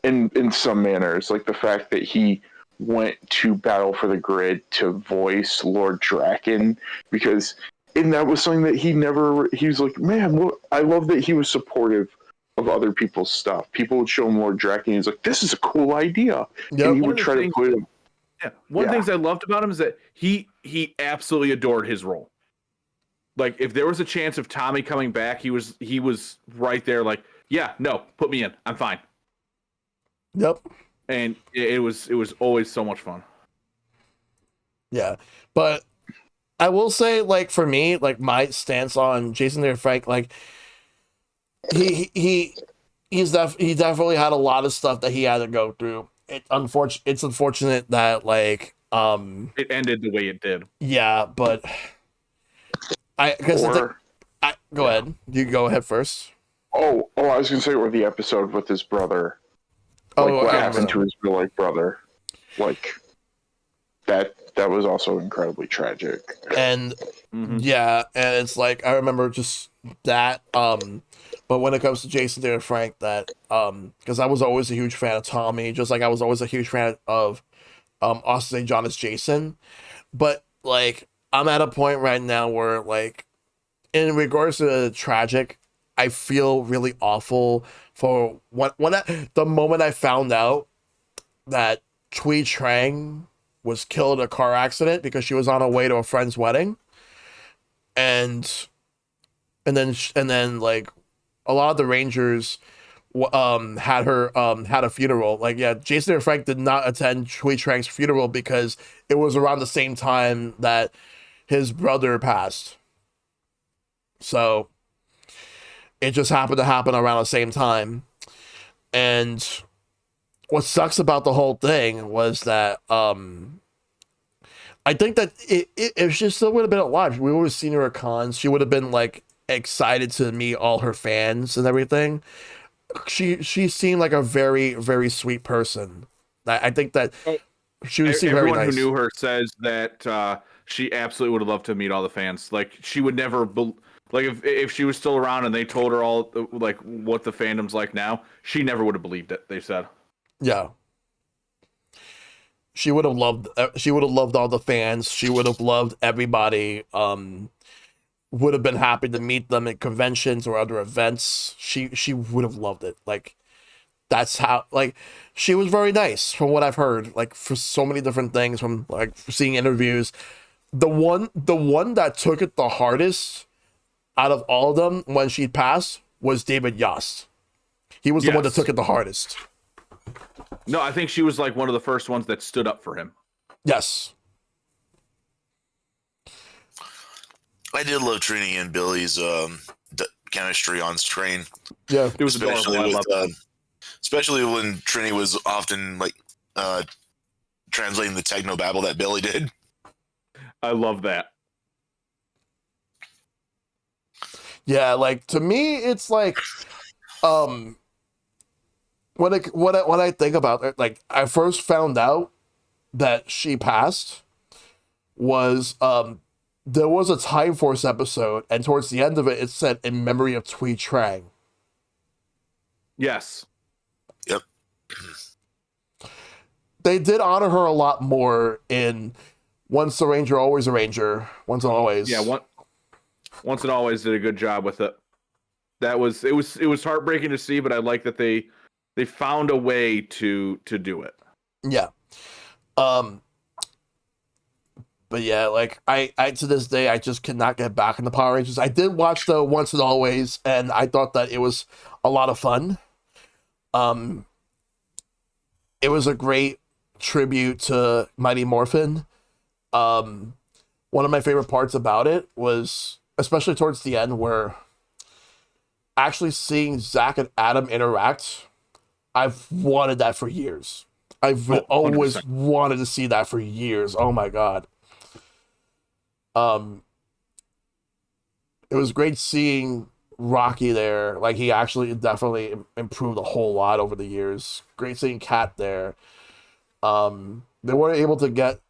in some manners. Like, the fact that he went to Battle for the Grid to voice Lord Draken, because, and that was something that he was like, man, look, I love that he was supportive of other people's stuff. People would show him Lord Draken, he's like, this is a cool idea. Yep. And he One would of the try to things- put him. Yeah. One of the things I loved about him is that he absolutely adored his role. Like, if there was a chance of Tommy coming back, he was right there. Like, yeah, no, put me in. I'm fine. Yep. And it was always so much fun. Yeah. But I will say, like, for me, like, my stance on Jason David Frank, like, he definitely had a lot of stuff that he had to go through. It's unfortunate that, like, It ended the way it did. yeah, but go ahead. You go ahead first. I was gonna say, or the episode with his brother. Oh, Like, what I happened remember. to his real life brother? Like, that was also incredibly tragic. And Mhm. yeah, and it's like I remember just that. But when it comes to Jason David Frank, that because I was always a huge fan of Tommy, just like I was always a huge fan of Austin St. John as Jason. But like I'm at a point right now where, like, in regards to the tragic, I feel really awful for the moment I found out that Twee Trang was killed in a car accident because she was on her way to a friend's wedding, and then like a lot of the Rangers had a funeral. Like, yeah, Jason and Frank did not attend Twee Trang's funeral because it was around the same time that his brother passed. So it just happened to happen around the same time. And what sucks about the whole thing was that I think that if she still would have been alive, we would have seen her at cons. She would have been like excited to meet all her fans and everything. She seemed like a very, very sweet person. I think that she would seem very Everyone nice. who knew her says that she absolutely would have loved to meet all the fans. Like, she would never like, if she was still around and they told her all like what the fandom's like now, she never would have believed it. They said, Yeah. She would have loved all the fans. She would have loved everybody. Would have been happy to meet them at conventions or other events. She would have loved it. Like, that's how, like, she was very nice from what I've heard, like, for so many different things, from like seeing interviews. The one that took it the hardest out of all of them when she passed was David Yost. He was the one that Yes. took it the hardest. no, I think she was like one of the first ones that stood up for him. Yes. I did love Trini and Billy's chemistry on screen, Yeah. It was adorable. especially I with loved it. especially when Trini was often like translating the techno babble that Billy did. I love that. Yeah, like, to me, it's like, when I think about it, like, I first found out that she passed was there was a Time Force episode, and towards the end of it, it said "in memory of Twee Trang." Yes. Yep. They did honor her a lot more in "Once a Ranger, Always a Ranger." Once and always. Yeah. Once and always did a good job with it. It was heartbreaking to see, but I like that they found a way to do it. Yeah. Um, But yeah, like I to this day I just cannot get back into Power Rangers. I did watch the Once and Always, and I thought that it was a lot of fun. Um, it was a great tribute to Mighty Morphin. Um, one of my favorite parts about it was, especially towards the end, where actually seeing Zach and Adam interact. I've wanted that for years. I've Oh, always 100%. wanted to see that for years. Oh my god. Um, it was great seeing Rocky there. Like he actually definitely improved a whole lot over the years. Great seeing Kat there. They weren't able to get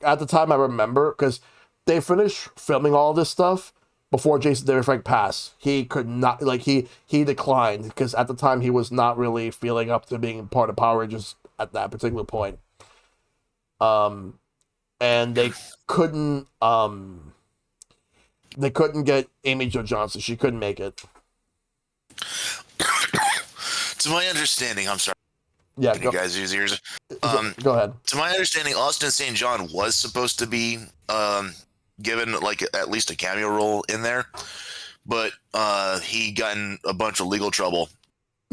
at the time. I remember because they finished filming all this stuff before Jason David Frank passed. He could not like he declined because at the time he was not really feeling up to being part of Power Rangers at that particular point. And they couldn't get Amy Jo Johnson. She couldn't make it. To my understanding, I'm sorry. Yeah, Can you guys use ears? Go ahead. To my understanding, Austin St. John was supposed to be given like at least a cameo role in there, but he got in a bunch of legal trouble.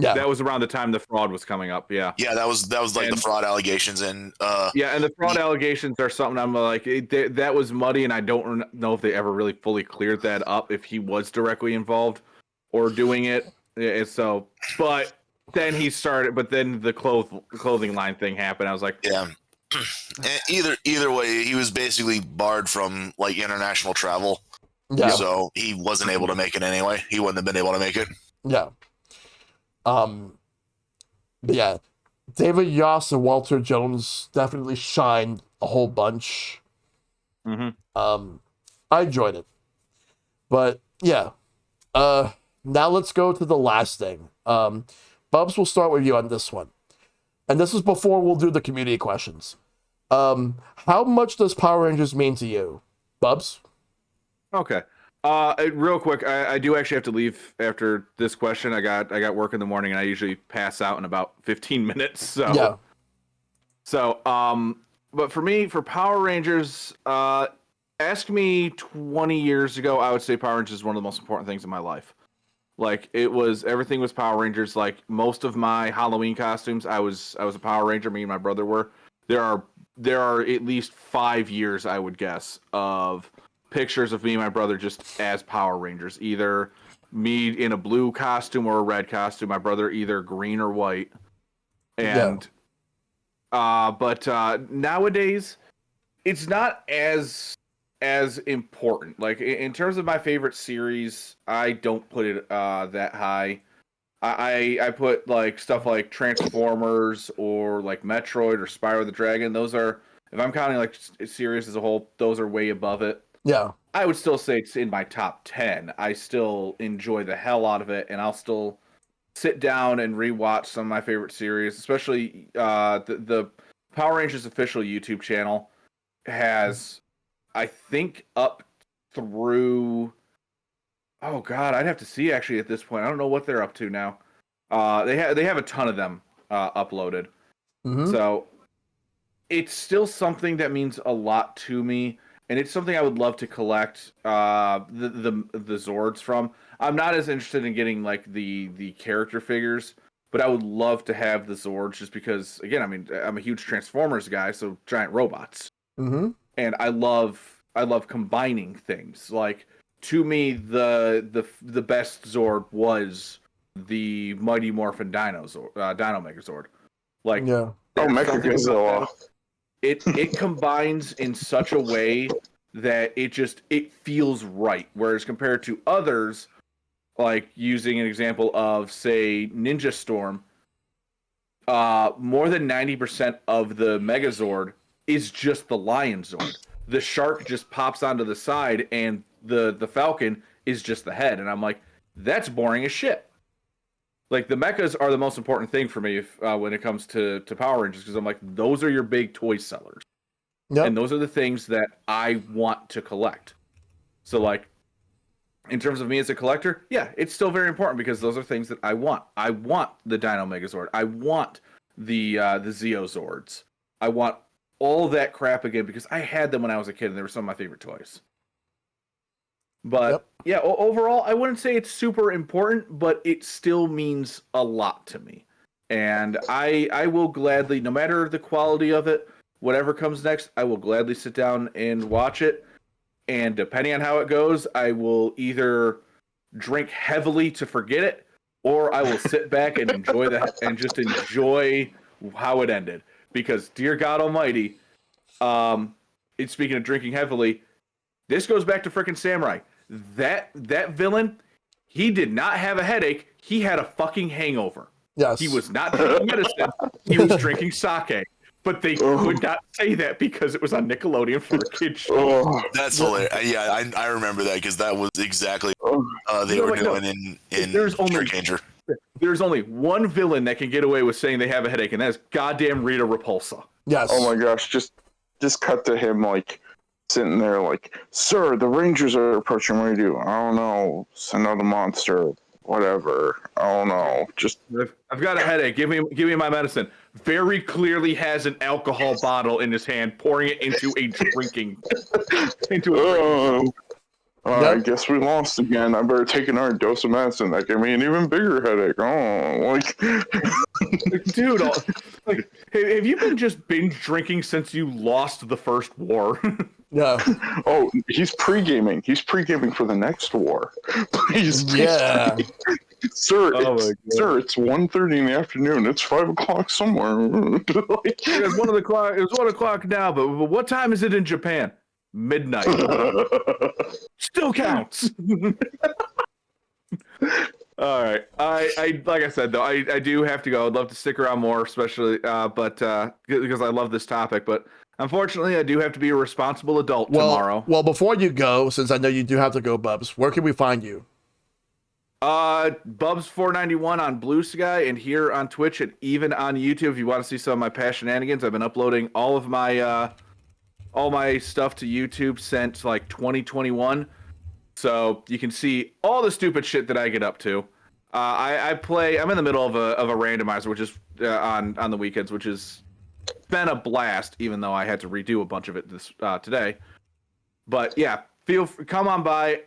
Yeah, That was around the time the fraud was coming up. Yeah. Yeah, that was like the And- fraud allegations, and Yeah, and the fraud allegations are something I'm like, that was muddy, and I don't know if they ever really fully cleared that up, if he was directly involved or doing it. Yeah, so, but then but then the clothing line thing happened. I was like, yeah. And either way, he was basically barred from like international travel. yeah, So he wasn't able to make it anyway. He wouldn't have been able to make it. yeah. But yeah, David Yost and Walter Jones definitely shined a whole bunch. mhm. I enjoyed it, but yeah. Now let's go to the last thing. Bubs, we'll start with you on this one, and this is before we'll do the community questions. How much does Power Rangers mean to you, Bubs? Okay. Real quick, I do actually have to leave after this question. I got work in the morning, and I usually pass out in about 15 minutes. So Yeah, but for me, for Power Rangers, ask me 20 years ago, I would say Power Rangers is one of the most important things in my life. Like everything was Power Rangers. Like most of my Halloween costumes, I was a Power Ranger. Me and my brother were. There are at least 5 years, I would guess, of pictures of me and my brother just as Power Rangers. Either me in a blue costume or a red costume. My brother either green or white. And but nowadays it's not as important. Like in terms of my favorite series, I don't put it that high. I put like stuff like Transformers or like Metroid or Spyro the Dragon. Those are, if I'm counting like series as a whole, those are way above it. yeah, I would still say it's in my top 10. I still enjoy the hell out of it, and I'll still sit down and rewatch some of my favorite series, especially the Power Rangers official YouTube channel has, I think, up through, oh god, I'd have to see actually at this point. I don't know what they're up to now. They have a ton of them uploaded. mm-hmm. So it's still something that means a lot to me, and it's something I would love to collect the Zords from. I'm not as interested in getting like the character figures, but I would love to have the Zords just because, again, I mean, I'm a huge Transformers guy, so giant robots. Mm-hmm. And I love combining things. Like, to me, the best Zord was the Mighty Morphin Dino Megazord. Like, Yeah, there's something about Mechagodzilla. that. It combines in such a way that it feels right. Whereas compared to others, like using an example of, say, Ninja Storm, more than 90% of the Megazord is just the Lion Zord. The shark just pops onto the side, and the Falcon is just the head. And I'm like, that's boring as shit. Like, the mechas are the most important thing for me when it comes to Power Rangers, because I'm like, those are your big toy sellers. yep, And those are the things that I want to collect. So, like, in terms of me as a collector, yeah, it's still very important because those are things that I want. I want the Dino Megazord. I want the Zeo Zords. I want all that crap again because I had them when I was a kid and they were some of my favorite toys. But yeah, overall, I wouldn't say it's super important, but it still means a lot to me. And I will gladly, no matter the quality of it, whatever comes next, I will gladly sit down and watch it. And depending on how it goes, I will either drink heavily to forget it, or I will sit back and enjoy just enjoy how it ended. Because dear God Almighty, it's speaking of drinking heavily, this goes back to frickin' Samurai. That villain, he did not have a headache. He had a fucking hangover. Yes. He was not taking medicine. He was drinking sake. But they could not say that because it was on Nickelodeon for a kid's show. That's hilarious. Yeah, I remember that because that was exactly they were doing in Trick Danger. There's only one villain that can get away with saying they have a headache, and that's goddamn Rita Repulsa. Yes. Oh my gosh, just cut to him like sitting there like, "Sir, the Rangers are approaching. What do you do?" "I don't know. Send out a monster. Whatever. I don't know. Just I've got a headache. Give me my medicine." Very clearly has an alcohol bottle in his hand, pouring it into a drinking. I guess we lost again. I better take another dose of medicine. That gave me an even bigger headache. Oh, Dude, like, have you been just binge drinking since you lost the first war? Yeah. Oh, he's pre-gaming. He's pre-gaming for the next war. Yeah. Sir, it's 1:30 in the afternoon. It's 5 o'clock somewhere. It's 1 o'clock now, but what time is it in Japan? Midnight. Still counts. All right. I like I said though, I do have to go. I'd love to stick around more, especially but because I love this topic, but unfortunately I do have to be a responsible adult tomorrow. Well, before you go, since I know you do have to go, Bubs, where can we find you? Bubs491 on Blue Sky and here on Twitch and even on YouTube if you want to see some of my past shenanigans. I've been uploading all my stuff to YouTube since like 2021. So you can see all the stupid shit that I get up to. I'm in the middle of a randomizer, which is on the weekends, which has been a blast, even though I had to redo a bunch of it this today. But yeah, come on by.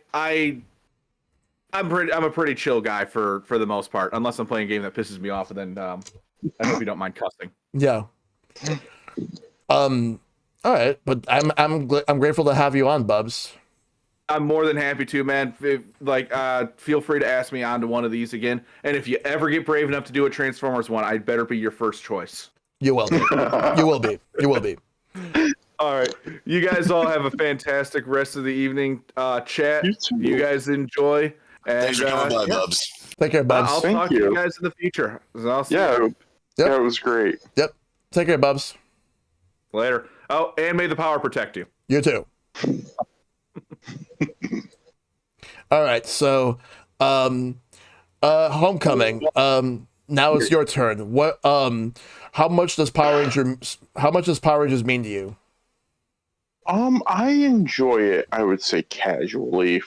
I'm a pretty chill guy for the most part, unless I'm playing a game that pisses me off, and then I hope you don't mind cussing. Yeah. All right, but I'm grateful to have you on, Bubs. I'm more than happy to, man. Feel free to ask me onto one of these again. And if you ever get brave enough to do a Transformers one, I'd better be your first choice. You will be. You will be. You will be. All right. You guys all have a fantastic rest of the evening. Chat. You guys enjoy. And, thanks for coming by, Bubs. Take care, Bubs. I'll talk to you guys in the future. Yeah, it was great. Yep. Take care, Bubs. Later. Oh, and may the power protect you. You too. All right, so Homecoming. Now it's your turn. What how much does Power Rangers mean to you? I enjoy it, I would say casually.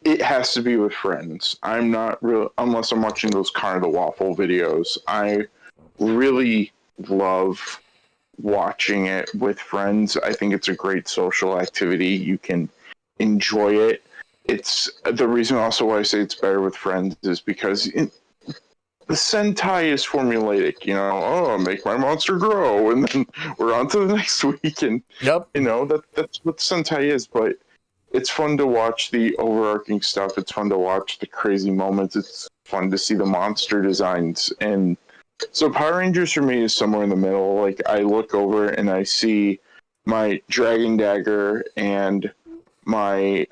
It has to be with friends. I'm not real unless I'm watching those Connor the Waffle videos. I really love watching it with friends. I think it's a great social activity. You can enjoy it. It's the reason also why I say it's better with friends is because the Sentai is formulaic, make my monster grow, and then we're on to the next week, and yep, that's what Sentai is. But it's fun to watch the overarching stuff. It's fun to watch the crazy moments. It's fun to see the monster designs, and so Power Rangers for me is somewhere in the middle. Like I look over and I see my Dragon Dagger and my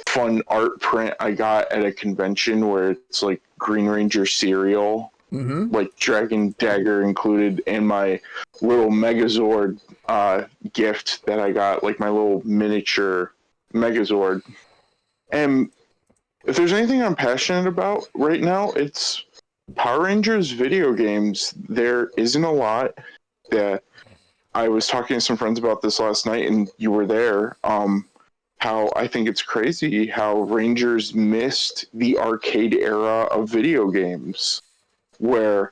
fun art print I got at a convention where it's like Green Ranger cereal, like Dragon Dagger included, and my little Megazord gift that I got, like my little miniature Megazord. And if there's anything I'm passionate about right now, it's Power Rangers video games. There isn't a lot. I was talking to some friends about this last night, and you were there. How I think it's crazy how Rangers missed the arcade era of video games, where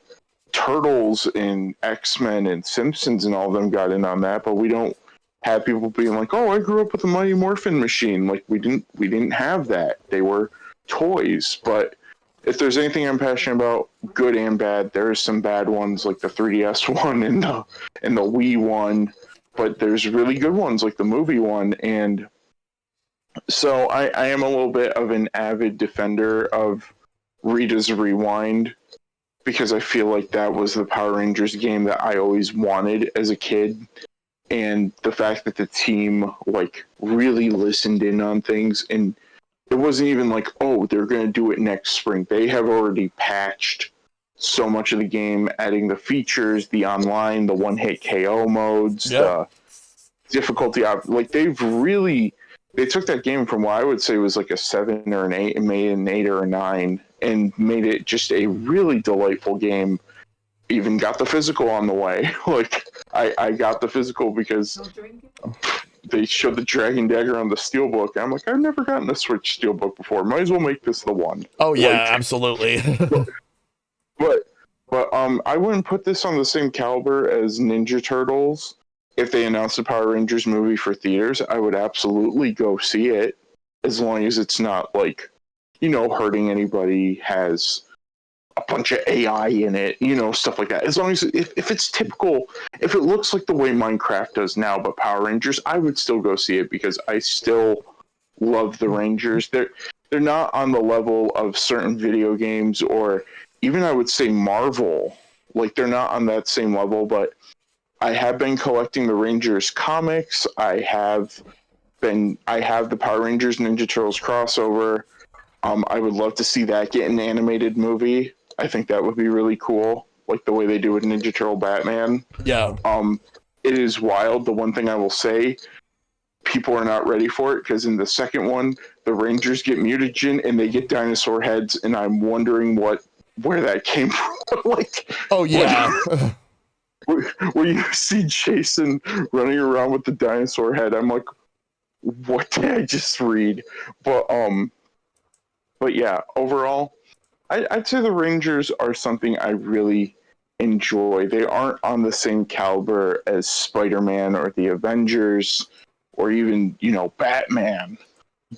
Turtles and X-Men and Simpsons and all of them got in on that, but we don't have people being like, "Oh, I grew up with the Mighty Morphin machine." Like we didn't have that. They were toys. But if there's anything I'm passionate about, good and bad, there's some bad ones like the 3DS one and the Wii one, but there's really good ones like the movie one. And so I am a little bit of an avid defender of Rita's Rewind, because I feel like that was the Power Rangers game that I always wanted as a kid. And the fact that the team like really listened in on things, and it wasn't even like, oh, they're going to do it next spring. They have already patched so much of the game, adding the features, the online, the one-hit KO modes, the difficulty. Like they took that game from what I would say was like a 7 or an 8 and made it an 8 or a 9 and made it just a really delightful game. Even got the physical on the way. Like I got the physical because they showed the Dragon Dagger on the Steelbook. And I'm like, I've never gotten a Switch Steelbook before. Might as well make this the one. Oh yeah, like, absolutely. but I wouldn't put this on the same caliber as Ninja Turtles. If they announced a Power Rangers movie for theaters, I would absolutely go see it, as long as it's not like, hurting anybody, has a bunch of AI in it, stuff like that. As long as if it's typical, if it looks like the way Minecraft does now, but Power Rangers, I would still go see it because I still love the Rangers. They're not on the level of certain video games, or even I would say Marvel. Like they're not on that same level, but I have been collecting the Rangers comics. I have the Power Rangers Ninja Turtles crossover. I would love to see that get an animated movie. I think that would be really cool, like the way they do with Ninja Turtle Batman. Yeah. It is wild. The one thing I will say, people are not ready for it, because in the second one, the Rangers get mutagen and they get dinosaur heads, and I'm wondering where that came from. Like, Oh yeah. where you see Jason running around with the dinosaur head, I'm like, what did I just read? But yeah, overall, I'd say the Rangers are something I really enjoy. They aren't on the same caliber as Spider-Man or the Avengers or even, Batman.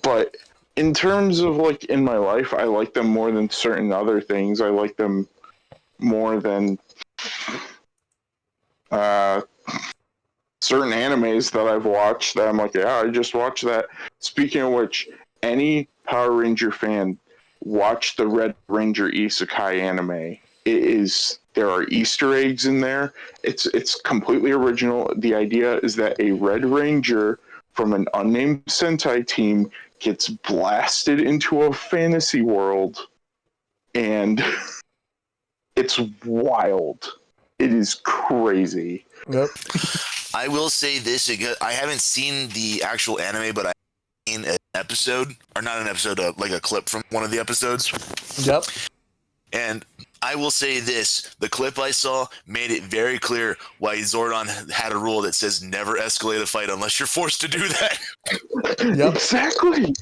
But in terms of like in my life, I like them more than certain other things. I like them more than certain animes that I've watched that I'm like, yeah, I just watched that. Speaking of which, any Power Ranger fan, watch the Red Ranger Isekai anime. There are Easter eggs in there. It's completely original. The idea is that a Red Ranger from an unnamed Sentai team gets blasted into a fantasy world, and it's wild. It is crazy. Yep. I will say this: I haven't seen the actual anime, but I've seen an episode, or not an episode, like a clip from one of the episodes. Yep. And I will say this: the clip I saw made it very clear why Zordon had a rule that says never escalate a fight unless you're forced to do that. Yep. Exactly.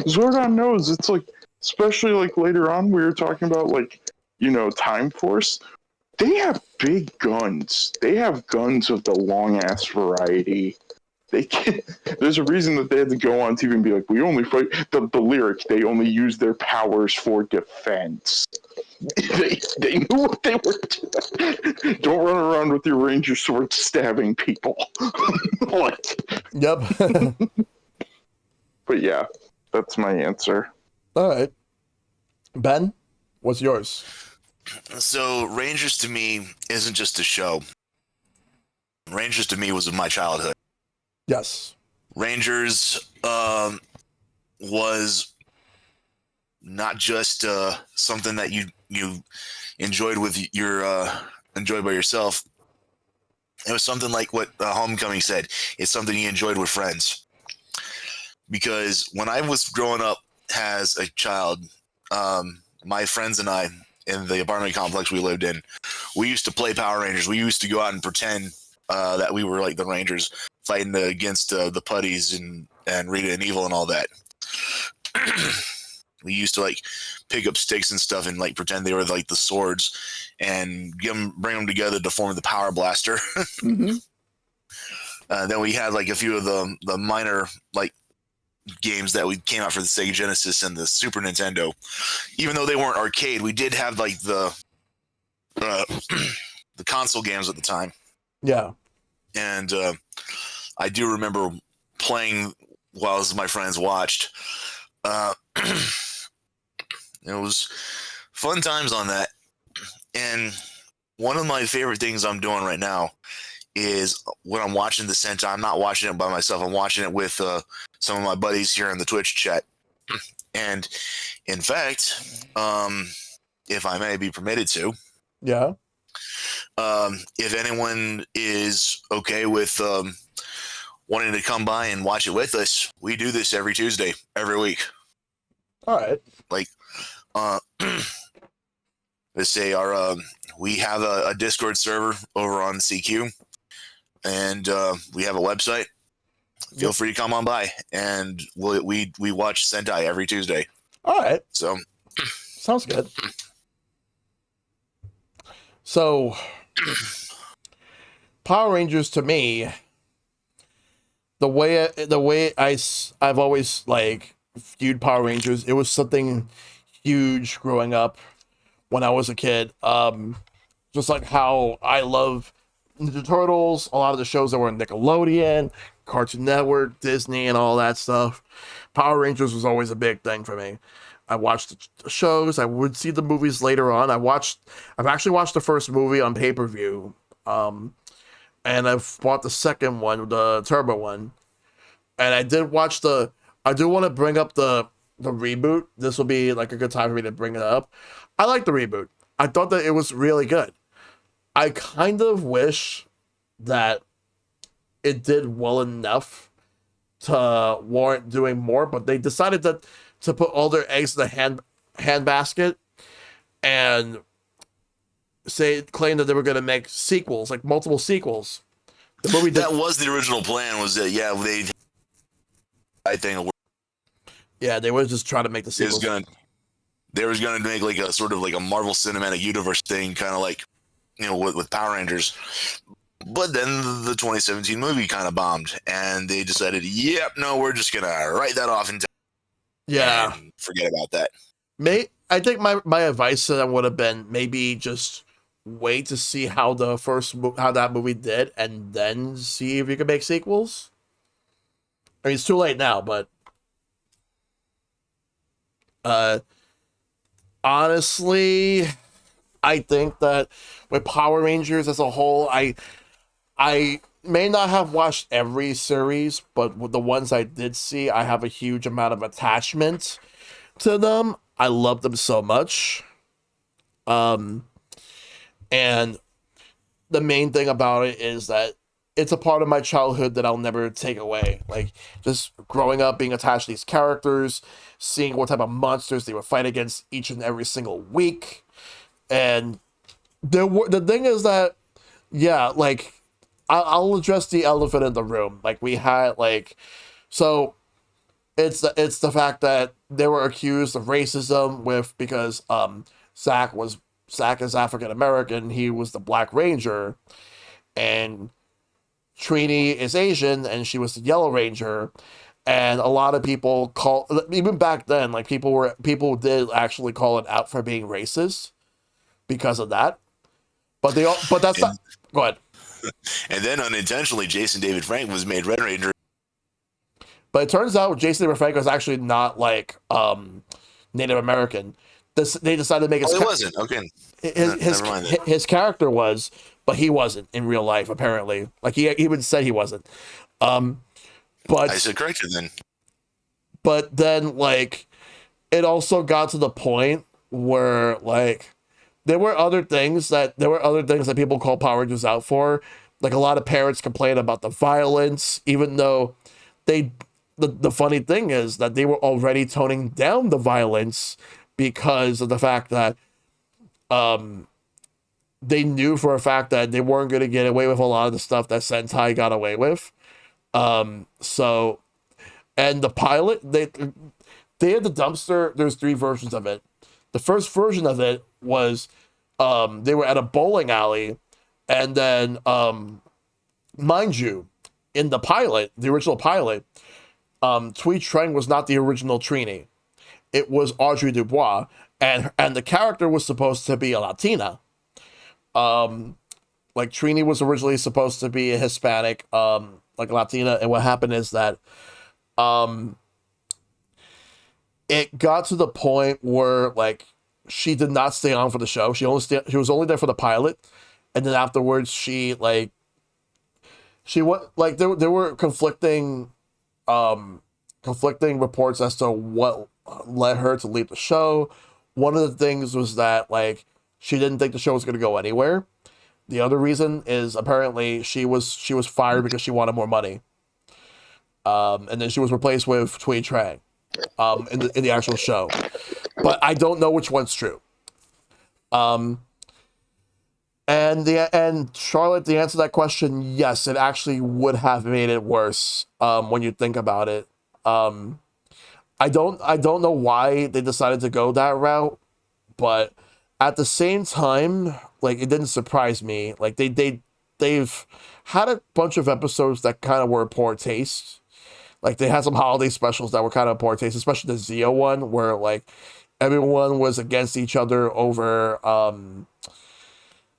Zordon knows. It's like, especially like later on, we were talking about like, Time Force. They have big guns. They have guns of the long ass variety. They can. There's a reason that they had to go on TV and be like, we only fight the lyric. They only use their powers for defense. They knew what they were doing. Don't run around with your ranger sword stabbing people. Like, Yep. but yeah, that's my answer. All right. Ben, what's yours? So Rangers to me isn't just a show. Rangers to me was my childhood. Yes. Rangers was not just something that you enjoyed with enjoyed by yourself. It was something like what Homecoming said. It's something you enjoyed with friends. Because when I was growing up as a child, my friends and I, in the apartment complex we lived in, we used to play Power Rangers. We used to go out and pretend that we were like the Rangers fighting against the Putties and Rita and Evil and all that. We used to like pick up sticks and stuff and like pretend they were like the swords and bring them together to form the Power Blaster. Mm-hmm. Then we had like a few of the minor like games that we came out for the Sega Genesis and the Super Nintendo. Even though they weren't arcade, we did have like the the console games at the time. Yeah. And I do remember playing while my friends watched. It was fun times on that. And one of my favorite things I'm doing right now is when I'm watching the Sentai, I'm not watching it by myself. I'm watching it with some of my buddies here in the Twitch chat. And in fact, if I may be permitted to, Yeah. if anyone is okay with wanting to come by and watch it with us, we do this every Tuesday, every week. All right. Like, let's say we have a Discord server over on CQ, and we have a website. Feel free to come on by, and we watch Sentai every Tuesday. All right. So, sounds good. So, Power Rangers to me, the way I've always like viewed Power Rangers, it was something huge growing up when I was a kid. Just like how I love Ninja Turtles, a lot of the shows that were on Nickelodeon, Cartoon Network, Disney, and all that stuff. Power Rangers was always a big thing for me. I watched the shows. I would see the movies later on. I've actually watched the first movie on pay-per-view. And I've bought the second one, the Turbo one. And I do want to bring up the reboot. This will be like a good time for me to bring it up. I like the reboot. I thought that it was really good. I kind of wish that it did well enough to warrant doing more, but they decided to put all their eggs in the hand basket and claim that they were going to make sequels, like multiple sequels. The movie that was the original plan. Was that they were just trying to make the sequels. They was gonna make like a sort of like a Marvel Cinematic Universe thing, kind of like with Power Rangers. But then the 2017 movie kind of bombed, and they decided, no, we're just gonna write that off and forget about that. I think my advice to them would have been maybe just wait to see how that movie did, and then see if you can make sequels. I mean, it's too late now, but honestly, I think that with Power Rangers as a whole, I may not have watched every series, but with the ones I did see, I have a huge amount of attachment to them. I love them so much. And the main thing about it is that it's a part of my childhood that I'll never take away. Like, just growing up, being attached to these characters, seeing what type of monsters they would fight against each and every single week. And the thing is that, like, I'll address the elephant in the room. Like, we had, like, so it's the fact that they were accused of racism because Zach is African American, he was the Black Ranger, and Trini is Asian, and she was the Yellow Ranger. And a lot of people even back then, like, people did actually call it out for being racist because of that. But that's not. Go ahead. And then unintentionally, Jason David Frank was made Red Ranger. But it turns out Jason David Frank was actually not like Native American. They decided to make it wasn't. Okay. His character was, but he wasn't in real life, apparently. Like, he even said he wasn't. But I said corrected then. But then, like, it also got to the point where, like, there were other things that people call Power Rangers out for. Like, a lot of parents complain about the violence, even though the funny thing is that they were already toning down the violence because of the fact that they knew for a fact that they weren't going to get away with a lot of the stuff that Sentai got away with. So, and the pilot, they had the dumpster. There's 3 versions of it. The first version of it was they were at a bowling alley, and then mind you, in the pilot, the original pilot, Thuy Trang was not the original Trini. It was Audrey Dubois, and the character was supposed to be a Latina. Like Trini was originally supposed to be a Hispanic, like Latina, and what happened is that it got to the point where like she did not stay on for the show. She was only there for the pilot, and then afterwards she went like there were conflicting reports as to what led her to leave the show. One of the things was that like she didn't think the show was going to go anywhere. The other reason is apparently she was fired because she wanted more money. And then she was replaced with Thuy Trang in the actual show. But I don't know which one's true. And Charlotte, the answer to that question, yes, it actually would have made it worse when you think about it. I don't know why they decided to go that route, but at the same time, like it didn't surprise me. Like they've had a bunch of episodes that kind of were poor taste. Like they had some holiday specials that were kind of poor taste, especially the Zio one, where like everyone was against each other over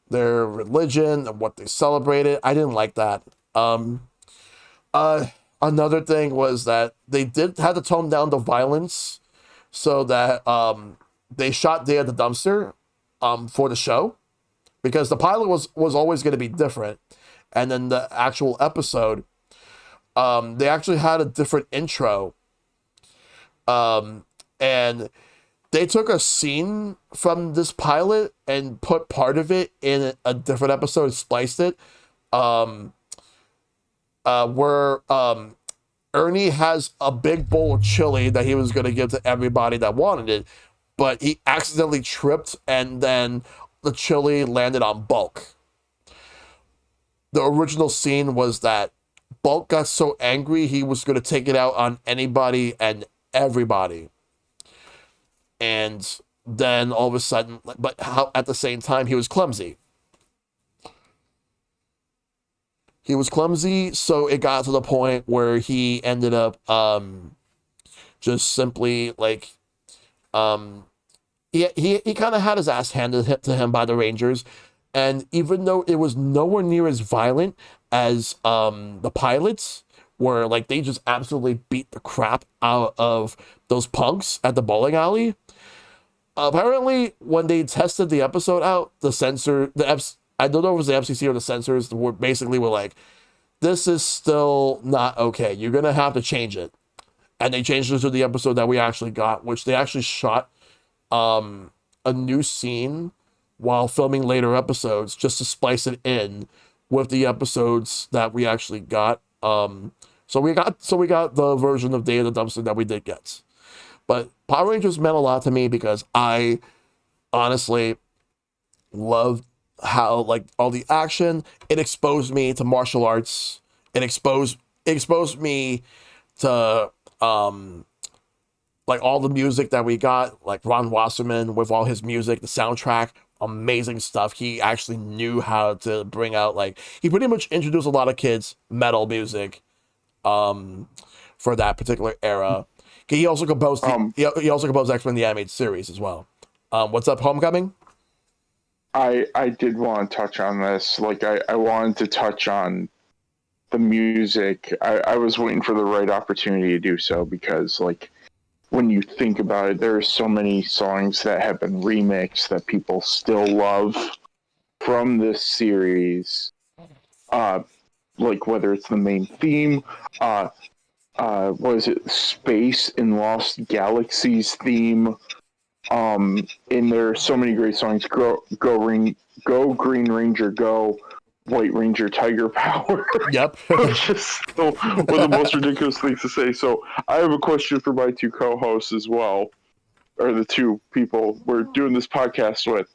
their religion and what they celebrated. I didn't like that. Another thing was that they did have to tone down the violence so that they shot Day of the Dumpster for the show, because the pilot was always going to be different, and then the actual episode, they actually had a different intro, and they took a scene from this pilot and put part of it in a different episode and spliced it, where Ernie has a big bowl of chili that he was going to give to everybody that wanted it, but he accidentally tripped and then the chili landed on Bulk. The original scene was that Bulk got so angry he was going to take it out on anybody and everybody. And then all of a sudden, but at the same time, he was clumsy. He was clumsy, so it got to the point where he ended up just simply like he kind of had his ass handed to him by the Rangers, and even though it was nowhere near as violent as the pilots, where like they just absolutely beat the crap out of those punks at the bowling alley. Apparently, when they tested the episode out, I don't know if it was the FCC or the censors were like, this is still not okay. You're going to have to change it. And they changed it to the episode that we actually got, which they actually shot a new scene while filming later episodes just to splice it in with the episodes that we actually got. So we got the version of Day of the Dumpster that we did get. But Power Rangers meant a lot to me because I honestly loved how like all the action. It exposed me to martial arts. It exposed me to like all the music that we got, like Ron Wasserman with all his music, the soundtrack, amazing stuff. He actually knew how to bring out, like, he pretty much introduced a lot of kids metal music for that particular era. He also composed he also composed X-Men the Animated Series as well. What's up, Homecoming? I did want to touch on this. Like I wanted to touch on the music. I was waiting for the right opportunity to do so because like when you think about it, there are so many songs that have been remixed that people still love from this series. Like whether it's the main theme, what is it, Space in Lost Galaxies theme. And there are so many great songs. Go Green Ranger, go White Ranger, Tiger Power. Yep. Which is still one of the most ridiculous things to say. So I have a question for my two co-hosts as well, or the two people we're doing this podcast with.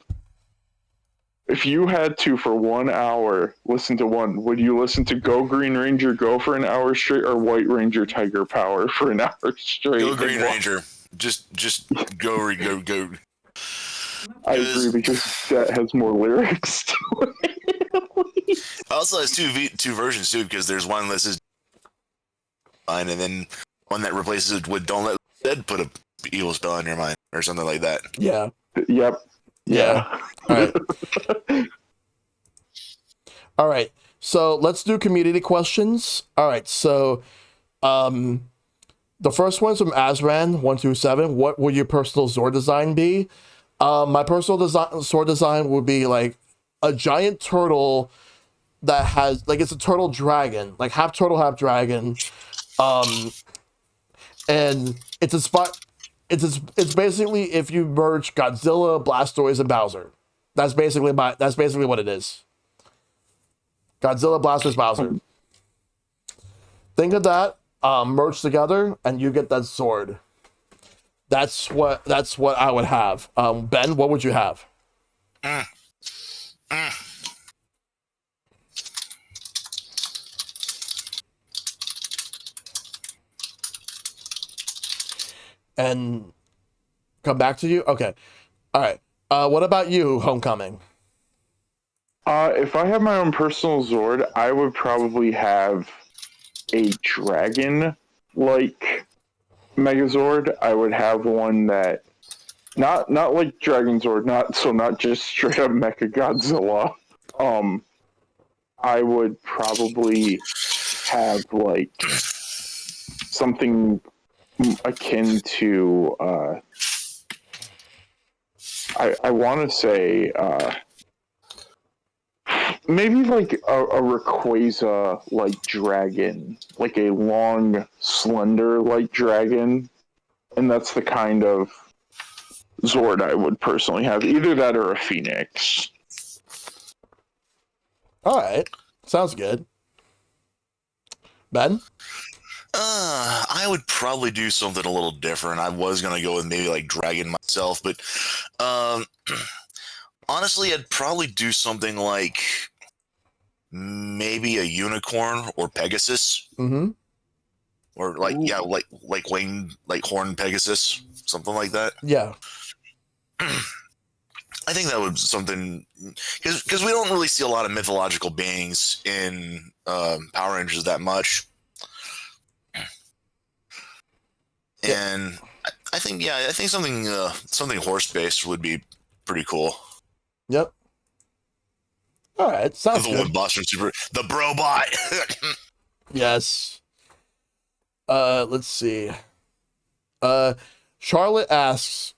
If you had to, for 1 hour, listen to one, would you listen to Go Green Ranger, go for an hour straight, or White Ranger, Tiger Power for an hour straight? Go Green Ranger. Just go. I agree because that has more lyrics to it. Also has two versions too, because there's one that says "mind," and then one that replaces it with "Don't let dead put a evil spell on your mind" or something like that. Yeah. Yep. Yeah. All right. All right. So let's do community questions. All right. So, the first one's from Azran127. What would your personal Zord design be? My personal sword design would be like a giant turtle that has like it's a turtle dragon, like half turtle, half dragon. And it's a spot. It's basically if you merge Godzilla, Blastoise, and Bowser. That's basically what it is. Godzilla, Blastoise, Bowser. Think of that, merged together, and you get that sword. That's what I would have. Ben, what would you have? And come back to you? Okay. All right. What about you, Homecoming? If I had my own personal Zord, I would probably have a dragon like Megazord. I would have one that not like Dragon Zord, not just straight up Mecha Godzilla. I would probably have like something akin to I want to say maybe like a Rayquaza like dragon, like a long, slender like dragon, and that's the kind of Zord I would personally have. Either that or a Phoenix. All right. Sounds good. Ben? I would probably do something a little different. I was gonna go with maybe like Dragon myself, but honestly, I'd probably do something like maybe a unicorn or Pegasus, Mm-hmm. or like like winged like horned Pegasus, something like that. Yeah. I think that would something because we don't really see a lot of mythological beings in Power Rangers that much. And I think something horse based would be pretty cool. Yep. All right. Sounds The good. one Boston Super, the Brobot. Yes. Let's see. Charlotte asks,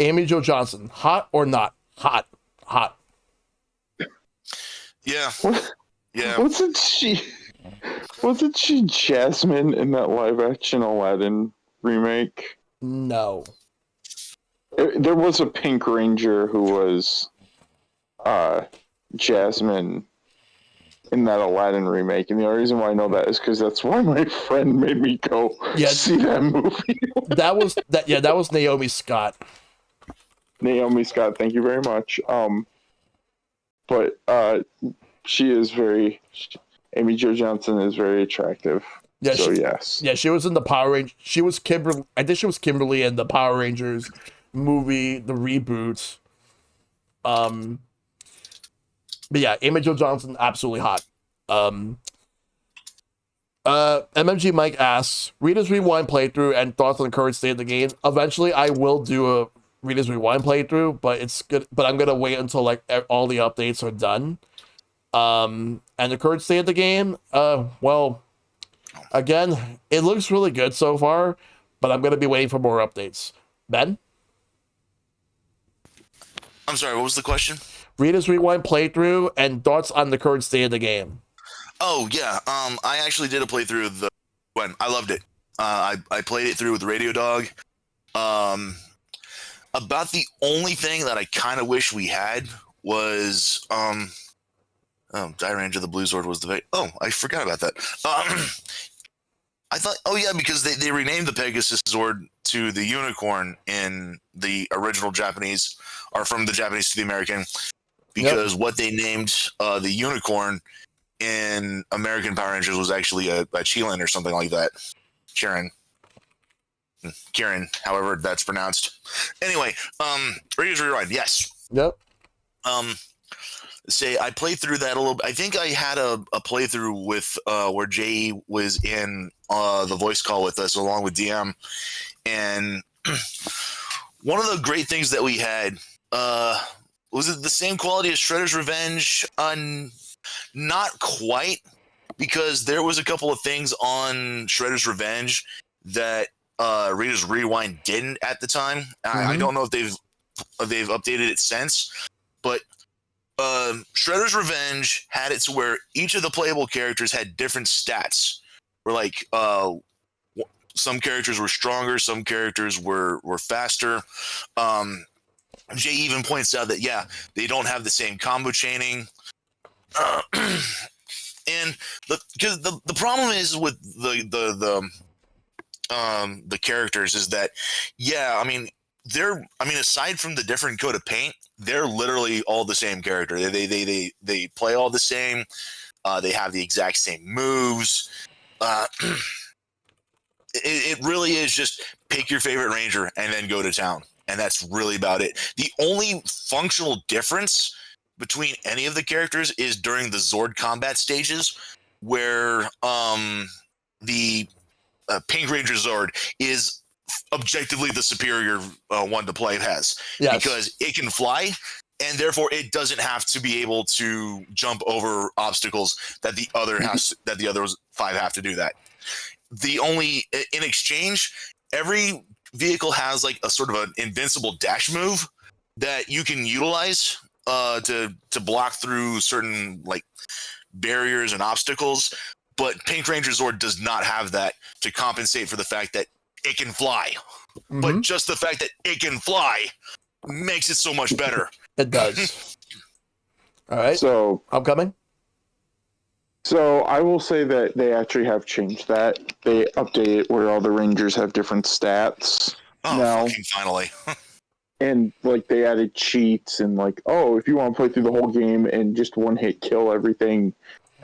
Amy Jo Johnson, hot or not? Hot. Hot. Yeah, yeah. Wasn't she Jasmine in that live action Aladdin remake? No. There was a Pink Ranger who was Jasmine in that Aladdin remake, and the only reason why I know that is because that's why my friend made me go see that movie. That was Naomi Scott. Naomi Scott, thank you very much. But she is Amy Jo Johnson is very attractive. Yeah, so yes. Yeah, she was in the Power Rangers. She was Kimberly. I think she was Kimberly in the Power Rangers movie, the reboot. But yeah, Amy Jo Johnson, absolutely hot. MMG Mike asks, Reader's Rewind playthrough and thoughts on the current state of the game. Eventually, I will do a Reader's Rewind playthrough, but it's good. But I'm gonna wait until like all the updates are done. And the current state of the game, well, again, it looks really good so far, but I'm gonna be waiting for more updates. Ben? I'm sorry, what was the question? Reader's Rewind playthrough and thoughts on the current state of the game. Oh yeah, I actually did a playthrough of the one. I loved it. I played it through with Radio Dog. About the only thing that I kind of wish we had was Dire Ranger the Blue Sword was the I forgot about that. I thought because they renamed the Pegasus Sword to the Unicorn in the original Japanese, or from the Japanese to the American, because what they named the Unicorn in American Power Rangers was actually a Chilean or something like that. Sharon. Kieran, however that's pronounced. Anyway, Raiders Rewind, yes. Yep. Say I played through that a little bit. I think I had a playthrough with where Jay was in the voice call with us along with DM, and one of the great things that we had was it the same quality as Shredder's Revenge? Not quite, because there was a couple of things on Shredder's Revenge that Raiders Rewind didn't at the time. I don't know if they've updated it since, but Shredder's Revenge had it to where each of the playable characters had different stats. Where like some characters were stronger, some characters were faster. Jay even points out that they don't have the same combo chaining. And because the problem is with the characters is that aside from the different coat of paint, they're literally all the same character. They play all the same. They have the exact same moves. It really is just pick your favorite ranger and then go to town, and that's really about it. The only functional difference between any of the characters is during the Zord combat stages, where the Pink Ranger Zord is objectively the superior one to play as, because it can fly, and therefore it doesn't have to be able to jump over obstacles that the other five have to do that. In exchange, every vehicle has like a sort of an invincible dash move that you can utilize to block through certain like barriers and obstacles, but Pink Ranger Zord does not have that to compensate for the fact that it can fly. But just the fact that it can fly makes it so much better. It does. All right. So I'm coming. So I will say that they actually have changed that. They update it where all the Rangers have different stats now. Fucking finally. And like they added cheats and like, if you want to play through the whole game and just one hit kill everything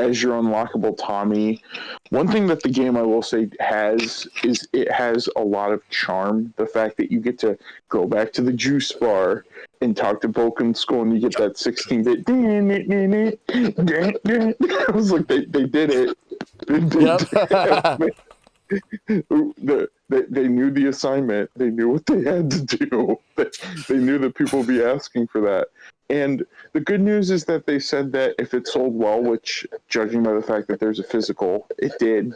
as your unlockable Tommy. One thing that the game I will say has is it has a lot of charm. The fact that you get to go back to the juice bar and talk to Boken Skull and you get that 16-bit. I was like, they did it. They knew the assignment. They knew what they had to do. They knew that people would be asking for that. And the good news is that they said that if it sold well, which judging by the fact that there's a physical, it did,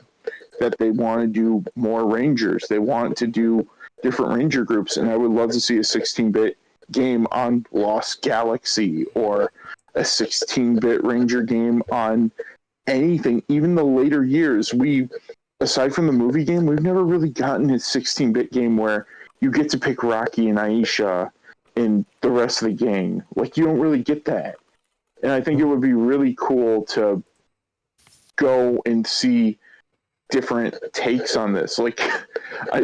that they want to do more Rangers. They want to do different Ranger groups. And I would love to see a 16-bit game on Lost Galaxy or a 16-bit Ranger game on anything. Even the later years, aside from the movie game, we've never really gotten a 16-bit game where you get to pick Rocky and Aisha and the rest of the gang. Like, you don't really get that. And I think it would be really cool to go and see different takes on this. Like,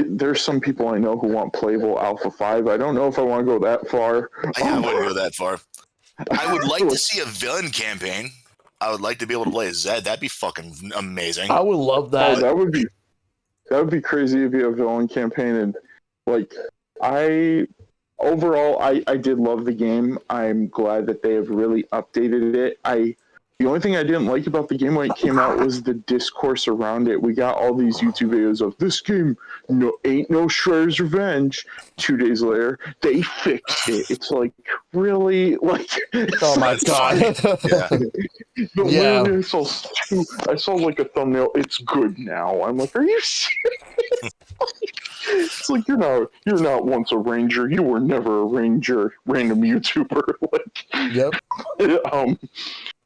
there's some people I know who want playable Alpha 5. I don't know if I want to go that far. I wouldn't go that far. I would like to see a villain campaign. I would like to be able to play as Zed. That'd be fucking amazing. I would love that. That would be crazy if you have a villain campaign. And like, overall, I did love the game. I'm glad that they have really updated it. The only thing I didn't like about the game when it came out was the discourse around it. We got all these YouTube videos of this game ain't no Shredder's Revenge. 2 days later, they fixed it. It's like, really? Like, oh my god. Yeah. I saw like a thumbnail. It's good now. I'm like, are you serious? It's like, you're not once a ranger. You were never a ranger. Random YouTuber. Like, Yep.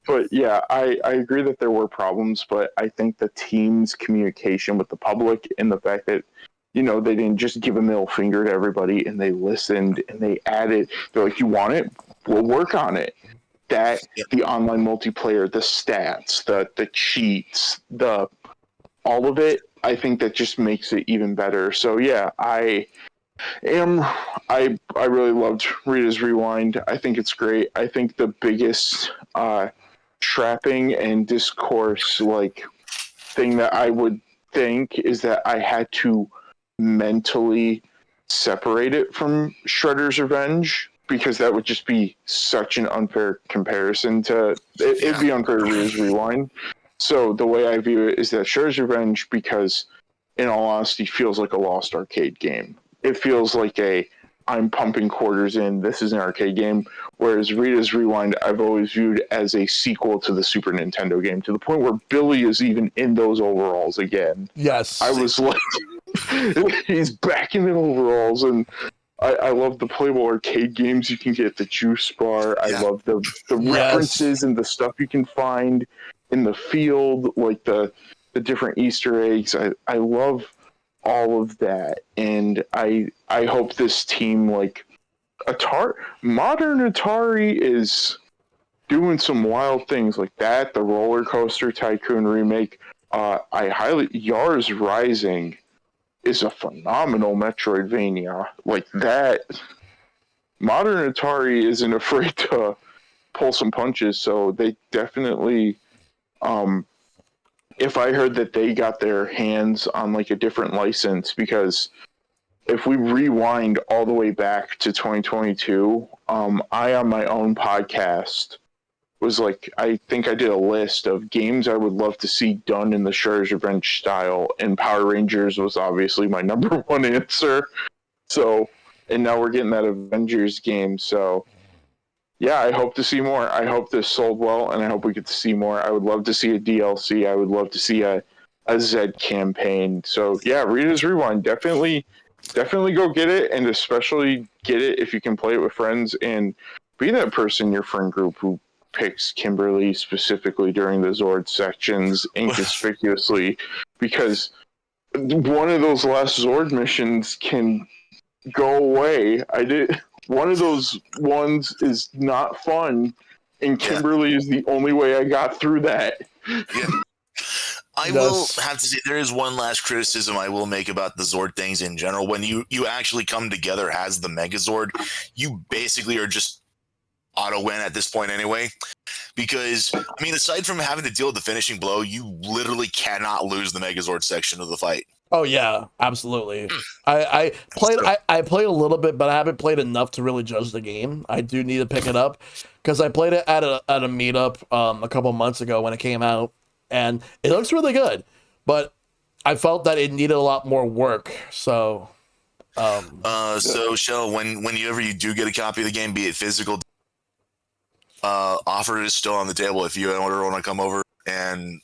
But yeah, I agree that there were problems, but I think the team's communication with the public and the fact that, they didn't just give a middle finger to everybody and they listened and they added, they're like, you want it? We'll work on it. That, the online multiplayer, the stats, the cheats, all of it, I think that just makes it even better. So yeah, I really loved Rita's Rewind. I think it's great. I think the biggest trapping and discourse like thing that I would think is that I had to mentally separate it from Shredder's Revenge, because that would just be such an unfair comparison to it'd be unfair to Rita's Rewind. So the way I view it is that Shredder's Revenge, because in all honesty, feels like a lost arcade game. It feels like I'm pumping quarters in, this is an arcade game. Whereas Rita's Rewind, I've always viewed as a sequel to the Super Nintendo game, to the point where Billy is even in those overalls again. Yes. I was like, he's back in the overalls, and I love the playable arcade games you can get, the juice bar. I love the references and the stuff you can find in the field, like the different Easter eggs. I love all of that, and I hope this team, like modern Atari, is doing some wild things like that. The Roller Coaster Tycoon remake. Yars Rising is a phenomenal Metroidvania. Like that, modern Atari isn't afraid to pull some punches, so they definitely, if I heard that they got their hands on like a different license, because if we rewind all the way back to 2022, I, on my own podcast, was like, I think I did a list of games I would love to see done in the Shredder's Revenge style, and Power Rangers was obviously my number one answer. So, and now we're getting that Avengers game. So, yeah, I hope to see more. I hope this sold well, and I hope we get to see more. I would love to see a DLC. I would love to see a Z campaign. So, yeah, Rita's Rewind, definitely go get it, and especially get it if you can play it with friends, and be that person in your friend group who picks Kimberly specifically during the Zord sections inconspicuously, because one of those last Zord missions can go away. One of those ones is not fun, and Kimberly is the only way I got through that. Yeah. I will have to say, there is one last criticism I will make about the Zord things in general. When you actually come together as the Megazord, you basically are just auto win at this point anyway, because I mean, aside from having to deal with the finishing blow, you literally cannot lose the Megazord section of the fight. Oh yeah, absolutely. I played a little bit, but I haven't played enough to really judge the game. I do need to pick it up, because I played it at a meetup a couple months ago when it came out, and it looks really good, but I felt that it needed a lot more work. So so Shell, whenever you do get a copy of the game, be it physical, offer is still on the table if you want to come over and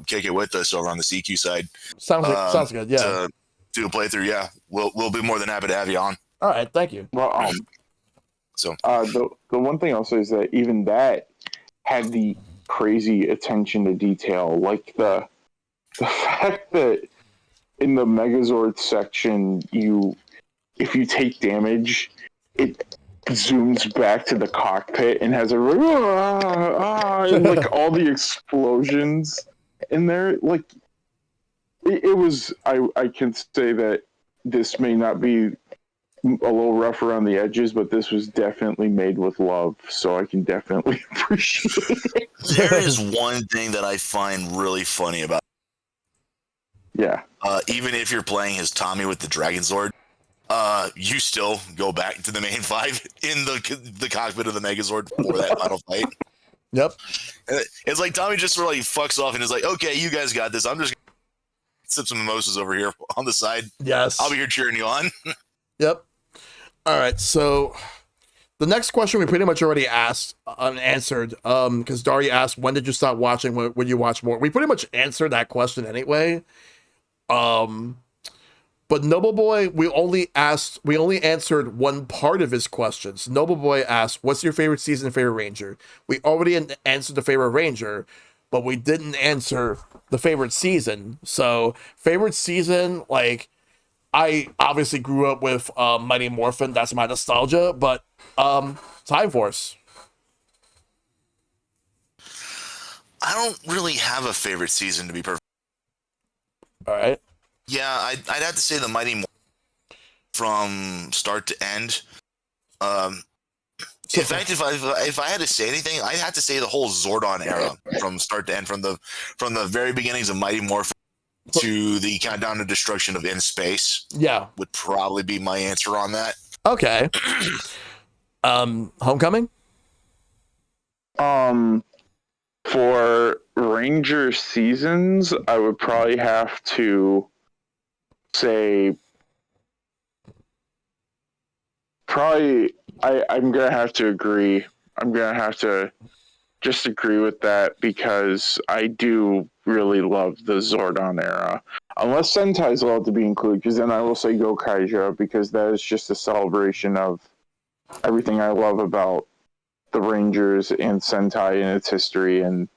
kick it with us over on the CQ side. Sounds good. Yeah. To do a playthrough. Yeah, we'll be more than happy to have you on. All right, thank you. Well, the one thing I'll say is that even that had the crazy attention to detail, like the fact that in the Megazord section, if you take damage, it zooms back to the cockpit and has and like all the explosions in there. Like it was, I can say that this may not be a little rough around the edges, but this was definitely made with love, so I can definitely appreciate it. There is one thing that I find really funny about even if you're playing as Tommy with the Dragon Sword, you still go back to the main five in the cockpit of the Megazord for that final fight. Yep. It's like Tommy just sort of like fucks off and is like, okay, you guys got this. I'm just gonna sip some mimosas over here on the side. Yes. I'll be here cheering you on. Yep. All right. So the next question we pretty much already asked and answered, because Dari asked, when did you stop watching? When you watch more? We pretty much answered that question anyway. But Noble Boy, we only answered one part of his questions. Noble Boy asked, what's your favorite season and favorite Ranger? We already answered the favorite Ranger, but we didn't answer the favorite season. So favorite season, like, I obviously grew up with Mighty Morphin. That's my nostalgia, but Time Force. I don't really have a favorite season, to be perfect. All right. Yeah, I'd have to say the Mighty Morphin from start to end. In fact, if I had to say anything, I'd have to say the whole Zordon era from start to end, from the very beginnings of Mighty Morphin to the Countdown to Destruction of In Space. Yeah. Would probably be my answer on that. Okay. Homecoming? For Ranger seasons, I would probably have to say I'm gonna have to agree. I'm gonna have to just agree with that because I do really love the Zordon era. Unless Sentai is allowed to be included, because then I will say Go Kaija, because that is just a celebration of everything I love about the Rangers and Sentai and its history, and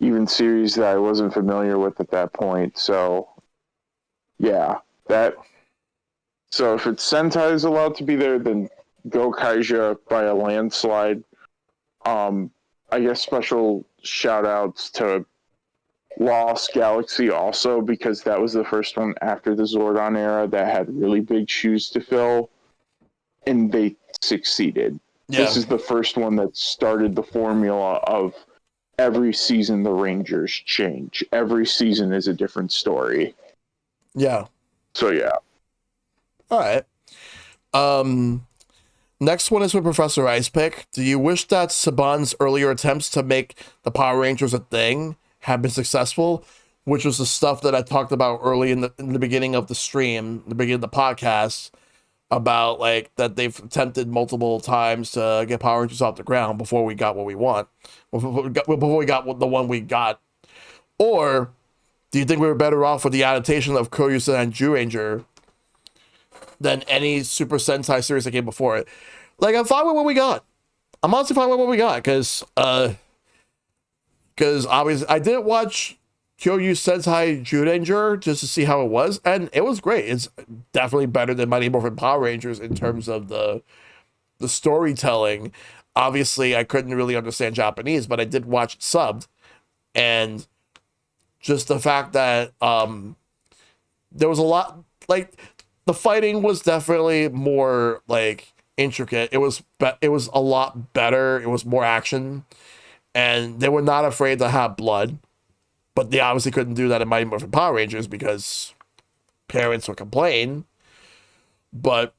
even series that I wasn't familiar with at that point. So, yeah, that. So if it's Sentai is allowed to be there, then Go Kaija by a landslide. I guess special shout outs to Lost Galaxy also, because that was the first one after the Zordon era that had really big shoes to fill, and they succeeded. Yeah. This is the first one that started the formula of every season the Rangers change. Every season is a different story. Yeah. So yeah. All right. Next one is with Professor Icepick. Do you wish that Saban's earlier attempts to make the Power Rangers a thing had been successful? Which was the stuff that I talked about early in the beginning of the stream, the beginning of the podcast, about like that they've attempted multiple times to get Power Rangers off the ground before we got what we want, before we got the one we got. Or do you think we were better off with the adaptation of Koryusen and Ranger than any Super Sentai series that came before it? Like, I'm fine with what we got. I'm honestly fine with what we got, because obviously I didn't watch Kyoryu Sentai Ranger just to see how it was, and it was great. It's definitely better than Mighty Morphin Power Rangers in terms of the storytelling. Obviously, I couldn't really understand Japanese, but I did watch it subbed, and just the fact that there was a lot, like, the fighting was definitely more like intricate. It was a lot better. It was more action, and they were not afraid to have blood. But they obviously couldn't do that in Mighty Morphin Power Rangers because parents would complain. But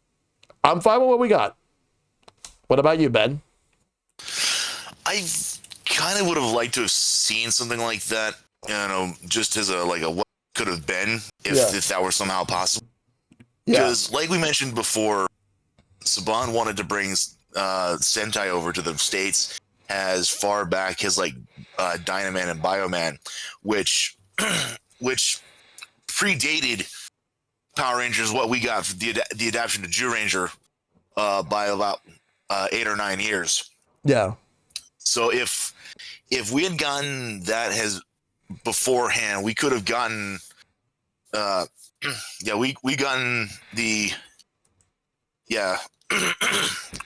I'm fine with what we got. What about you, Ben? I kind of would have liked to have seen something like that, you know, just as a what could have been if that were somehow possible. Because, like we mentioned before, Saban wanted to bring Sentai over to the States as far back as Dynaman and Bioman, which predated Power Rangers, what we got for the adaptation to Ranger by about 8 or 9 years. Yeah. So if we had gotten that beforehand, we could have gotten we gotten the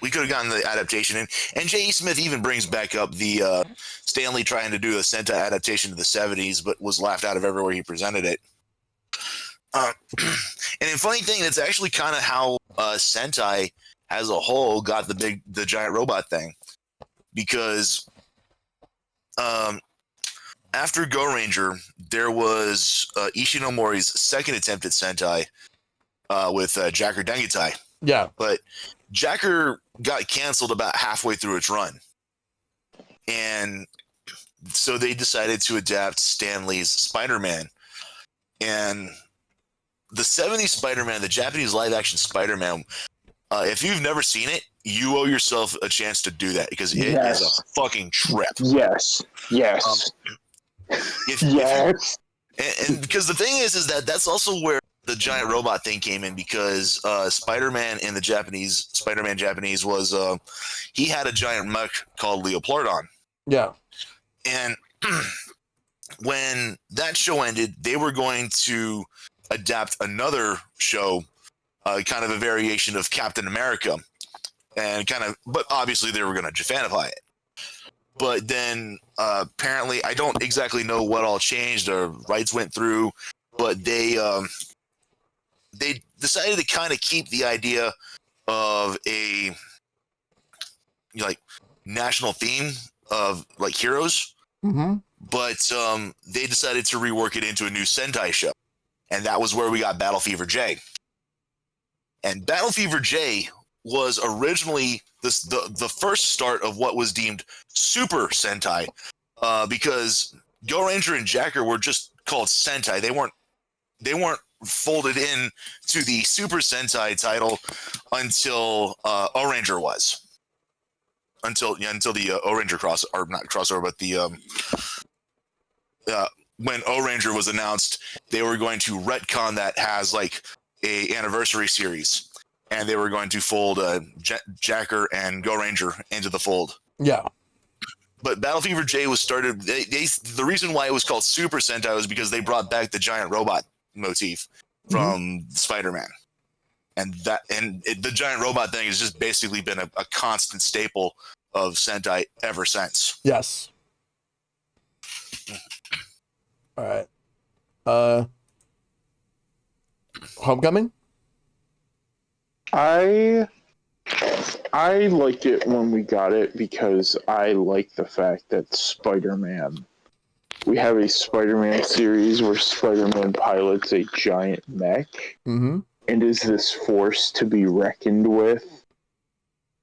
we could have gotten the adaptation, and J.E. Smith even brings back up the Stanley trying to do a Sentai adaptation to the 70s, but was laughed out of everywhere he presented it. And the funny thing, it's actually kind of how Sentai as a whole got the giant robot thing, because after Go Ranger, there was Ishinomori's second attempt at Sentai with Jacker Dengitai. Yeah. But Jacker got canceled about halfway through its run. And so they decided to adapt Stan Lee's Spider-Man. And the 70s Spider-Man, the Japanese live-action Spider-Man, if you've never seen it, you owe yourself a chance to do that, because it is a fucking trip. Yes. Yes. Yes. And because the thing is that's also where the giant robot thing came in, because Spider-Man in the Japanese, Spider-Man Japanese was, he had a giant mech called Leopardon. Yeah. And when that show ended, they were going to adapt another show, kind of a variation of Captain America, but obviously they were going to Japanify it. But then apparently, I don't exactly know what all changed or rights went through, but they decided to kind of keep the idea of a national theme of heroes, but they decided to rework it into a new Sentai show, and that was where we got Battle Fever J. And Battle Fever J was originally the first start of what was deemed Super Sentai, because Go Ranger and Jacker were just called Sentai. They weren't folded in to the Super Sentai title until O-Ranger was. Until the O-Ranger crossover, but the when O-Ranger was announced, they were going to retcon that has like a anniversary series, and they were going to fold Jacker and Go Ranger into the fold. Yeah. But Battle Fever J was started. The reason why it was called Super Sentai was because they brought back the giant robot motif from Spider-Man, and the giant robot thing has just basically been a constant staple of Sentai ever since. Yes. All right. Homecoming? I liked it when we got it because I like the fact that Spider-Man. We have a Spider-Man series where Spider-Man pilots a giant mech and is this force to be reckoned with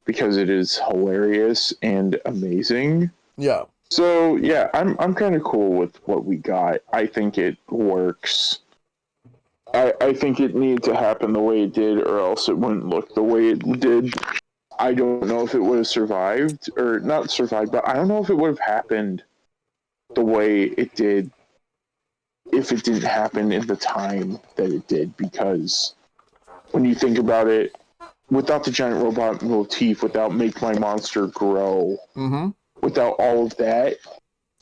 because it is hilarious and amazing. Yeah. So yeah, I'm kind of cool with what we got. I think it works. I think it needed to happen the way it did, or else it wouldn't look the way it did. I don't know if it would have survived, or not survived, but I don't know if it would have happened the way it did if it didn't happen in the time that it did, because when you think about it, without the giant robot motif, without Make My Monster Grow, without all of that,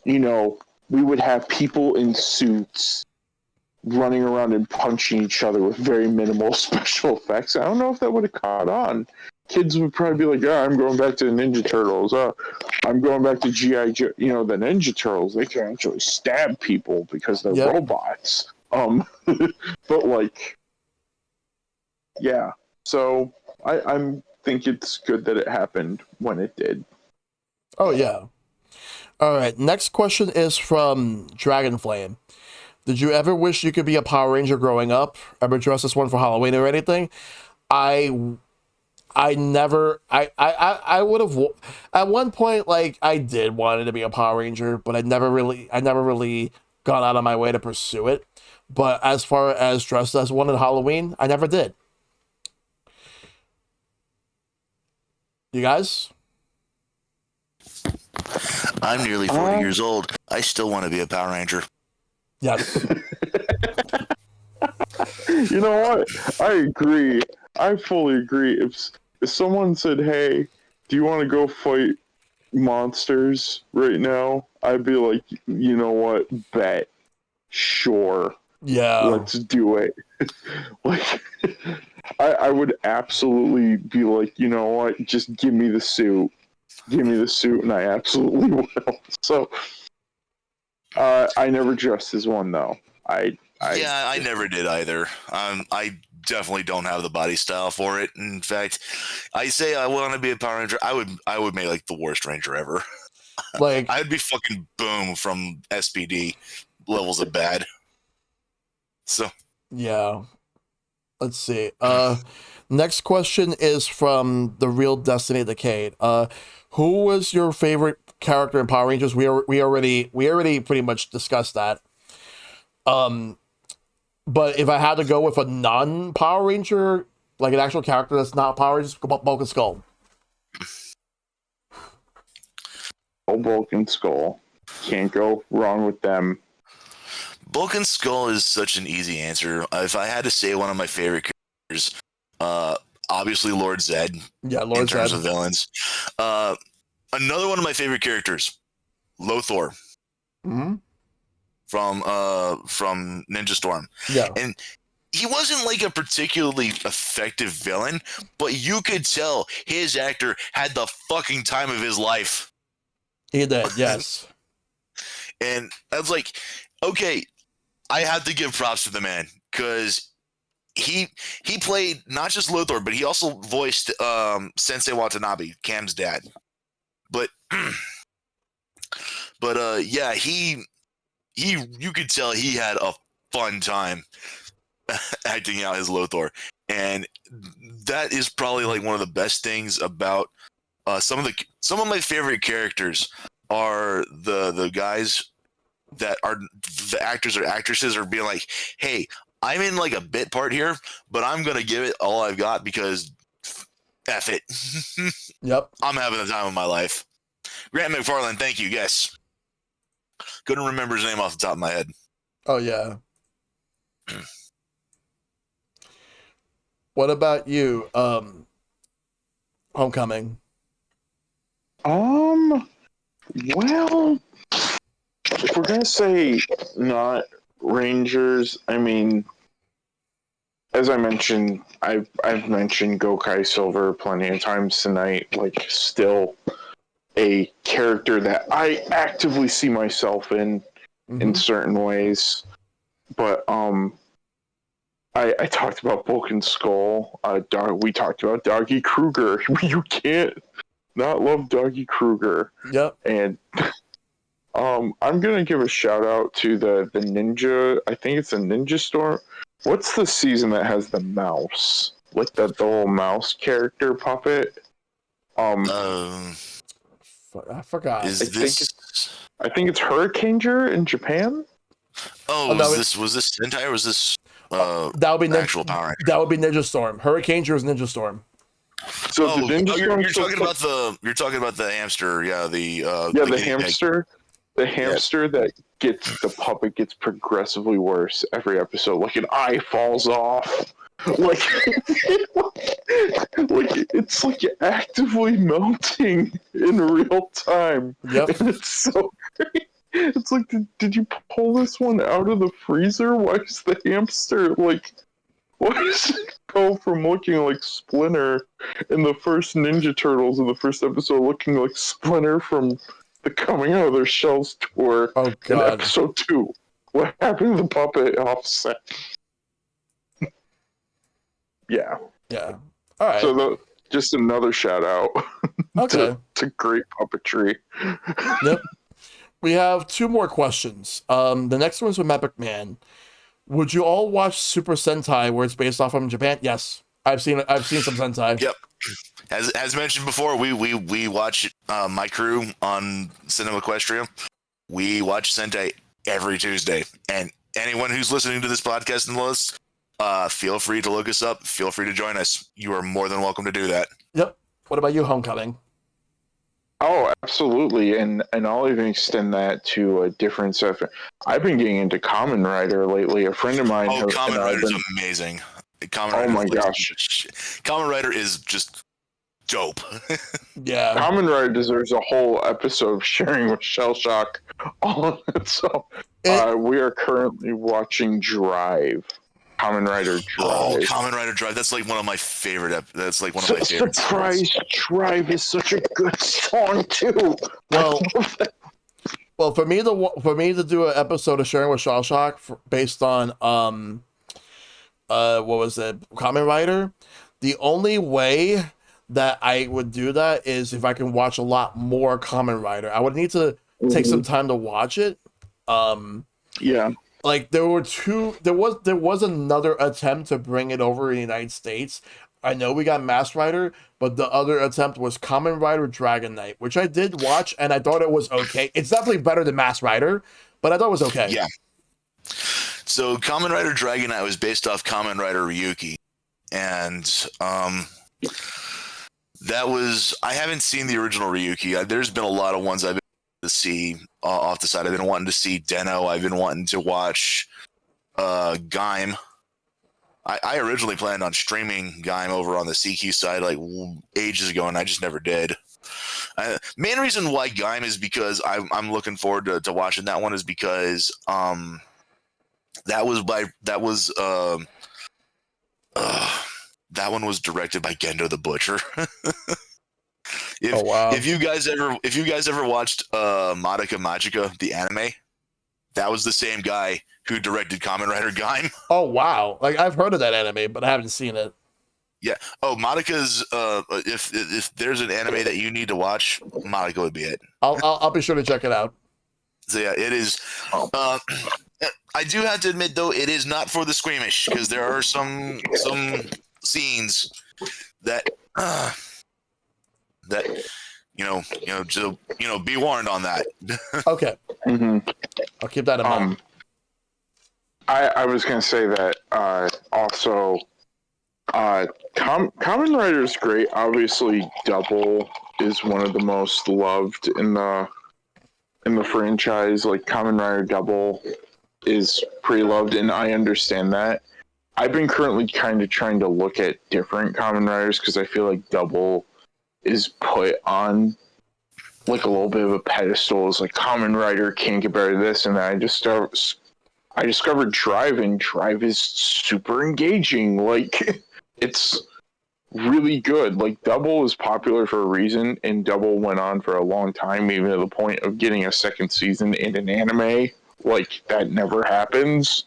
we would have people in suits running around and punching each other with very minimal special effects. I don't know if that would have caught on. Kids would probably be like, yeah, I'm going back to the Ninja Turtles. I'm going back to G.I. Joe. The Ninja Turtles, they can actually stab people because they're robots. But yeah. So I think it's good that it happened when it did. Oh, yeah. All right. Next question is from Dragonflame. Did you ever wish you could be a Power Ranger growing up? Ever dress as one for Halloween or anything? I never, I would have, at one point, I did want to be a Power Ranger, but I never really got out of my way to pursue it. But as far as dressed as one at Halloween, I never did. You guys? I'm nearly 40 years old. I still want to be a Power Ranger. Yes. You know what? I agree. I fully agree. If someone said, hey, do you want to go fight monsters right now? I'd be like, you know what? Bet. Sure. Yeah. Let's do it. I would absolutely be like, you know what? Just give me the suit. Give me the suit, and I absolutely will. So, I never dressed as one, though. I never did either. I definitely don't have the body style for it. In fact, I say I want to be a Power Ranger. I would make the worst Ranger ever. I'd be fucking Boom from SPD levels of bad. So yeah. Let's see. Next question is from the Real Destiny Decade. Who was your favorite character in Power Rangers? We already pretty much discussed that. But if I had to go with a non-Power Ranger, like an actual character that's not Power Rangers, Bulk and Skull. Bulk and Skull. Can't go wrong with them. Bulk and Skull is such an easy answer. If I had to say one of my favorite characters, obviously Lord Zed. Yeah, Lord in terms Zed. of villains. Another one of my favorite characters, Lothor. From Ninja Storm. Yeah. And he wasn't a particularly effective villain, but you could tell his actor had the fucking time of his life. He did, yes. And I was like, okay, I have to give props to the man, because he played not just Lothor, but he also voiced Sensei Watanabe, Cam's dad. But But yeah, you could tell he had a fun time acting out his Lothar, and that is probably like one of the best things about some of my favorite characters are the guys that are the actors or actresses are being like, hey, I'm in like a bit part here, but I'm gonna give it all I've got because F it. Yep. I'm having the time of my life. Grant McFarlane, thank you. Yes. Couldn't remember his name off the top of my head. Oh yeah. What about you? Homecoming. Well, if we're gonna say not Rangers, I mean, as I mentioned, I've mentioned Gokai Silver plenty of times tonight. Like, still a character that I actively see myself in certain ways. But I talked about Bulk and Skull. We talked about Doggy Kruger. You can't not love Doggy Kruger. Yep. And I'm gonna give a shout out to the ninja. I think it's a Ninja Storm. What's the season that has the mouse? Like the little mouse character puppet? I forgot. I think it's Hurricaneger in Japan. Oh, no, was this Sentai or was this that would be actual Power Ranger? That would be Ninja Storm. Hurricaneger is Ninja Storm. So the Ninja Storm. You're talking about the hamster, yeah. The hamster. The hamster that gets the puppet gets progressively worse every episode. Like an eye falls off. Like it's like actively melting in real time. Yep. And it's so great. It's like, did you pull this one out of the freezer? Why is the hamster like? Why does it go from looking like Splinter in the first Ninja Turtles in the first episode, looking like Splinter from the Coming Out of Their Shells tour in episode 2? What happened to the puppet offset? Yeah. Yeah. All right. So just another shout out to great puppetry. Yep. We have 2 more questions. The next one's with Matt McMahon. Would you all watch Super Sentai where it's based off from Japan? Yes. I've seen some Sentai. Yep. As mentioned before, we watch my crew on Cinema Equestrium. We watch Sentai every Tuesday. And anyone who's listening to this podcast and list, feel free to look us up. Feel free to join us. You are more than welcome to do that. Yep. What about you, Homecoming? Oh, absolutely, and I'll even extend that to a different stuff. I've been getting into Kamen Rider lately. A friend of mine. Oh, Kamen Rider is amazing. Oh my gosh, Kamen Rider is just dope. Yeah, Kamen Rider deserves a whole episode of sharing with Shellshock on it. So we are currently watching Drive. Kamen Rider Drive. Oh, Kamen Rider Drive. That's like one of my favorite. That's like one of my favorite. Surprise Drive is such a good song too. Well, for me to do an episode of sharing with Shellshock based on what was it, Kamen Rider, the only way that I would do that is if I can watch a lot more Kamen Rider. I would need to take some time to watch it. Yeah. Like there was another attempt to bring it over in the United States. I know we got Mask Rider, but the other attempt was Kamen Rider Dragon Knight, which I did watch and I thought it was okay. It's definitely better than Mask Rider, but I thought it was okay. Yeah. So Kamen Rider Dragon Knight was based off Kamen Rider Ryuki, and that was, I haven't seen the original Ryuki. There's been a lot of ones I've been to see off the side. I've been wanting to see Den-O. I've been wanting to watch Gaim. I originally planned on streaming Gaim over on the CQ side like ages ago, and I just never did. Main reason why Gaim is because I'm looking forward to watching that one is because that one was directed by Gendo the Butcher. If you guys ever watched Madoka Magica, the anime, that was the same guy who directed Kamen Rider Gaim. Oh wow! Like I've heard of that anime, but I haven't seen it. Yeah. Oh, Madoka's. If there's an anime that you need to watch, Madoka would be it. I'll be sure to check it out. So yeah, it is. Oh. I do have to admit, though, it is not for the squeamish because there are some scenes that that be warned on that. Okay, hmm I'll keep that in mind. I was gonna say that also. Kamen Rider is great. Obviously, Double is one of the most loved in the franchise. Like Kamen Rider Double is pretty loved, and I understand that. I've been currently kind of trying to look at different Kamen Riders because I feel like Double is put on like a little bit of a pedestal. It's like Kamen Rider can't get better than this, and then I discovered Drive, and Drive is super engaging. Like it's really good. Like Double is popular for a reason, and Double went on for a long time, even to the point of getting a second season in an anime. Like that never happens.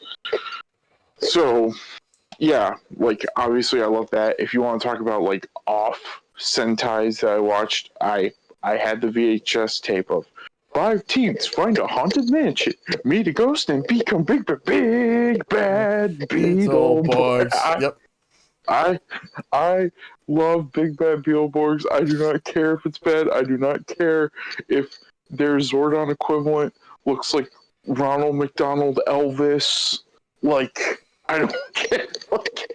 So yeah, like obviously I love that. If you want to talk about like off Sentais that I watched, I had the VHS tape of 5 teens find a haunted mansion, meet a ghost, and become big bad Beetleborgs. Yep. I love Big Bad Beetleborgs. I do not care if it's bad. I do not care if their Zordon equivalent looks like Ronald McDonald Elvis. Like, I don't care. Like,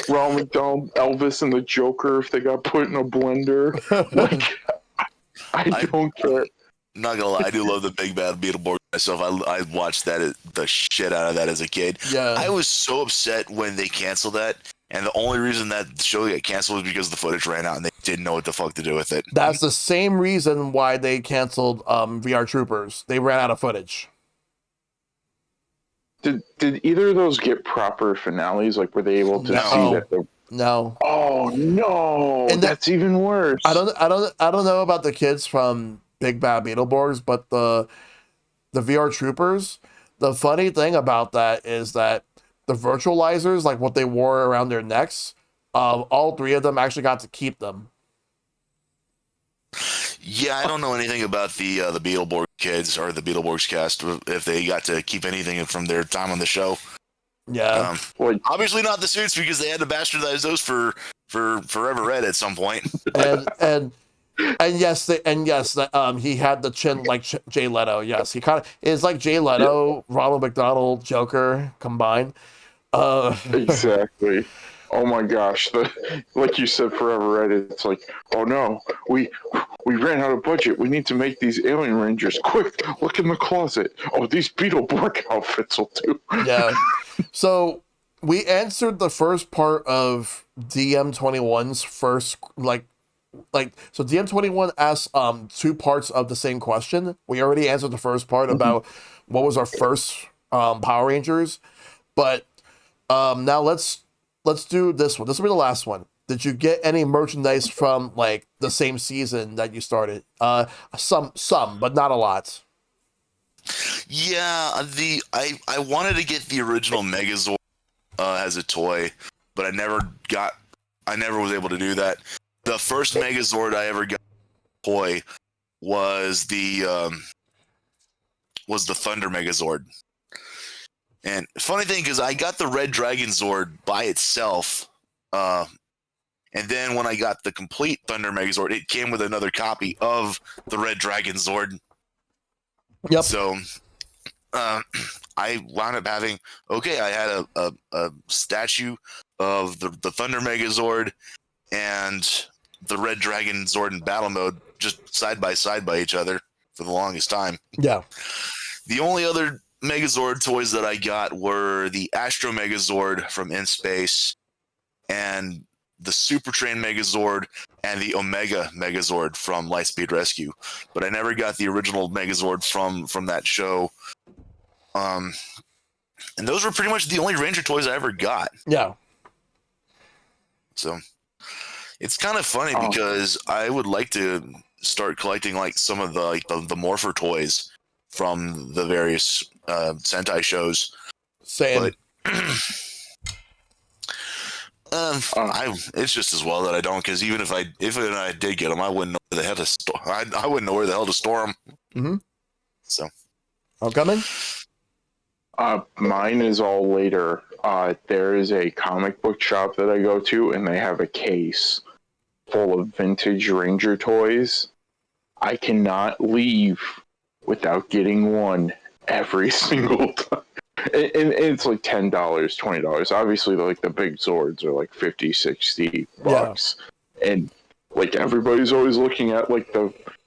Ronald McDonald Elvis and the Joker if they got put in a blender. Like, I don't care. Not gonna lie, I do love the Big Bad Beetleborg myself. I watched the shit out of that as a kid. Yeah. I was so upset when they canceled that, and the only reason that show got canceled was because the footage ran out and they didn't know what the fuck to do with it. That's the same reason why they canceled VR Troopers. They ran out of footage. Did either of those get proper finales? Like, were they able to No. see that? No. Oh no, And that's even worse. I don't know about the kids from Big Bad Beetleborgs, but the VR Troopers. The funny thing about that is that the virtualizers, like what they wore around their necks, all three of them actually got to keep them. Yeah, I don't know anything about the Beetleborg kids or the Beetleborgs cast if they got to keep anything from their time on the show. Yeah. Obviously not the suits because they had to bastardize those for Forever Red at some point. and yes, he had the chin like Jay Leto. Yes, he kind of is like Jay Leto, Ronald McDonald, Joker combined. Exactly. Oh my gosh! Like you said, Forever Red. It's like, oh no, we ran out of budget. We need to make these Alien Rangers. Quick, look in the closet. Oh, these Beetleborg outfits will do. Yeah. So we answered the first part of DM21's first so DM21 asked 2 parts of the same question. We already answered the first part about what was our first Power Rangers, but now let's do this one. This will be the last one. Did you get any merchandise from like the same season that you started? Some, but not a lot. Yeah, I wanted to get the original Megazord as a toy, but I never was able to do that. The first Megazord I ever got toy was the Thunder Megazord. And funny thing is, I got the Red Dragon Zord by itself, and then when I got the complete Thunder Megazord, it came with another copy of the Red Dragon Zord. Yep. So I wound up having I had a statue of the Thunder Megazord and the Red Dragon Zord in battle mode just side by each other for the longest time. Yeah. The only other Megazord toys that I got were the Astro Megazord from In Space and the Super Train Megazord and the Omega Megazord from Lightspeed Rescue. But I never got the original Megazord from that show. And those were pretty much the only Ranger toys I ever got. Yeah. So it's kind of funny because I would like to start collecting like some of the Morpher toys from the various Sentai shows. Same. But it's just as well that I don't, because even if I did get them, I wouldn't know where the hell to store. I wouldn't know where the hell to store them. Mm-hmm. So Coming? Mine is all later. There is a comic book shop that I go to, and they have a case full of vintage Ranger toys. I cannot leave without getting one every single time. And it's like $10, $20. Obviously, like the big Zords are like 50, 60 bucks. Yeah. And like everybody's always looking at like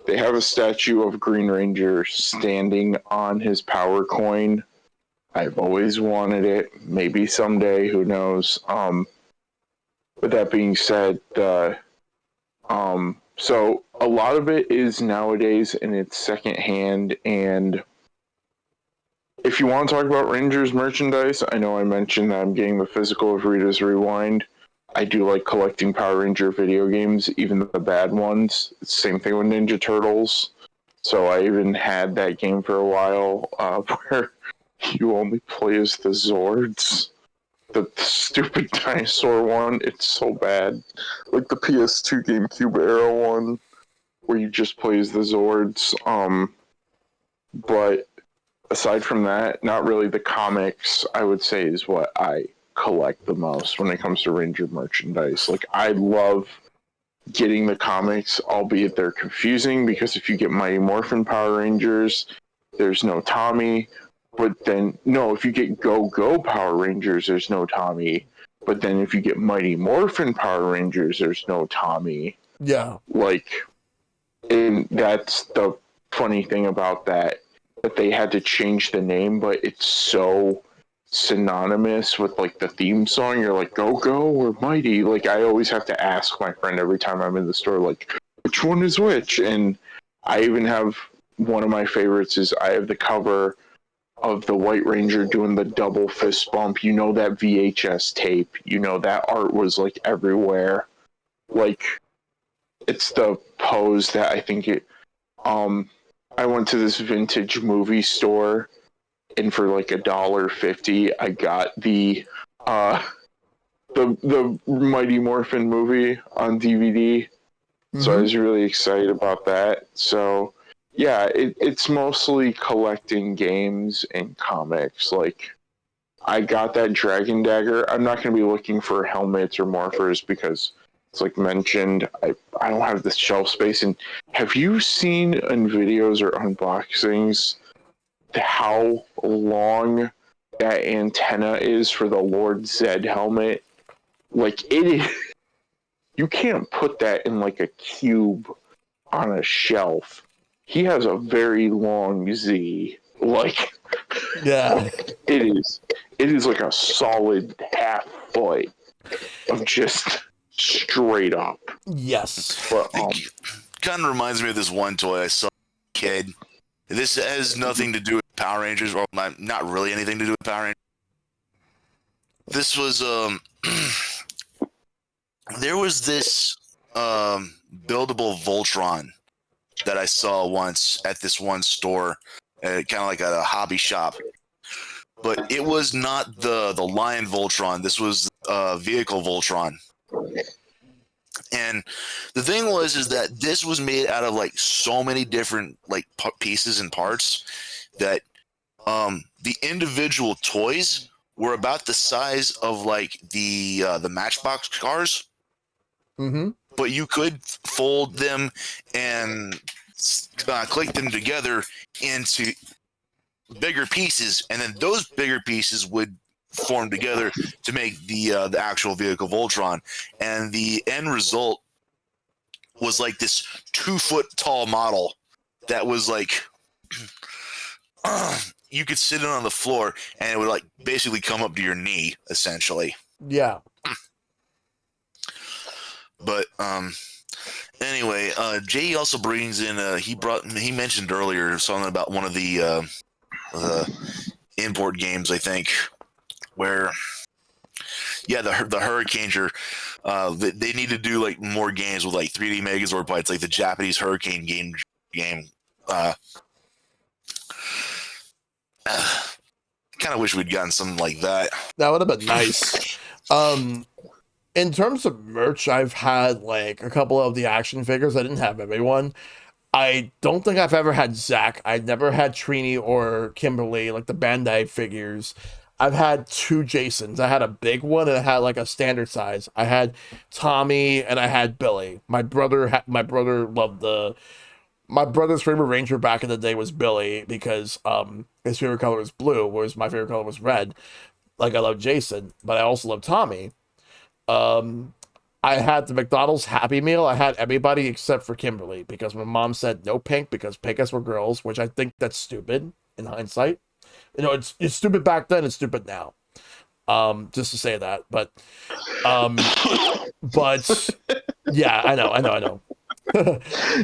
they have a statue of Green Ranger standing on his power coin. I've always wanted it. Maybe someday, who knows? With that being said, so a lot of it is nowadays and it's secondhand. And if you want to talk about Rangers merchandise, I know I mentioned that I'm getting the physical of Rita's Rewind. I do like collecting Power Ranger video games, even the bad ones. It's the same thing with Ninja Turtles. So I even had that game for a while where you only play as the Zords. The stupid dinosaur one, it's so bad. Like the PS2 GameCube era one, where you just play as the Zords. But aside from that, not really. The comics, I would say, is what I collect the most when it comes to Ranger merchandise. Like, I love getting the comics, albeit they're confusing, because if you get Mighty Morphin Power Rangers, there's no Tommy. But then, no, if you get Go Power Rangers, there's no Tommy. But then if you get Mighty Morphin Power Rangers, there's no Tommy. Yeah. Like, and that's the funny thing about that they had to change the name, but it's so synonymous with like the theme song. You're like, Go or Mighty. Like, I always have to ask my friend every time I'm in the store, like, which one is which? And I even have one of my favorites is I have the cover of the White Ranger doing the double fist bump. You know, that VHS tape, you know, that art was like everywhere. Like, it's the pose that I think it I went to this vintage movie store, and for like $1.50 I got the Mighty Morphin movie on DVD. Mm-hmm. So I was really excited about that. So yeah, it's mostly collecting games and comics. Like, I got that Dragon Dagger. I'm not going to be looking for helmets or morphers because, it's like mentioned, I don't have the shelf space. And have you seen in videos or unboxings how long that antenna is for the Lord Zed helmet? Like, it is. You can't put that in like a cube on a shelf. He has a very long Z. Like, yeah, it is like a solid half foot of just straight up. Yes. But kind of reminds me of this one toy I saw as a kid. This has nothing to do with Power Rangers, or not really anything to do with Power Rangers. This was there was this buildable Voltron that I saw once at this one store, kind of like a hobby shop. But it was not the Lion Voltron. This was vehicle Voltron. And the thing is that this was made out of like so many different like pieces and parts that the individual toys were about the size of like the Matchbox cars. Mm-hmm. But you could fold them and click them together into bigger pieces, and then those bigger pieces would form together to make the actual vehicle Voltron. And the end result was like this 2-foot tall model that was like you could sit it on the floor and it would like basically come up to your knee essentially. Yeah. But anyway, Jay also brings in he mentioned earlier something about one of the import games, I think, where the Hurricaneer, they need to do like more games with like 3D Megazord fights, like the Japanese Hurricane game. Kind of wish we'd gotten something like that. That would have been nice. In terms of merch, I've had like a couple of the action figures. I didn't have everyone. I don't think I've ever had Zack. I never had Trini or Kimberly, like the Bandai figures. I've had two Jasons. I had a big one and I had like a standard size. I had Tommy and I had Billy. My brother loved my brother's favorite Ranger back in the day was Billy because his favorite color was blue, whereas my favorite color was red. Like I love Jason, but I also love Tommy. Um, I had the McDonald's Happy Meal. I had everybody except for Kimberly because my mom said no pink because pink is for girls, which I think that's stupid in hindsight. You know, it's stupid back then. It's stupid now. Just to say that, um, but yeah, I know.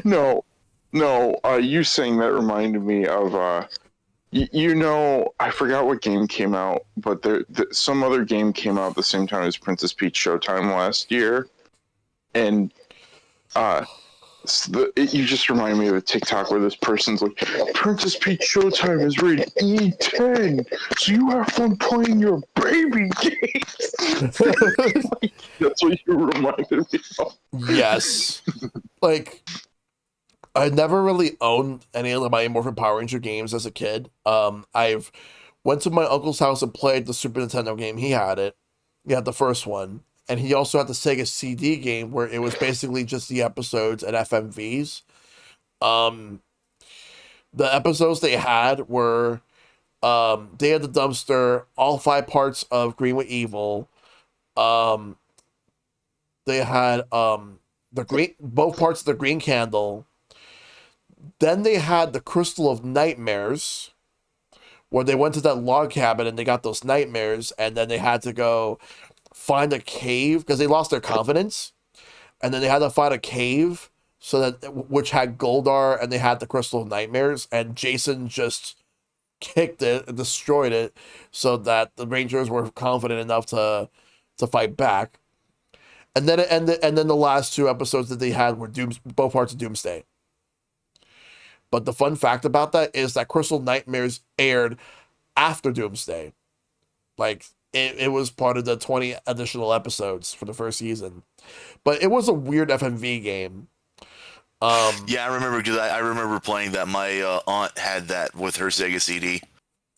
No, no. You saying that reminded me of I forgot what game came out, but some other game came out at the same time as Princess Peach Showtime last year, and you just reminded me of a TikTok where this person's like, Princess Peach Showtime is rated E10, so you have fun playing your baby games. That's what you reminded me of. Yes, like I never really owned any of the Mighty Morphin Power Ranger games as a kid. I've went to my uncle's house and played the Super Nintendo game. He had it. He had the first one. And he also had the Sega CD game where it was basically just the episodes and FMVs. Um, the episodes they had were Day of the Dumpster, all 5 parts of Green with Evil. Um, they had both parts of the Green Candle. Then they had the Crystal of Nightmares, where they went to that log cabin and they got those nightmares, and then they had to go find a cave because they lost their confidence, and then they had to find a cave which had Goldar, and they had the Crystal of Nightmares, and Jason just kicked it and destroyed it so that the Rangers were confident enough to fight back. And then the last 2 episodes that they had were both parts of Doomsday. But the fun fact about that is that Crystal Nightmares aired after Doomsday. Like, it was part of the 20 additional episodes for the first season. But it was a weird FMV game. Yeah, I remember because I remember playing that. My aunt had that with her Sega CD.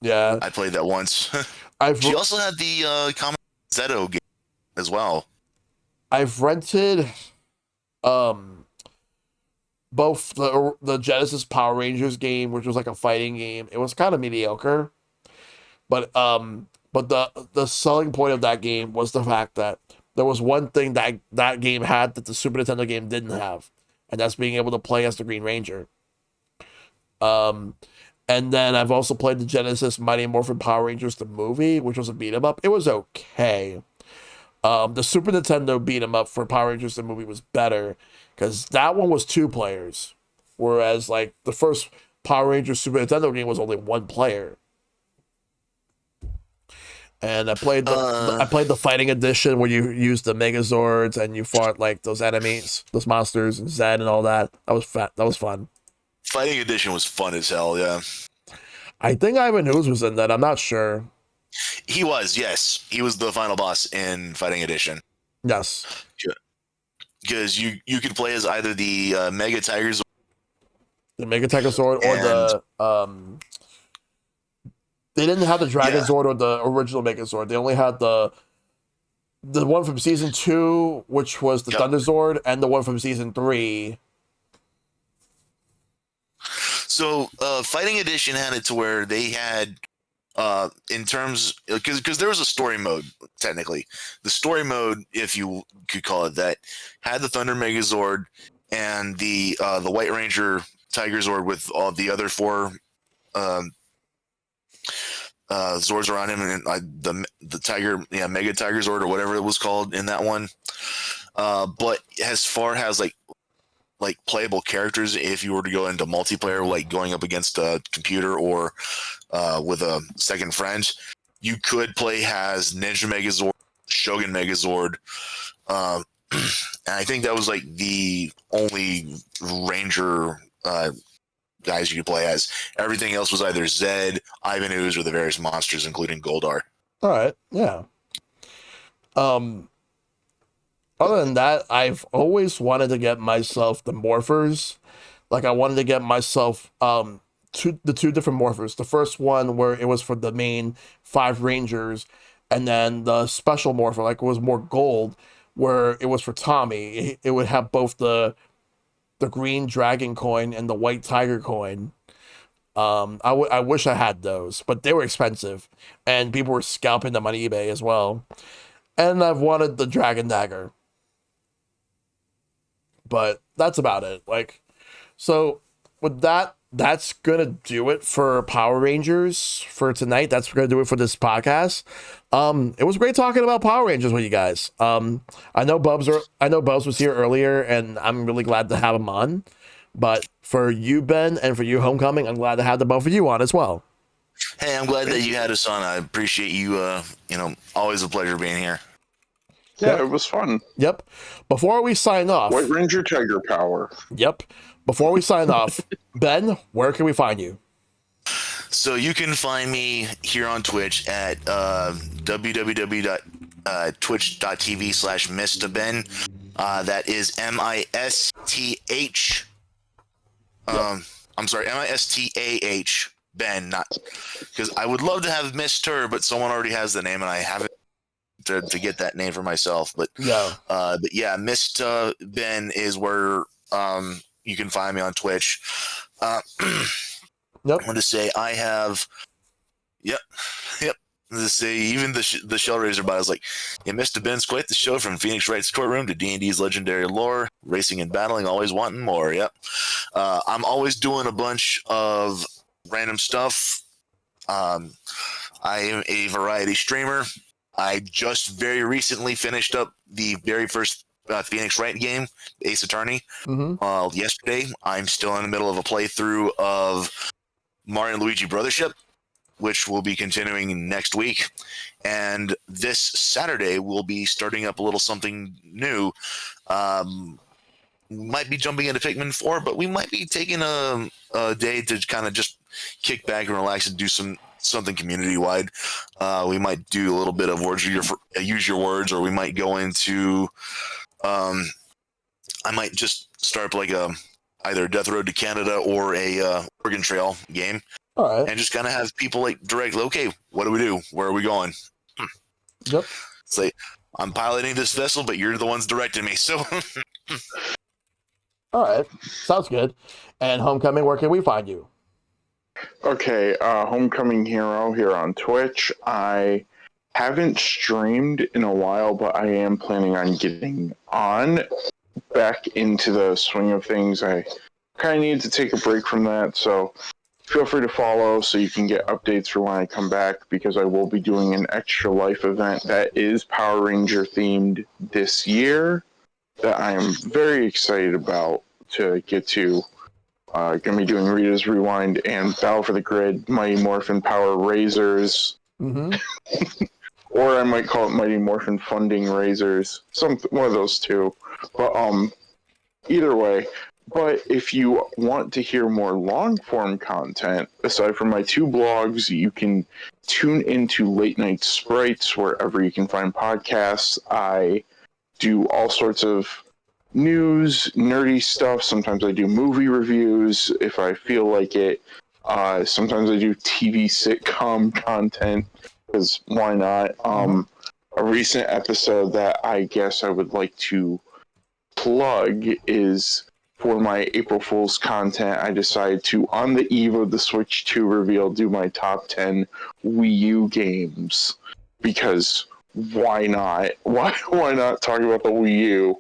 Yeah. I played that once. I've She also had the Common Zeto game as well. I've rented both the Genesis Power Rangers game, which was like a fighting game. It was kind of mediocre. But the selling point of that game was the fact that there was one thing that game had that the Super Nintendo game didn't have, and that's being able to play as the Green Ranger. And then I've also played the Genesis Mighty Morphin Power Rangers the movie, which was a beat 'em up. It was okay. The Super Nintendo beat 'em up for Power Rangers the movie was better because that one was 2 players, whereas like the first Power Rangers Super Nintendo game was only 1 player. And I played the fighting edition where you used the Megazords and you fought like those enemies, those monsters, and Zed and all that. That was fun. Fighting edition was fun as hell. Yeah, I think Ivan Ooze was in that. I'm not sure. he was. Yes, he was the final boss in Fighting Edition. Yes, Because you could play as either the Mega Tigers, the Mega Tegazord or the They didn't have the Dragon Zord or the original Megazord. They only had the one from season 2, which was the Thunder Zord, and the one from season 3. So Fighting Edition had it to where they had in terms because there was a story mode technically. The story mode, if you could call it that, had the Thunder Megazord and the White Ranger Tiger Zord with all the other 4 Zords around him, and the Tiger, Mega Tiger Zord or whatever it was called in that one. But as far as like playable characters, if you were to go into multiplayer, like going up against a computer or with a second friend, you could play as Ninja Megazord, Shogun Megazord, and I think that was like the only Ranger guys you could play as. Everything else was either Zed, Ivan Ooze, or the various monsters, including Goldar. All right, yeah. Other than that, I've always wanted to get myself the Morphers, Like I wanted to get myself the two different morphers. The first one where it was for the main 5 Rangers, and then the special morpher, like it was more gold, where it was for Tommy. It would have both the green dragon coin and the white tiger coin. I wish I had those, but they were expensive, and people were scalping them on eBay as well. And I've wanted the dragon dagger, but that's about it. Like, so with that, that's gonna do it for Power Rangers for tonight. That's gonna do it for this podcast. It was great talking about Power Rangers with you guys. I know Bubs was here earlier, and I'm really glad to have him on. But for you, Ben, and for you, Homecoming, I'm glad to have the both of you on as well. Hey, I'm glad that you had us on. I appreciate you. Always a pleasure being here. Yeah, it was fun. Yep. Before we sign off, White Ranger Tiger Power. Yep. Before we sign off, Ben, where can we find you? So you can find me here on Twitch at www.twitch.tv/MrBen. That is MISTH. I'm sorry, MISTAH Ben, not because I would love to have Mr., but someone already has the name and I haven't to get that name for myself. But yeah, Mr. Ben is where you can find me on Twitch. Yep. I want to say I have, yep. To say even the Shellraiser bot is like, yeah, Mr. Ben's quite the show from Phoenix Wright's courtroom to D&D's legendary lore, racing and battling, always wanting more. Yep. I'm always doing a bunch of random stuff. I am a variety streamer. I just very recently finished up the very first Phoenix Wright game, Ace Attorney. Yesterday, I'm still in the middle of a playthrough of Mario and Luigi Brothership, which will be continuing next week. And this Saturday, we'll be starting up a little something new. Might be jumping into Pikmin 4, but we might be taking a day to kind of just kick back and relax and do something community-wide. We might do a little bit of use your words, or we might go into... I might just start up like either Death Road to Canada or a Oregon Trail game. All right. And just kind of have people like direct, okay, what do we do? Where are we going? Yep. It's like, I'm piloting this vessel, but you're the ones directing me. So, all right. Sounds good. And Homecoming, where can we find you? Okay, Homecoming Hero here on Twitch. I haven't streamed in a while, but I am planning on getting back into the swing of things. I kind of need to take a break from that, so feel free to follow so you can get updates for when I come back, because I will be doing an Extra Life event that is Power Ranger themed this year that I am very excited about to get to. Going to be doing Rita's Rewind and Battle for the Grid, Mighty Morphin Power Razors. Or I might call it Mighty Morphin Funding Razors. One of those two. But either way. But if you want to hear more long-form content, aside from my 2 blogs, you can tune into Late Night Sprites wherever you can find podcasts. I do all sorts of news, nerdy stuff. Sometimes I do movie reviews if I feel like it. Sometimes I do TV sitcom content, because why not? A recent episode that I guess I would like to plug is... for my April Fool's content, I decided to, on the eve of the Switch 2 reveal, do my top 10 Wii U games. Because why not? Why not talk about the Wii U?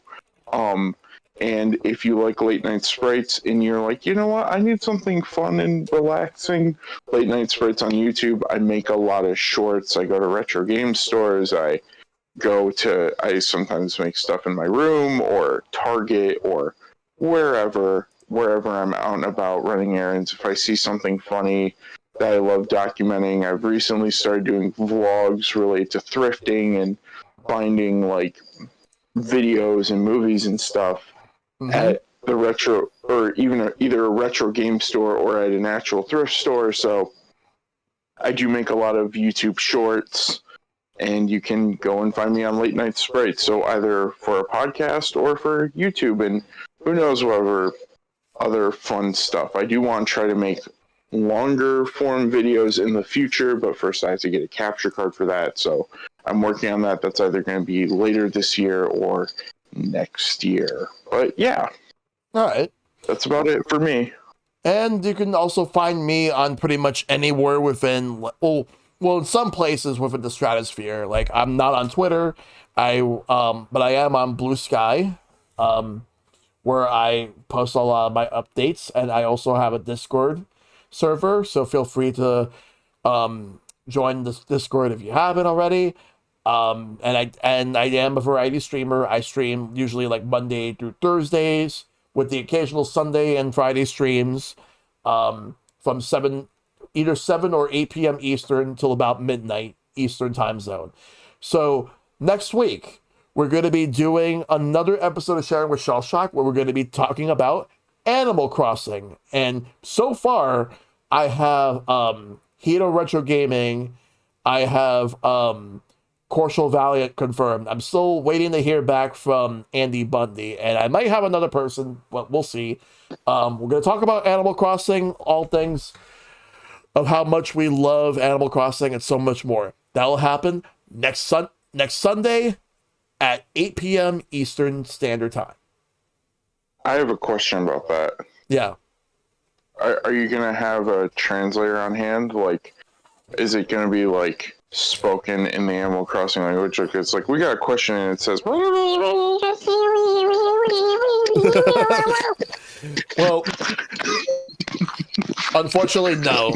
And if you like Late Night Sprites and you're like, you know what, I need something fun and relaxing, Late Night Sprites on YouTube, I make a lot of shorts. I go to retro game stores. I sometimes make stuff in my room or Target or wherever I'm out and about running errands. If I see something funny that I love documenting, I've recently started doing vlogs related to thrifting and finding like videos and movies and stuff at the retro, or even either a retro game store or at an actual thrift store. So I do make a lot of YouTube shorts, and you can go and find me on Late Night Sprites. So either for a podcast or for YouTube, and who knows, whatever other fun stuff. I do want to try to make longer form videos in the future, but first I have to get a capture card for that. So I'm working on that. That's either going to be later this year or next year. But yeah, All right. that's about it for me. And you can also find me on pretty much anywhere within, well, in some places within the stratosphere. Like, I'm not on Twitter, but I am on Blue Sky, where I post a lot of my updates, and I also have a Discord server. So feel free to join this Discord if you haven't already. And I am a variety streamer. I stream usually like Monday through Thursdays, with the occasional Sunday and Friday streams, from either 7 or 8 p.m. Eastern till about midnight Eastern time zone. So next week, we're going to be doing another episode of Sharing with Shellshock, where we're going to be talking about Animal Crossing. And so far, I have Hito Retro Gaming, I have Corshell Valiant confirmed. I'm still waiting to hear back from Andy Bundy, and I might have another person, but we'll see. We're going to talk about Animal Crossing, all things of how much we love Animal Crossing and so much more. That'll happen next Sunday at 8 p.m. Eastern Standard Time. I have a question about that. Yeah. Are you going to have a translator on hand? Like, is it going to be like spoken in the Animal Crossing language? Like, it's like, we got a question and it says, Well, unfortunately, no.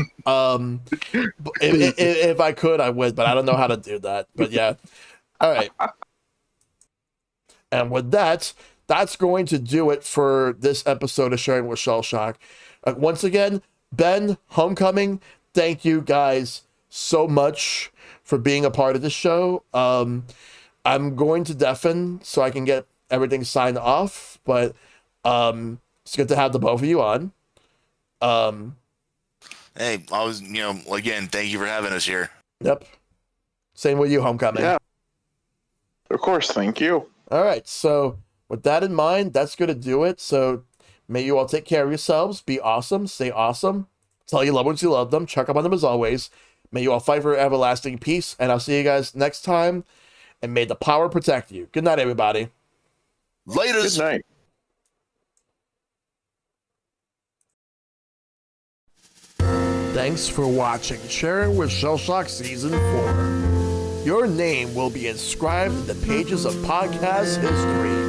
If I could, I would, but I don't know how to do that. But yeah. All right. And with that, that's going to do it for this episode of Sharing with Shellshock. Once again, Ben, Homecoming, thank you guys so much for being a part of the show. I'm going to deafen so I can get everything signed off, but it's good to have the both of you on. Hey, I was, again, thank you for having us here. Yep. Same with you, Homecoming. yeah, of course, thank you. All right, so with that in mind, that's going to do it. So may you all take care of yourselves, be awesome, stay awesome, tell your loved ones you love them, check up on them as always. May you all fight for everlasting peace, and I'll see you guys next time, and may the power protect you. Good night, everybody. Later. Good night. Thanks for watching Sharing with Shellshock Season 4. Your name will be inscribed in the pages of podcast history.